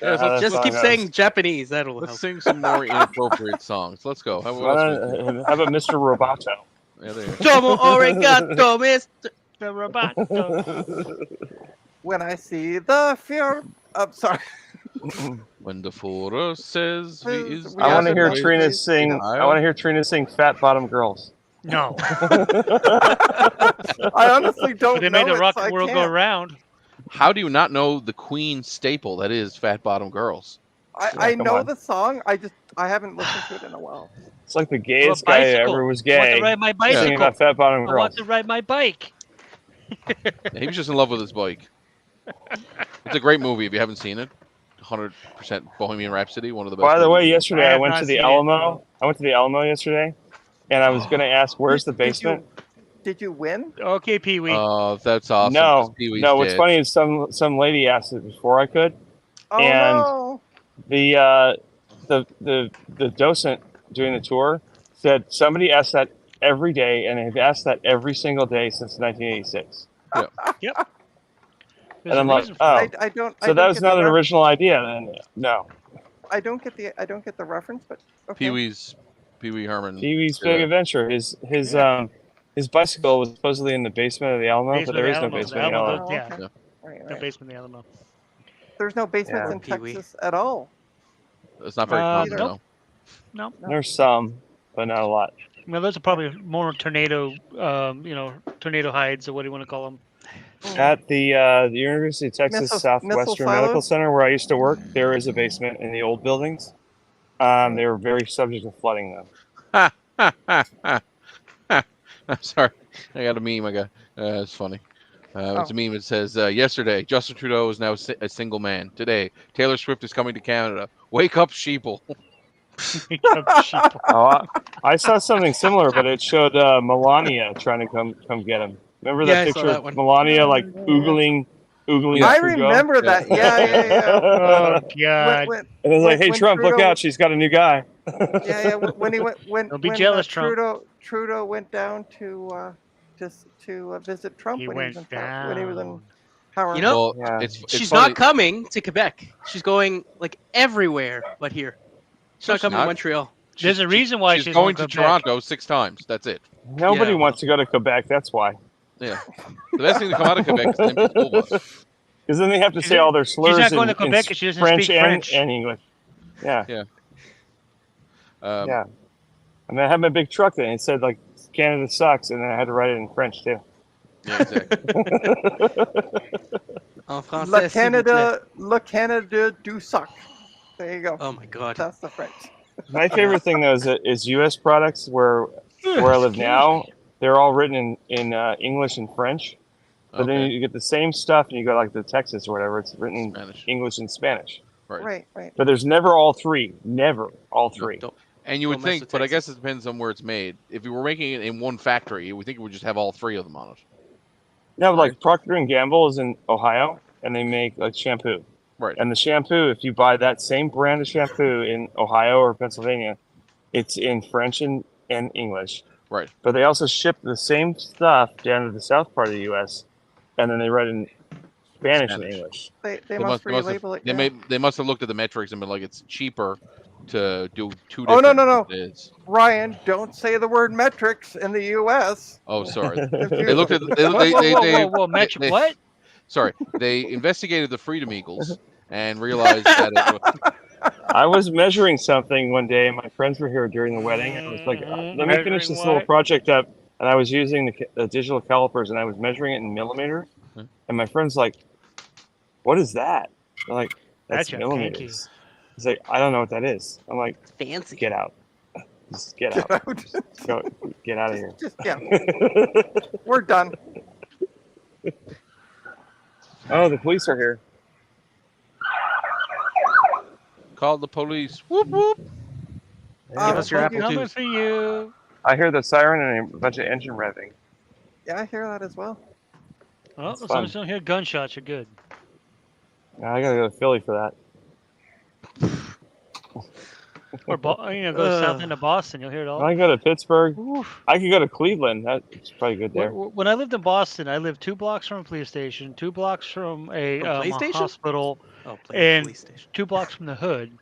Yeah, so Just keep saying Japanese. That'll Let's help. sing some more inappropriate songs. Let's go. How How about Mr. Roboto? Yeah, there you go. Domo arigato, Mr. The roboto. When I see the fear. I'm sorry. When the forest says we is We I want to have hear to Trina wait. sing. I want to hear Trina sing "Fat Bottom Girls." No. I honestly don't But they know made the it, so rocket I world go can't. round. How do you not know the Queen staple that is Fat Bottom Girls? I come know on. the song. I haven't listened to it in a while. It's like the gayest guy who ever was I want gay to ride my singing bicycle. about Fat Bottom I Girls. want to ride my bike. He was just in love with his bike. It's a great movie if you haven't seen it. 100% Bohemian Rhapsody, one of the best. By the way, movies. yesterday I have went not to the seen it, Alamo. I went to the Alamo yesterday, and I was going to ask, "Where's the Did you- basement?" Did you win? Okay, Pee Wee. Oh, that's awesome. No, 'cause Pee-wee's no. What's dead. funny is some lady asked it before I could. Oh And- no! The docent doing the tour said somebody asked that every day, and they've asked that every single day since 1986. There's And a I'm like, reason for oh, it. I don't. I so that don't was get not the an ref- original idea. Then no, I don't get the reference, but okay. Pee Wee Herman. Pee Wee's Yeah. Big Adventure. His bicycle was supposedly in the basement of the Alamo, but there is no basement in the Alamo. Oh, yeah. okay. Yeah. Right, The right. basement of the Alamo. There's no basements Yeah. in Pee-wee. Texas at all. It's not very common, nope. no. There's some, but not a lot. Well, those are probably more tornado, tornado hides or what do you want to call them? At the University of Texas Missile Southwestern Medical silos? Center, where I used to work, there is a basement in the old buildings. They were very subject to flooding, though. I'm sorry. I got a meme. It's funny. It's a meme. It says, yesterday, Justin Trudeau is now a single man. Today, Taylor Swift is coming to Canada. Wake up, sheeple. Oh, I saw something similar, but it showed Melania trying to come get him. Remember Yeah, I that saw picture that of one. Melania like oogling I Trudeau? remember that. Yeah. Oh, God. When, And it was like, hey, when Trump, look Trudeau- out, she's got a new guy. yeah. When he went when Don't be when, jealous, Trump. Trudeau went down to visit Trump He when went he was in when he was in down. Howard. You know, Well, Yeah. it's She's funny. not coming to Quebec. She's going like everywhere but here. She's not she's coming not. to Montreal. There's a reason why she's going to won't go Toronto 6 times. That's it. Nobody Yeah. wants to go to Quebec, that's why. Yeah. The best thing to come out of Quebec is an empty school bus. Because then they have to She's say not- all their slurs not going in, to Quebec in if she doesn't French, speak French. And English. Yeah. Yeah. Yeah. I mean, I had my big truck there, and it said, like, Canada sucks, and then I had to write it in French, too. Yeah, exactly. En français, Le s'il vous plaît. Canada do suck. There you go. Oh my god. That's the French. My favorite thing, though, is U.S. products where I live now. They're all written in English and French. But then Okay. you get the same stuff, and you go, like, to Texas or whatever. It's written in Spanish. English and Spanish. Right. Right. But there's never all three. Never all three. Don't- And you would Don't mess think, with but I Texas. guess it depends on where it's made. If you were making it in one factory, we think it would just have all 3 of them on it. No, like Procter and Gamble is in Ohio, and they make like shampoo. Right. And the shampoo, if you buy that same brand of shampoo in Ohio or Pennsylvania, it's in French and English. Right. But they also ship the same stuff down to the south part of the U.S., and then they write in Spanish and English. They must relabel it. yeah. They must have looked at the metrics and been like, it's cheaper to do 2 Oh, different. no. bids. Ryan, don't say the word metrics in the U.S. Oh, sorry. If you- They looked at they, Whoa, Metro, they- what? Sorry, they investigated the Freedom Eagles and realized that it was, I was measuring something one day, and my friends were here during the wedding. And I was like, let me finish this little project up. And I was using the digital calipers, and I was measuring it in millimeters. And my friend's like, what is that? They're like, that's Gotcha, millimeters. He's like, I don't know what that is. I'm like, Fancy. get out. Just get out. Get out of here. Yeah. We're done. Oh, the police are here. Call the police. Whoop whoop. Give us your thank Apple Coming II. for you. I hear the siren and a bunch of engine revving. Yeah, I hear that as well. Well, It's as long fun. as you don't hear gunshots, you're good. I gotta go to Philly for that. Or go south into Boston, you'll hear it all. I go to Pittsburgh. Oof. I could go to Cleveland. That's probably good there. When I lived in Boston, I lived 2 blocks from a police station, 2 blocks from a PlayStation? hospital, Oh, And- police station. 2 blocks from the hood.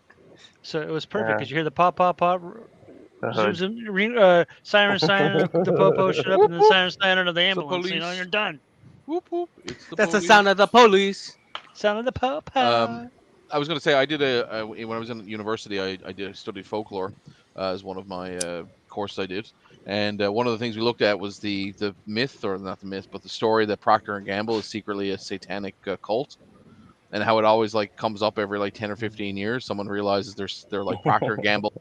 So it was perfect Yeah. because you hear the pop, pop, pop, The zoom, hood. zoom, siren, siren, the popo shut up, and the siren, siren of the ambulance. You know, police. you're done. Whoop whoop. It's the That's the police. sound of the police. Sound of the popo. I was going to say I did when I was in university. I studied folklore as one of my courses I did, and one of the things we looked at was the myth, or not the myth, but the story that Procter and Gamble is secretly a satanic cult, and how it always like comes up every like 10 or 15 years. Someone realizes they're like Procter and Gamble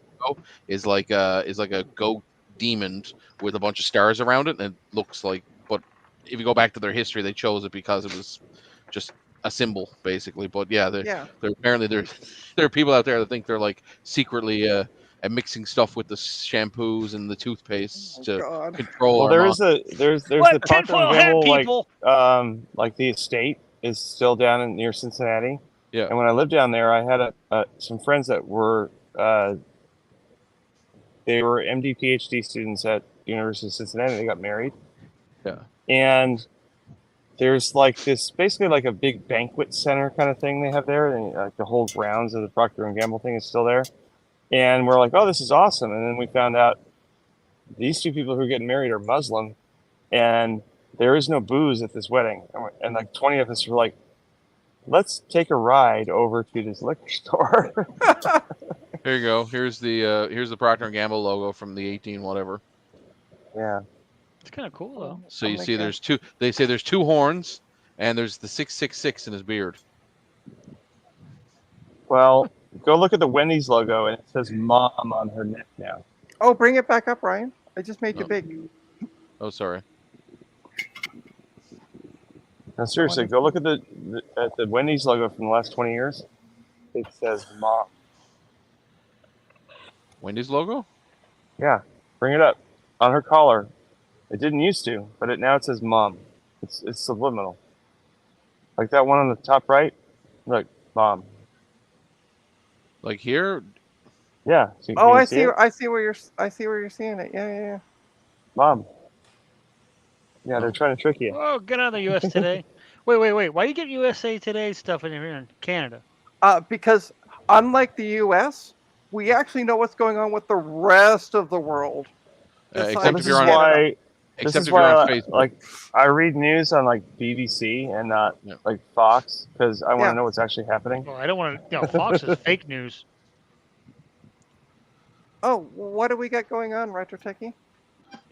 is like a goat demon with a bunch of stars around it, and it looks like. But if you go back to their history, they chose it because it was just a symbol, basically. But yeah, Yeah. apparently there are people out there that think they're like secretly mixing stuff with the shampoos and the toothpastes Oh, to God. control. Well, our there minds. there's the What Procter tinfoil and hat, Gamble people? like the estate is still down near Cincinnati. Yeah. And when I lived down there, I had some friends that were they were MD PhD students at University of Cincinnati. They got married. Yeah. And there's like this basically like a big banquet center kind of thing they have there, and like the whole grounds of the Procter and Gamble thing is still there. And we're like, oh, this is awesome. And then we found out these 2 people who are getting married are Muslim, and there is no booze at this wedding. And like 20 of us were like, let's take a ride over to this liquor store. Here you go. Here's the Procter and Gamble logo from the 18 whatever. Yeah. It's kind of cool, though. So you Oh my see, God. there's 2. They say there's 2 horns, and there's the 666 in his beard. Well, go look at the Wendy's logo, and it says "Mom" on her neck now. Oh, bring it back up, Ryan. I just made you No. big. Oh, sorry. Now, seriously, go look at the Wendy's logo from the last 20 years. It says "Mom." Wendy's logo? Yeah, bring it up on her collar. It didn't used to, but now it says "Mom." It's subliminal. Like that one on the top right. Look, "Mom." Like here? Yeah. So Oh, can you I see. it? I see where you're seeing it. Yeah. Mom. Yeah, they're trying to trick you. Oh, get out of the U.S. Today. Wait. Why you get USA Today stuff in Canada? Because unlike the U.S., we actually know what's going on with the rest of the world. Except Besides if This you're is on why. This except is if you're why, on Facebook. like, I read news on like BBC and not Yeah. like Fox because I want to Yeah. know what's actually happening. Well, I don't want to. Fox is fake news. Oh, what do we got going on, Retro Techie?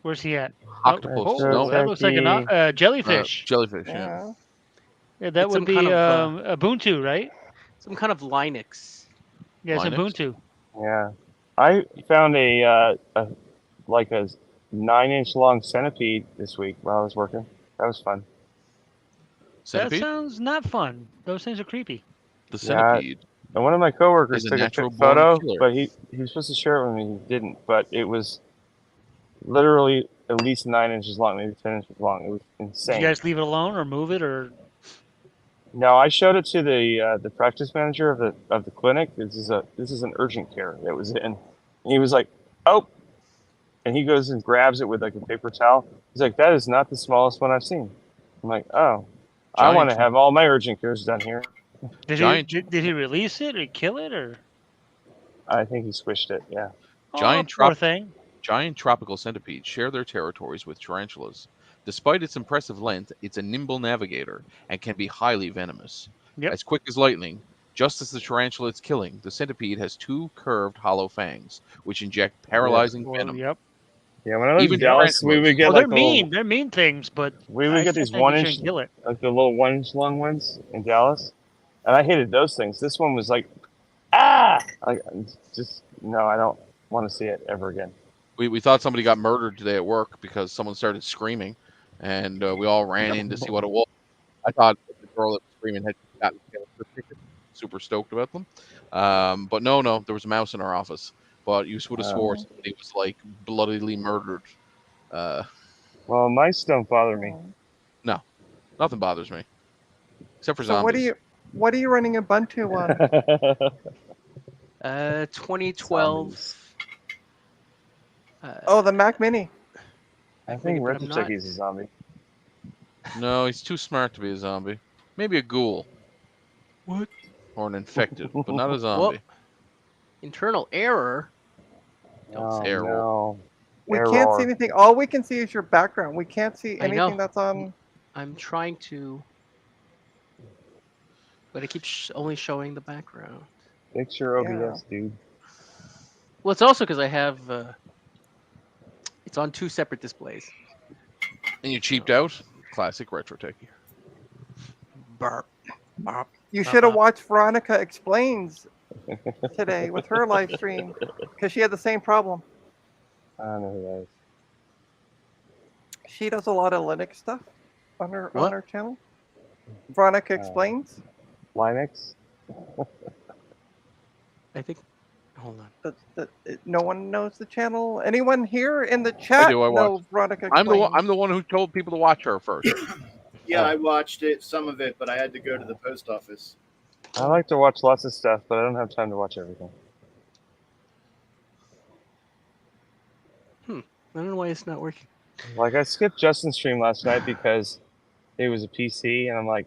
Where's he at? Octopus. Oh, Retro no, that looks like a jellyfish. jellyfish. Yeah. Yeah, that It's would some be kind of, Ubuntu, right? Some kind of Linux. Yeah, it's Linux? Ubuntu. Yeah, I found a 9-inch long centipede this week while I was working. That was fun. Centipede. That sounds not fun. Those things are creepy. The centipede. And one of my coworkers Is a took a natural quick born photo, killer. but he was supposed to share it with me. He didn't, but it was literally at least 9 inches long, maybe 10 inches long. It was Did insane. you guys leave it alone or move it or? No, I showed it to the practice manager of the clinic. This is an urgent care that was in. And he was like, "Oh," and he goes and grabs it with like a paper towel. He's like, "That is not the smallest one I've seen." I'm like, "Oh, I Giant want to have all my urgent cares done here." Did Giant- he release it or kill it or? I think he squished it. Yeah. Giant poor trop- thing. Giant tropical centipedes share their territories with tarantulas. Despite its impressive length, it's a nimble navigator and can be highly venomous. Yep. As quick as lightning, just as the tarantula it's killing, the centipede has 2 curved hollow fangs, which inject paralyzing Well, venom. yep. Yeah. When I lived Even in Dallas, we tarantulas. would get Well, like they're the little- mean. They're mean things, but we would I get still these think you 1-inch, shouldn't kill it. like the little 1-inch long ones in Dallas, and I hated those things. This one was like No, I don't want to see it ever again. We thought somebody got murdered today at work because someone started screaming, and we all ran in to see what it was. I thought the girl that was screaming had gotten super stoked about them, but no, there was a mouse in our office. But you would have swore somebody was like bloodily murdered. Well, mice don't bother me. No, nothing bothers me except for So zombies. what are you running Ubuntu on? 2012. Oh, the Mac Mini. I think but I'm not- Retro is a zombie. No, he's too smart to be a zombie. Maybe a ghoul. What? Or an infected, but not a zombie. Internal error. Oh, Error. no. We can't see anything. All we can see is your background. We can't see I know. anything that's on. I'm trying to, but it keeps only showing the background. Fix your OBS, dude. Well, it's also because I have it's on 2 separate displays. And you cheaped out? Classic retro techie. Burp. You should have watched Veronica Explains today with her live stream because she had the same problem. I don't know who that is. She does a lot of Linux stuff on her channel. Veronica Explains. Linux? I think. Hold on. No one knows the channel. Anyone here in the chat know Veronica Explains? I'm the one who told people to watch her first. Yeah, I watched it, some of it, but I had to go to the post office. I like to watch lots of stuff, but I don't have time to watch everything. I don't know why it's not working. Like, I skipped Justin's stream last night because it was a PC, and I'm like,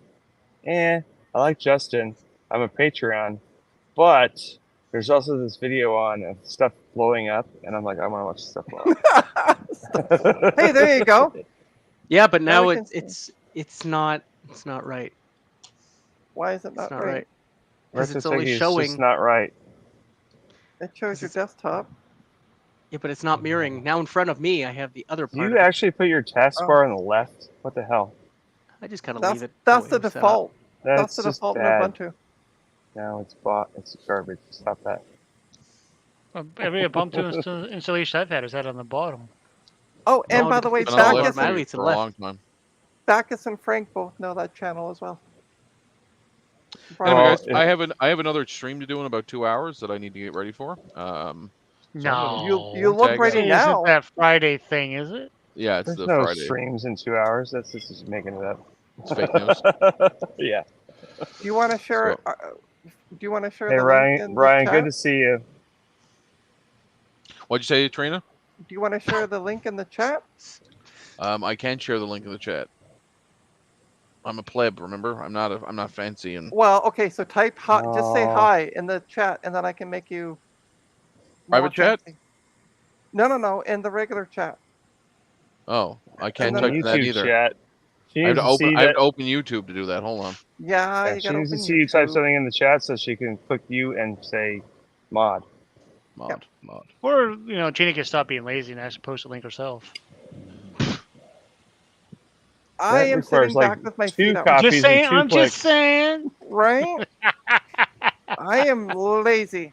I like Justin. I'm a Patreon. But there's also this video on of stuff blowing up, and I'm like, I want to watch stuff blow up. Hey, there you go. Yeah, but now we can it's not right. Why is it not right? Because it's Retro only Techie is showing. just not right. It shows your desktop. Yeah, but it's not mirroring. Now in front of me, I have the other Do part. you actually put your taskbar on the left? What the hell? I just kind of leave it. That's the the way it's set up. default. That's That's the just default in bad. Ubuntu. No, it's garbage. Stop that. Every Ubuntu installation I've had is that on the bottom. Oh, and No, by the way, It's been on the Bacchus, left automatically to for the a left. long time. Bacchus and Frank both know that channel as well. Anyway, Well, guys, I have another stream to do in about 2 hours that I need to get ready for. No. You look Tag ready It now. isn't that Friday thing, is it? Yeah, it's There's the no Friday. streams in 2 hours. That's just making it up. It's fake news. Yeah. Do you want to share? Do you want to share Hey, the link in Ryan, the good chat? to see you. What'd you say, Trina? Do you want to share the link in the chat? I can share the link in the chat. I'm a pleb, remember? I'm not fancy and Well, okay. So type hi. Just say Oh. hi in the chat, and then I can make you. more Private chat? fancy. No. In the regular chat. oh, I can't then type YouTube that either. chat. She I have, needs to to see open, I have that. to open YouTube to do that. Hold on. Yeah, Yeah, you she gotta needs to open see you type YouTube. something in the chat so she can click you and say mod. Mod. Or, Gina can stop being lazy and actually post a link herself. I That am requires, sitting like, back with my 2 feet up. copies Just saying, and 2 I'm clicks. just saying. Right? I am lazy.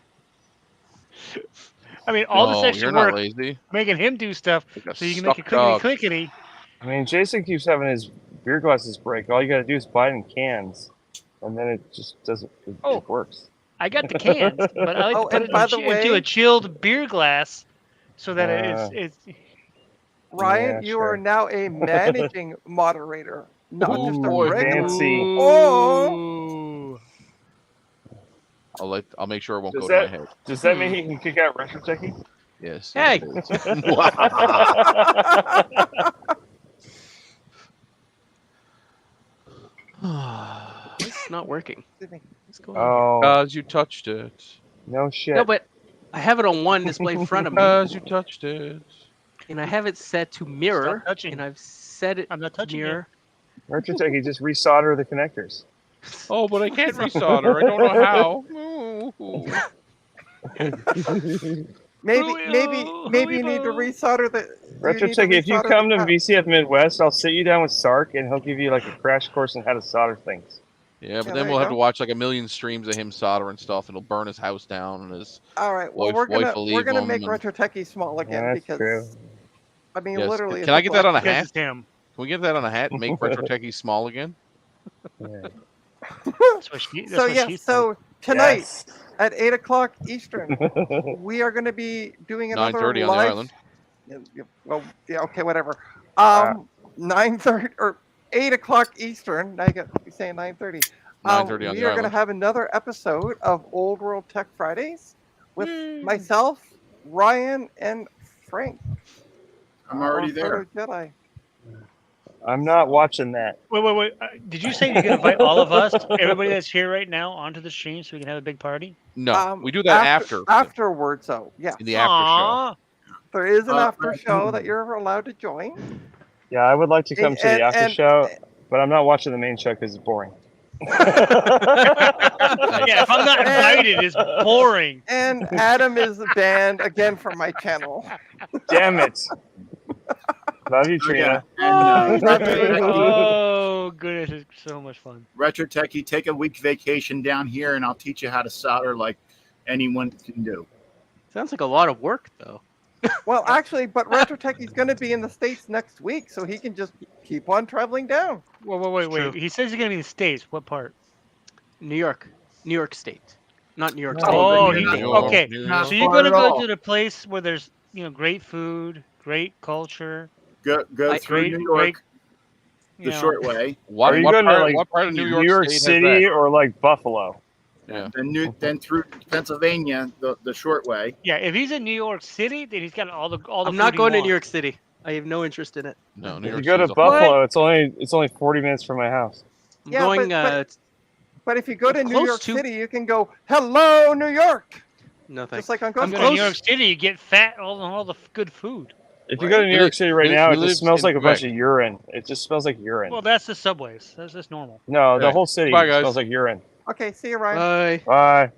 I mean, all no, this extra you're not work lazy. making him do stuff Like a so you can make it stuck dog. clickety. I mean, Jason keeps having his beer glasses break. All you gotta do is buy it in cans, and then it just doesn't. It works. I got the cans, but I like Oh, to put and it by the into way- a chilled beer glass so that it's Ryan, Yeah, you sure. are now a managing moderator, not just a boy. regular. Fancy. Oh, I'll make sure it won't Does go to that- my head. Does that mean he can kick out Retro Techie? Yes. Hey! yes, it is. It's not working. excuse me. What's going on? Oh, Cause you touched it. no shit. No, but I have it on one display in front of me, Cause you touched it. and I have it set to mirror, Stop touching. and I've set it I'm not to touching it. mirror. Retro Techie, just resolder the connectors. Oh, but I can't resolder. I don't know how. Ooh. Maybe Hoo-yah, you need to hoo-yah. resolder the. Retro need to Techie, if you resolder come the to top. VCF Midwest, I'll sit you down with Sark, and he'll give you like a crash course on how to solder things. Yeah, but Yeah, then there we'll you have to go. watch like a million streams of him soldering stuff. It'll burn his house down, and his All right. Well, wife we're will gonna leave make him. Retro Techie small again That's because true. I mean, Yes. literally. Can I get that on a Because hat? it's him. Can we get that on a hat? Make Retro Techie small again? Yeah. That's what she. That's So what yeah. she said. So tonight Yes. at 8 o'clock Eastern, we are going to be doing another 9:30 on the live. island. Yeah, well, yeah, okay, whatever. Wow. 9:30 or 8 o'clock Eastern. Now you got you saying 9:30. 9:30 on We the are going to island. have another episode of Old World Tech Fridays with myself, Ryan, and Frank. I'm already on there. Proto Jedi. I'm not watching that. Wait. Did you say you're gonna invite all of us, everybody that's here right now, onto the stream so we can have a big party? No, we do that after. Afterwards, though. Yeah, In the after show. Aw. there is an after right. show that you're allowed to join. Yeah, I would like to come to the after And- show, but I'm not watching the main show because it's boring. Yeah, if I'm not invited, it's boring. And Adam is banned again from my channel. Damn it. Love you, Oh, yeah. Trina. And Oh goodness, it's so much fun. Retro Techie, take a week vacation down here, and I'll teach you how to solder like anyone can do. Sounds like a lot of work, though. Well, actually, but Retro Techie's going to be in the States next week, so he can just keep on traveling down. Wait. true. He says he's gonna be in the States. What part? New York State, not New York No. State. Oh, but he, New New York. York. okay. New Not So York. you're far gonna at go all. to the place where there's great food, great culture. Go through Great, New York great, the you know. short way, What, Are you what going to part, like what part of New York, State has City that? or like Buffalo? Yeah. then through Pennsylvania the short way. Yeah, if he's in New York City, then he's got all the. I'm not food he going to wants. New York City. I have no interest in it. No, New If York you go to City's a whole- Buffalo, it's only 40 minutes from my house. I'm Yeah, going. But if you go to New Close York to- City, you can go, "Hello, New York," no thanks. just like on I'm Ghost going to New Coast. York City. You get fat, all the good food. If you go to New Right. York City right He- now, he it just lives smells in like a bunch Quebec. of urine. It just smells like urine. Well, that's the subways. That's just normal. No, the Right. whole city Bye, guys. smells like urine. Okay, see you, Ryan. Bye.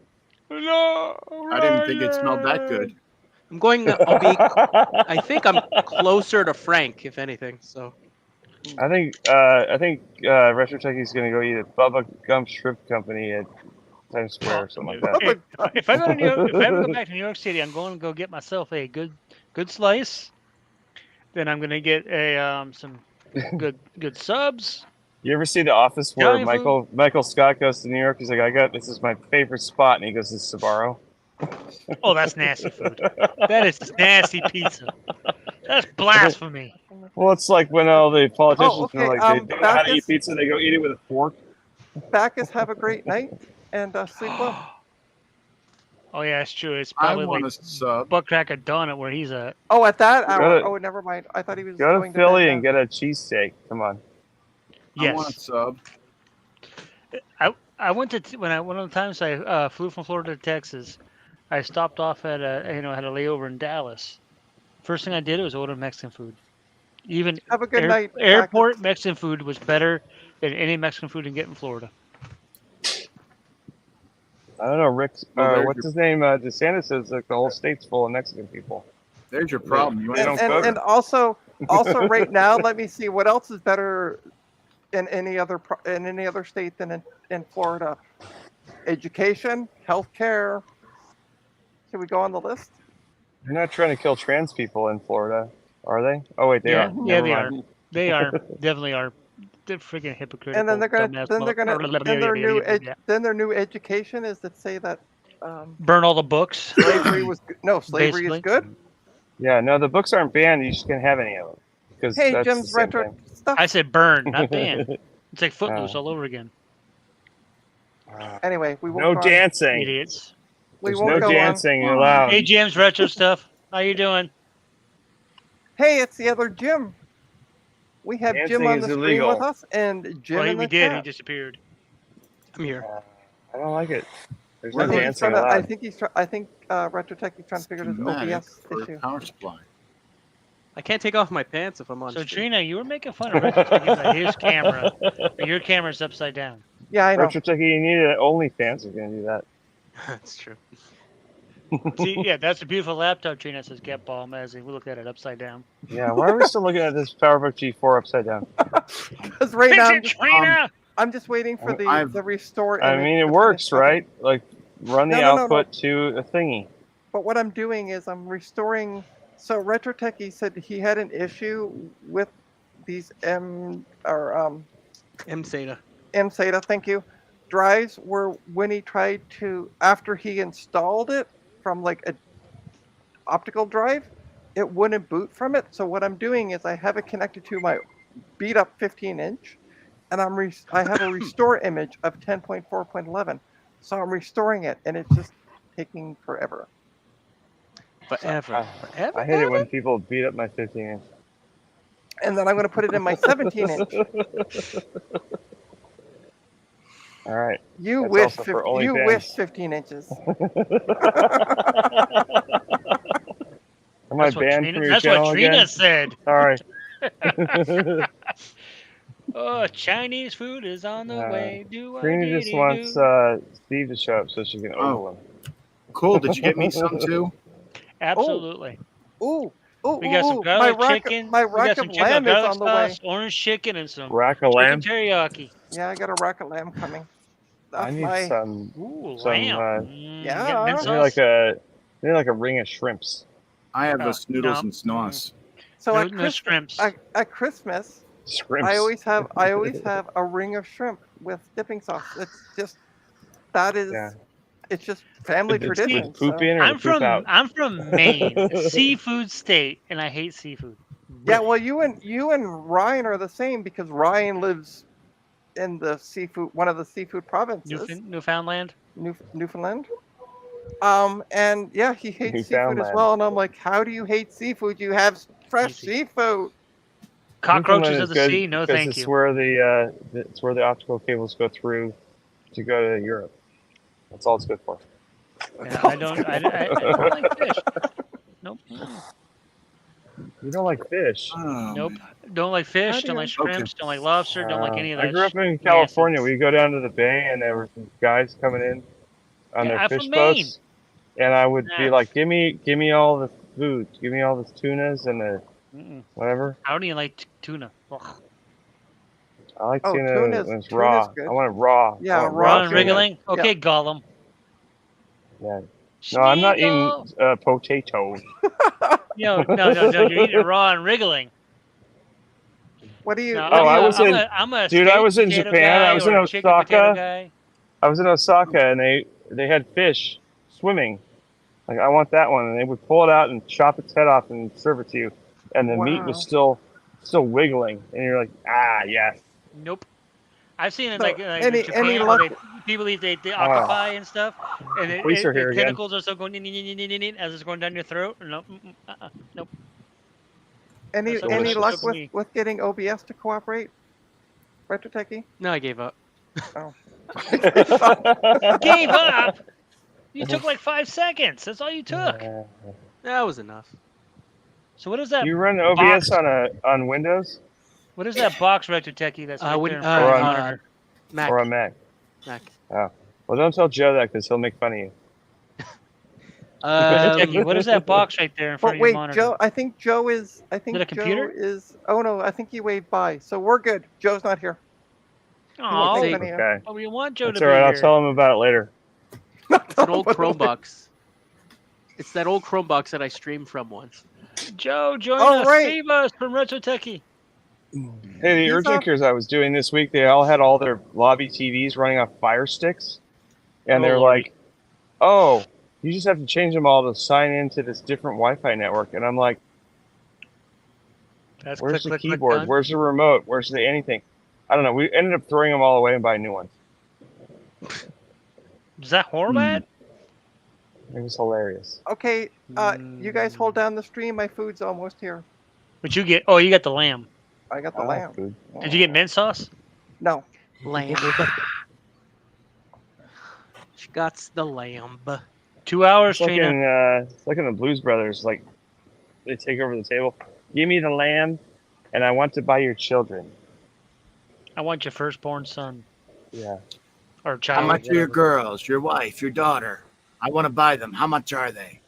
Bye. No, I didn't think it smelled that good. I'm going. I'll be. I think I'm closer to Frank, if anything. So I think Retro Techie's gonna go eat at Bubba Gump Shrimp Company at Times Square or something like that. If I go to New York, if I ever go back to New York City, I'm going to go get myself a good slice. Then I'm going to get a some good subs. You ever see The Office where Italian Michael Scott goes to New York? He's like, this is my favorite spot, and he goes to Sbarro. Oh, that's nasty food. That is nasty pizza. That's blasphemy. Well, it's like when all the politicians Oh, okay, feel like they don't know how to Bacchus- eat pizza, they go eat it with a fork. Bacchus, have a great night and sleep well. Oh yeah, it's true. It's I probably want like a sub. butt crack of dawn at where he's at. Oh, at that hour. to- Oh, never mind. I thought he was Go going to Philly bed and now. get a cheesesteak. Come on. I want a Yes, sub. I went to when I one of the times I flew from Florida to Texas. I stopped off at had a layover in Dallas. First thing I did was order Mexican food. Even Have a good night. Bacchus. airport Mexican food was better than any Mexican food you can get in Florida. I don't know, Rick. Well, there's What's your- his name? DeSantis says like the whole state's full of Mexican people. There's your problem. You They want don't cook. And also right now, let me see what else is better in any other state than in Florida. Education, healthcare. Should we go on the list? They're not trying to kill trans people in Florida, are they? Oh wait, they Yeah, are. yeah, Never they mind. are. They are definitely are. They're freaking hypocritical. And then they're gonna dumbass then their new education is to say that burn all the books. slavery was no slavery Basically. is good. Yeah, no, the books aren't banned. You just can't have any of them. Because Hey, that's Jim's the same retro thing. stuff. I said burn, not ban. It's like Footloose Oh. all over again. Anyway, we won't No go on. dancing. Idiots. We There's won't no go on. dancing on. allowed. Hey, Jim's retro stuff. How you doing? Hey, it's the other Jim. We have Jim Dancing on is the screen illegal. with us, and Jim Well, in we the did. He chat. disappeared. I'm here. I don't like it. There's I no think he's dancing trying to- I allowed. think he's trying. I think Retro Tech is trying to figure this schematic OBS for issue. power supply. I can't take off my pants if I'm on. So, stream. Trina, you were making fun of Retro Tech about his camera. But your camera's upside down. Yeah, I know. Retro Techie, you need an OnlyFans if you're gonna do that. That's true. See, yeah, that's a beautiful laptop, Trina. It says Get Ball Magazine. We look at it upside down. Yeah, why are we still looking at this PowerBook G4 upside down? Because right now, Fix it, Trina! I'm just waiting for the restore I image. mean, it works, right? Like, run the No. output to a thingy. But what I'm doing is I'm restoring. So Retro Techie said he had an issue with these MSATA. MSATA, thank you, drives where when he tried to, after he installed it from like a optical drive, it wouldn't boot from it. So what I'm doing is I have it connected to my beat up 15-inch, and I have a restore image of 10.4.11. So I'm restoring it, and it's just taking forever. Forever. I hate it when people beat up my 15-inch. And then I'm going to put it in my 17-inch. All right. You That's wish 15 inches. Am I banned from your That's channel what Trina again? said. Sorry. Oh, Chinese food is on the way. Trina just wants Steve to show up so she can ogle him. Cool. Did you get me some too? Absolutely. Ooh. We got some garlic chicken. My We got rack some of chicken lamb is garlic on the way. sauce, orange chicken, and some Rack of chicken lamb? teriyaki. Yeah, I got a rack of lamb coming. I need some. Ooh, some, lamb. yeah. Mint I sauce? need like a ring of shrimps. I have the snoodles no. and snoss. So No shrimps. at Christmas, Shrimps. I always have a ring of shrimp with dipping sauce. It's just it's just family tradition. With poop in or I'm poop out? I'm from Maine, seafood state, and I hate seafood. Yeah, well, you and Ryan are the same because Ryan lives in one of the seafood provinces, Newfoundland. Newfoundland. And yeah, he hates seafood as well. And I'm like, how do you hate seafood? You have fresh seafood. Cockroaches of the sea? No, thank it's you. Where it's where the optical cables go through to go to Europe. That's all it's good for. Yeah, I don't like fish. Nope. You don't like fish? Oh, Nope. man. Don't like fish. Don't like shrimps. Don't like lobster. Don't like any of that. I grew up in California. We go down to the bay, and there were some guys coming in on their fish boats, and I would be like, "Give me all the food. Give me all the tunas and the whatever." How do you like tuna? Ugh. I like tuna when it's raw. I want it raw. Yeah, raw and wriggling. Okay, yeah. Gollum. Yeah. No, I'm not eating potatoes. No. You're eating raw and wriggling. What do you? No, I was in Japan. I was in Osaka. I was in Osaka, and they had fish swimming. Like, I want that one, and they would pull it out and chop its head off and serve it to you, and the meat was still wiggling, and you're like, yes. Nope. I've seen it So, like any in Japan, luck- people eat the octopi and stuff, and Police are here the again. tentacles are still going as it's going down your throat. Nope. Nope. Any delicious. luck with getting OBS to cooperate? Retro Techie? No, I gave up. Oh. Gave up. You took like 5 seconds. That's all you took. That was enough. So what is that? You run OBS on Windows What is that box, Retro Techie? That's right there in front or of the on monitor? Mac. or on Mac? Mac. Oh, well, don't tell Joe that because he'll make fun of you. Techie, what is that box right there in front But of wait, your monitor? Joe. I think Joe is. I think Is it a computer? Joe is. Oh no, I think he waved by. So we're good. Joe's not here. Oh, He see. won't make any- Okay, well, we want Joe that's to all be right. I'll here. tell him about it later. It's an old Chromebox. It's that old Chromebox that I streamed from once. Joe, join Oh, us. right. Save us from Retro Techie. Hey, the He's urgent up. cares I was doing this week, they all had all their lobby TVs running off Fire Sticks, and Oh, they're Lordy. like, "Oh, you just have to change them all to sign into this different Wi-Fi network." And I'm like, That's "Where's click, the click, click, keyboard? done. Where's the remote? Where's the anything?" I don't know. We ended up throwing them all away and buying new ones. Is that horror bad? It was hilarious. Okay, you guys hold down the stream. My food's almost here. But you get? Oh, you got the lamb. I got the I like lamb. food. Did you get mint sauce? No. Lamb. She got the lamb. 2 hours, It's like Trina. it's like in the Blues Brothers. Like, they take over the table. Give me the lamb, and I want to buy your children. I want your firstborn son Yeah. or How child. much are your girls, your wife, your daughter? I want to buy them. How much are they?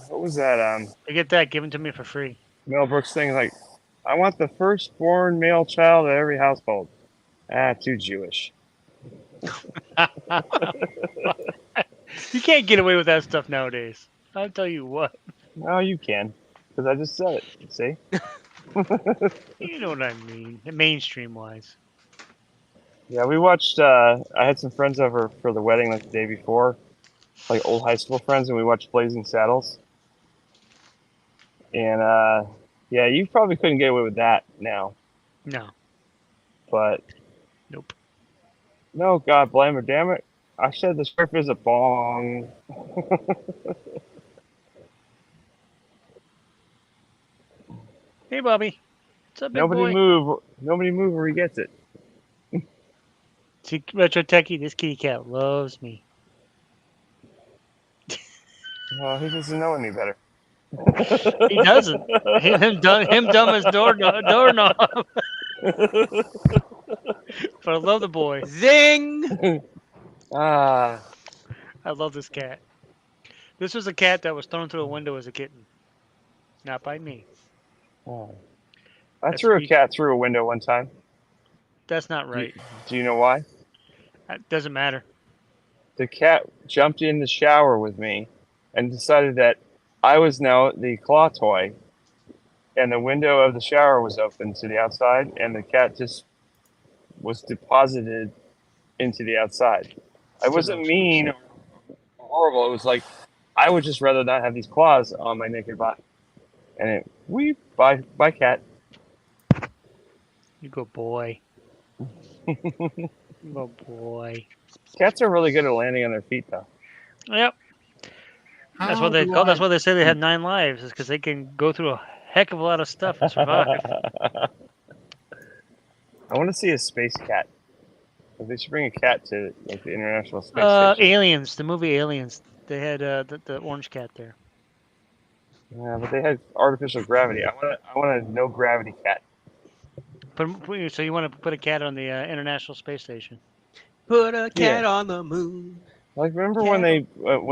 What was that? I get that given to me for free. Mel Brooks thing, like, I want the firstborn male child of every household. Too Jewish. You can't get away with that stuff nowadays. I'll tell you what. No, you can, because I just said it. See? You know what I mean. Mainstream wise. Yeah, we watched. I had some friends over for the wedding like the day before, like old high school friends, and we watched Blazing Saddles. And yeah, you probably couldn't get away with that now. No. But Nope. no, God blame her. Damn it! I said the script is a bong. Hey, Bobby. What's up, big Nobody boy? move. Nobody move, or he gets it. See, Retro Techie, this kitty cat loves me. He doesn't know any better. He doesn't. Him dumb as doorknob. But I love the boy. Zing! Ah, I love this cat. This was a cat that was thrown through a window as a kitten. Not by me. oh. I That's threw a pretty- cat through a window one time. That's not right. Do you know why? That doesn't matter. The cat jumped in the shower with me and decided that I was now the claw toy, and the window of the shower was open to the outside, and the cat just was deposited into the outside. I wasn't mean or horrible. It was like I would just rather not have these claws on my naked body. And bye cat. You go, boy. You go, boy. Cats are really good at landing on their feet, though. Yep. That's what they call. That's why they say they have 9 lives. Is because they can go through a heck of a lot of stuff and survive. I want to see a space cat. They should bring a cat to like the International Space Station. Aliens, the movie Aliens. They had the orange cat there. Yeah, but they had artificial gravity. I want a no gravity cat. So you want to put a cat on the International Space Station? Put a cat on the moon. Like remember when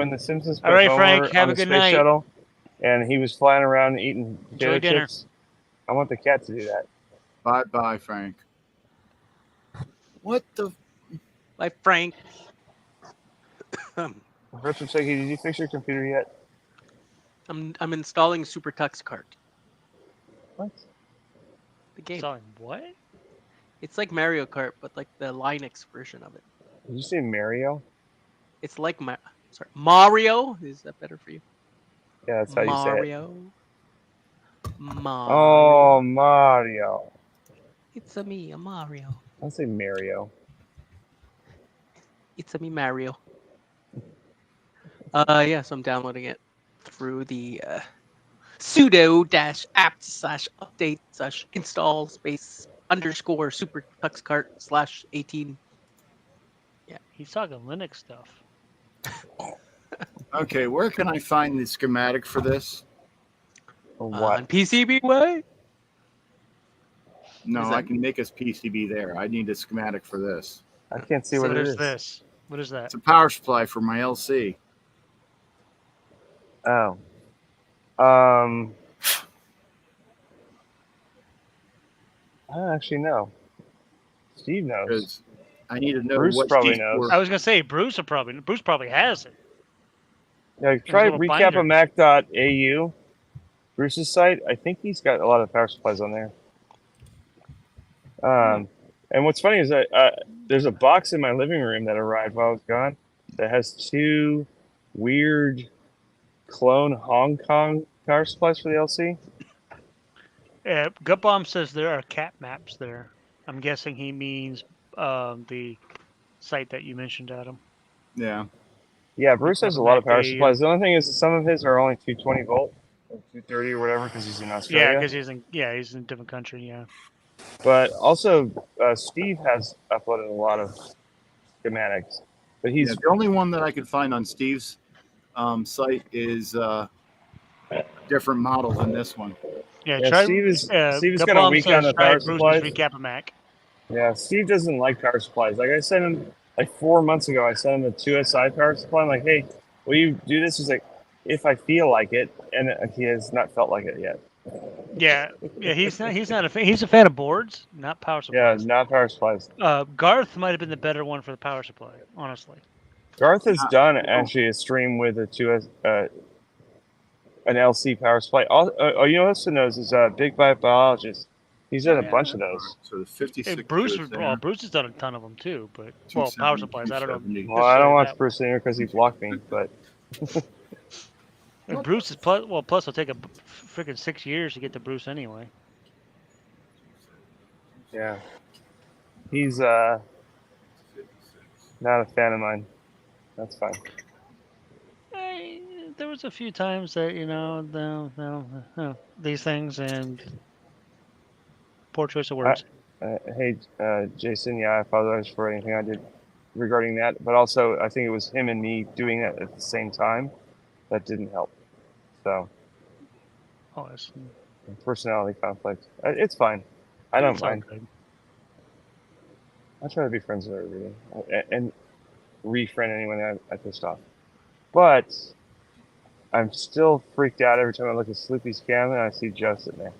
the Simpsons put All right, Homer Frank, have on a the good space night. shuttle, and he was flying around eating Enjoy potato dinner. chips? I want the cat to do that. Bye, Frank. What the? Like Frank. Richard Seggy, did you fix your computer yet? I'm installing Super Tux Kart. What? The game. Sorry, what? It's like Mario Kart, but like the Linux version of it. Did you say Mario? It's like Mario. Is that better for you? Yeah, that's how you say it. Mario. Oh, Mario. It's a me, a Mario. I'll say Mario. It's a me, Mario. Yeah, so I'm downloading it through the sudo-apt/update/install _Super Tux Kart /18. Yeah, he's talking Linux stuff. Okay, where can I find the schematic for this? Or what? On PCBWay? No, Is I that- can make us PCB there. I need a schematic for this. I can't see So what it there's is. this. What is that? It's a power supply for my LC. Oh. I don't actually know. Steve knows. Because I need to know Bruce what probably these knows. were. I was gonna say Bruce probably has it. Yeah, try little binder. recapamac.au, Bruce's site. I think he's got a lot of power supplies on there. And what's funny is that there's a box in my living room that arrived while I was gone that has 2 weird clone Hong Kong power supplies for the LC. Gut Bomb says there are cat maps there. I'm guessing he means the site that you mentioned, Adam. Yeah. Yeah, Bruce has a lot of power Recapamac.au. supplies. The only thing is that some of his are only 220 volt or 230 or whatever because he's in Australia. Yeah, because he's in a different country. Yeah. But also, Steve has uploaded a lot of schematics. But he's Yeah, the only one that I could find on Steve's site is different model than this one. Yeah. Yeah, try. Steve has Gut got a Bomb week says on the try power Bruce's supplies. Recapamac. Yeah, Steve doesn't like power supplies. Like I sent him like 4 months ago. I sent him a 2SI power supply. I'm like, hey, will you do this? He's like, if I feel like it, and he has not felt like it yet. Yeah, he's not a fan. He's a fan of boards, not power Yeah, supplies. not power supplies. Garth might have been the better one for the power supply, honestly. Garth has Yeah, done well- actually a stream with a 2S, an LC power supply. Oh, you know what also knows is Big Bite Biologist. He's done a Yeah. bunch of those. So the 56 Bruce, goes there. Bruce has done a ton of them too, but well, power 270, supplies. I don't know. 270. Well, I don't watch that- Bruce Singer because he blocked me, but And Bruce is plus. Well, plus it'll take a freaking 6 years to get to Bruce anyway. yeah, he's not a fan of mine. That's fine. There was a few times that these things and poor choice of words. Hey, Jason, yeah, I apologize for anything I did regarding that, but also I think it was him and me doing it at the same time that didn't help. So, Oh, it's personality conflict. It's fine. I don't it's all mind. good. I try to be friends with everybody and refriend anyone I pissed off. But I'm still freaked out every time I look at Sloopy's cam and I see Joe sitting there.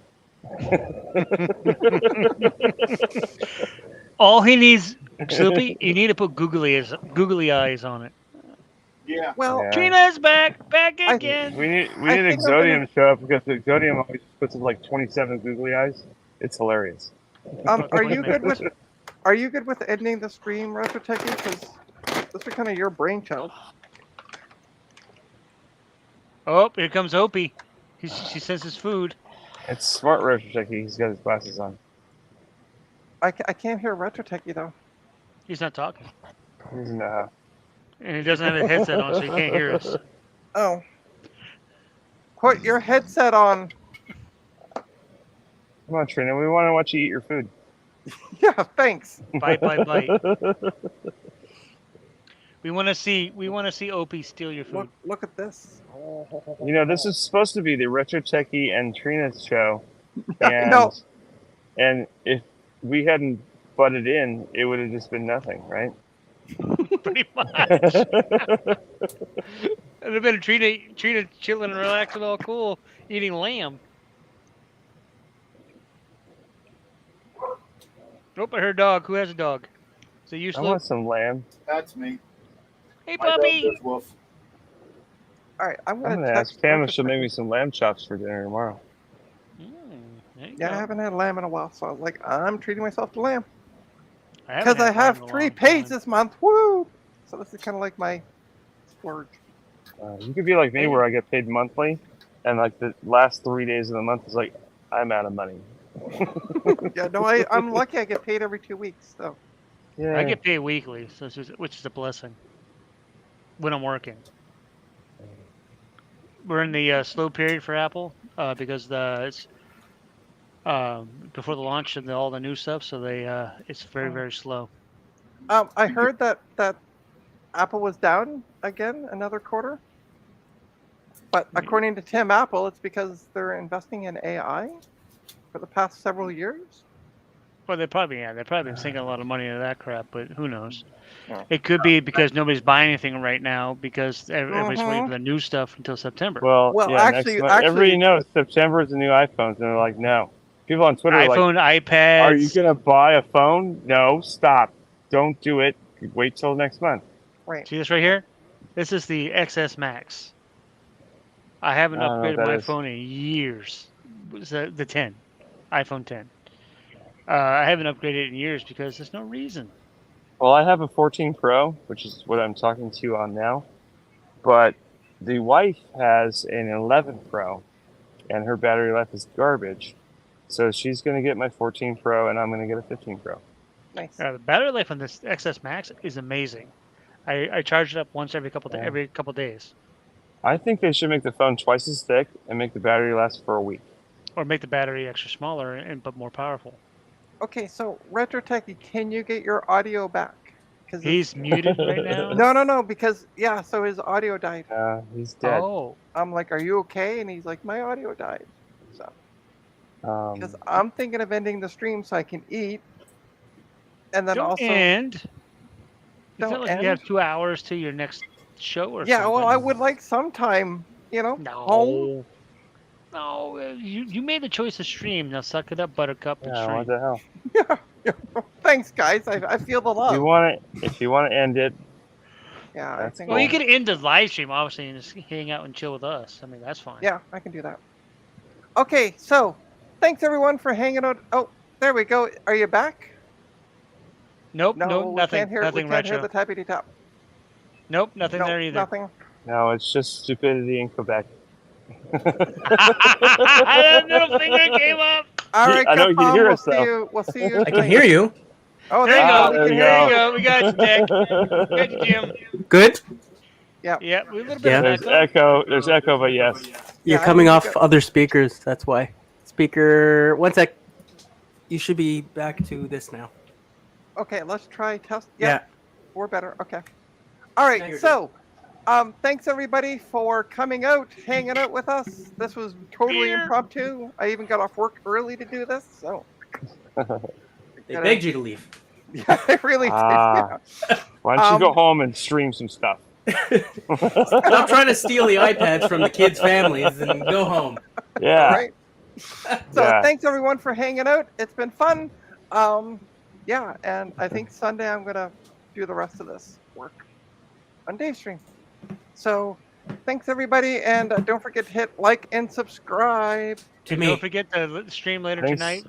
All he needs, Sloopy, you need to put googly eyes on it. Yeah. Well, Yeah. Trina's back I- again. We need I think I'm Exodium gonna- to show up because Exodium always puts up like 27 googly eyes. It's hilarious. are you good with? Are you good with ending the stream, Retro Techie? Because this is kind of your brainchild. Oh, here comes Opie. She says his food. It's smart Retro Techie. He's got his glasses on. I can't hear Retro Techie though. He's not talking. He's in And he doesn't have a headset on, so he can't hear us. Oh. Put your headset on. Come on, Trina. We want to watch you eat your food. Yeah, thanks. Bite. We want to see Opie steal your food. Look at this. You know, this is supposed to be the Retro Techie and Trina show. And, No. And if we hadn't butted in, it would have just been nothing, right? Pretty much. It'd have been Trina chilling and relaxing, all cool, eating lamb. Nope, I heard dog. Who has a dog? Is it you, I want Sloop? some lamb. That's me. Hey, My dog puppy. goes wolf. All right, I'm I'm gonna gonna text ask Pam if Retro she'll make Techie. me some lamb chops for dinner tomorrow. There you Yeah, I go. haven't had lamb in a while, so I was like, I'm treating myself to lamb haven't because I had have lamb in a 3 long pays time. this month. Woo! So this is kind of like my splurge. You could be like me, where I get paid monthly, and like the last 3 days of the month is like I'm out of money. Yeah, no, I'm lucky. I get paid every 2 weeks. So Yeah. I get paid weekly, so which is a blessing when I'm working. We're in the slow period for Apple because it's before the launch and all the new stuff, so it's very slow. I heard that Apple was down again another quarter. But according to Tim Apple, it's because they're investing in AI for the past several years. Well, they've probably been sinking a lot of money into that crap, but who knows? Yeah. It could be because nobody's buying anything right now because everybody's waiting for the new stuff until September. Well, Well, yeah, actually- next month. Everybody actually- knows September is the new iPhones, and they're like, no. People on Twitter are like, iPhone, iPads. are you gonna buy a phone? No, stop. Don't do it. Wait till next month. Right. See this right here? This is the XS Max. I haven't I don't know what upgraded that my is. phone in years. It's the 10, iPhone 10. I haven't upgraded in years because there's no reason. Well, I have a 14 Pro, which is what I'm talking to you on now. But the wife has an 11 Pro, and her battery life is garbage. So she's going to get my 14 Pro, and I'm going to get a 15 Pro. Nice. The battery life on this XS Max is amazing. I charge it up once every couple days, I think they should make the phone twice as thick and make the battery last for a week. or make the battery extra smaller but more powerful. Okay, so Retro Techie, can you get your audio back? Because He's muted right now. no, because yeah, so his audio died. He's dead. Oh, I'm like, are you okay? And he's like, my audio died. So because Um, I'm thinking of ending the stream so I can eat, and then don't also end. You don't feel like end. you have 2 hours to your next show or Yeah, something. well, I would like some time, home. No. No, you made the choice to stream. Now suck it up, Buttercup, and Yeah, what stream. the hell? Thanks, guys. I feel the love. If you want to end it, Yeah, I that's think. Well, you cool. could end the live stream, obviously, and just hang out and chill with us. I mean, that's fine. Yeah, I can do that. Okay, so thanks everyone for hanging out. Oh, there we go. Are you back? Nope, No, nope, we nothing, can't hear. nothing We can't hear retro. the tappity tap. Nope, nothing there either. Nothing. No, it's just stupidity in Quebec. That middle finger came up. All right, I know you can Capcom, hear we'll us, see though. you. We'll see you. I can hear you. Oh, There you Ah, go. there you There you go. go. We got you, Dick. Got you, Jim. Good. Yeah, we have a little bit Yeah. of There's echo. echo. There's echo, but yes. You're Yeah, I coming think off we got- other speakers. That's why. Speaker. One sec. You should be back to this now. Okay, let's try test. Yeah. We're better. Okay. All Now right. you're So, thanks everybody for coming out, hanging out with us. This was totally Beer. impromptu. I even got off work early to do this. So. They begged you to leave. Yeah, I really did. Ah. Yeah. Why don't you go home and stream some stuff? Stop trying to steal the iPads from the kids' families and go home. Yeah. Right. So Yeah. thanks everyone for hanging out. It's been fun. Yeah, and I think Sunday I'm gonna do the rest of this work on Dave Stream. So thanks everybody, and don't forget to hit like and subscribe. To And me. don't forget to stream later Thanks. tonight.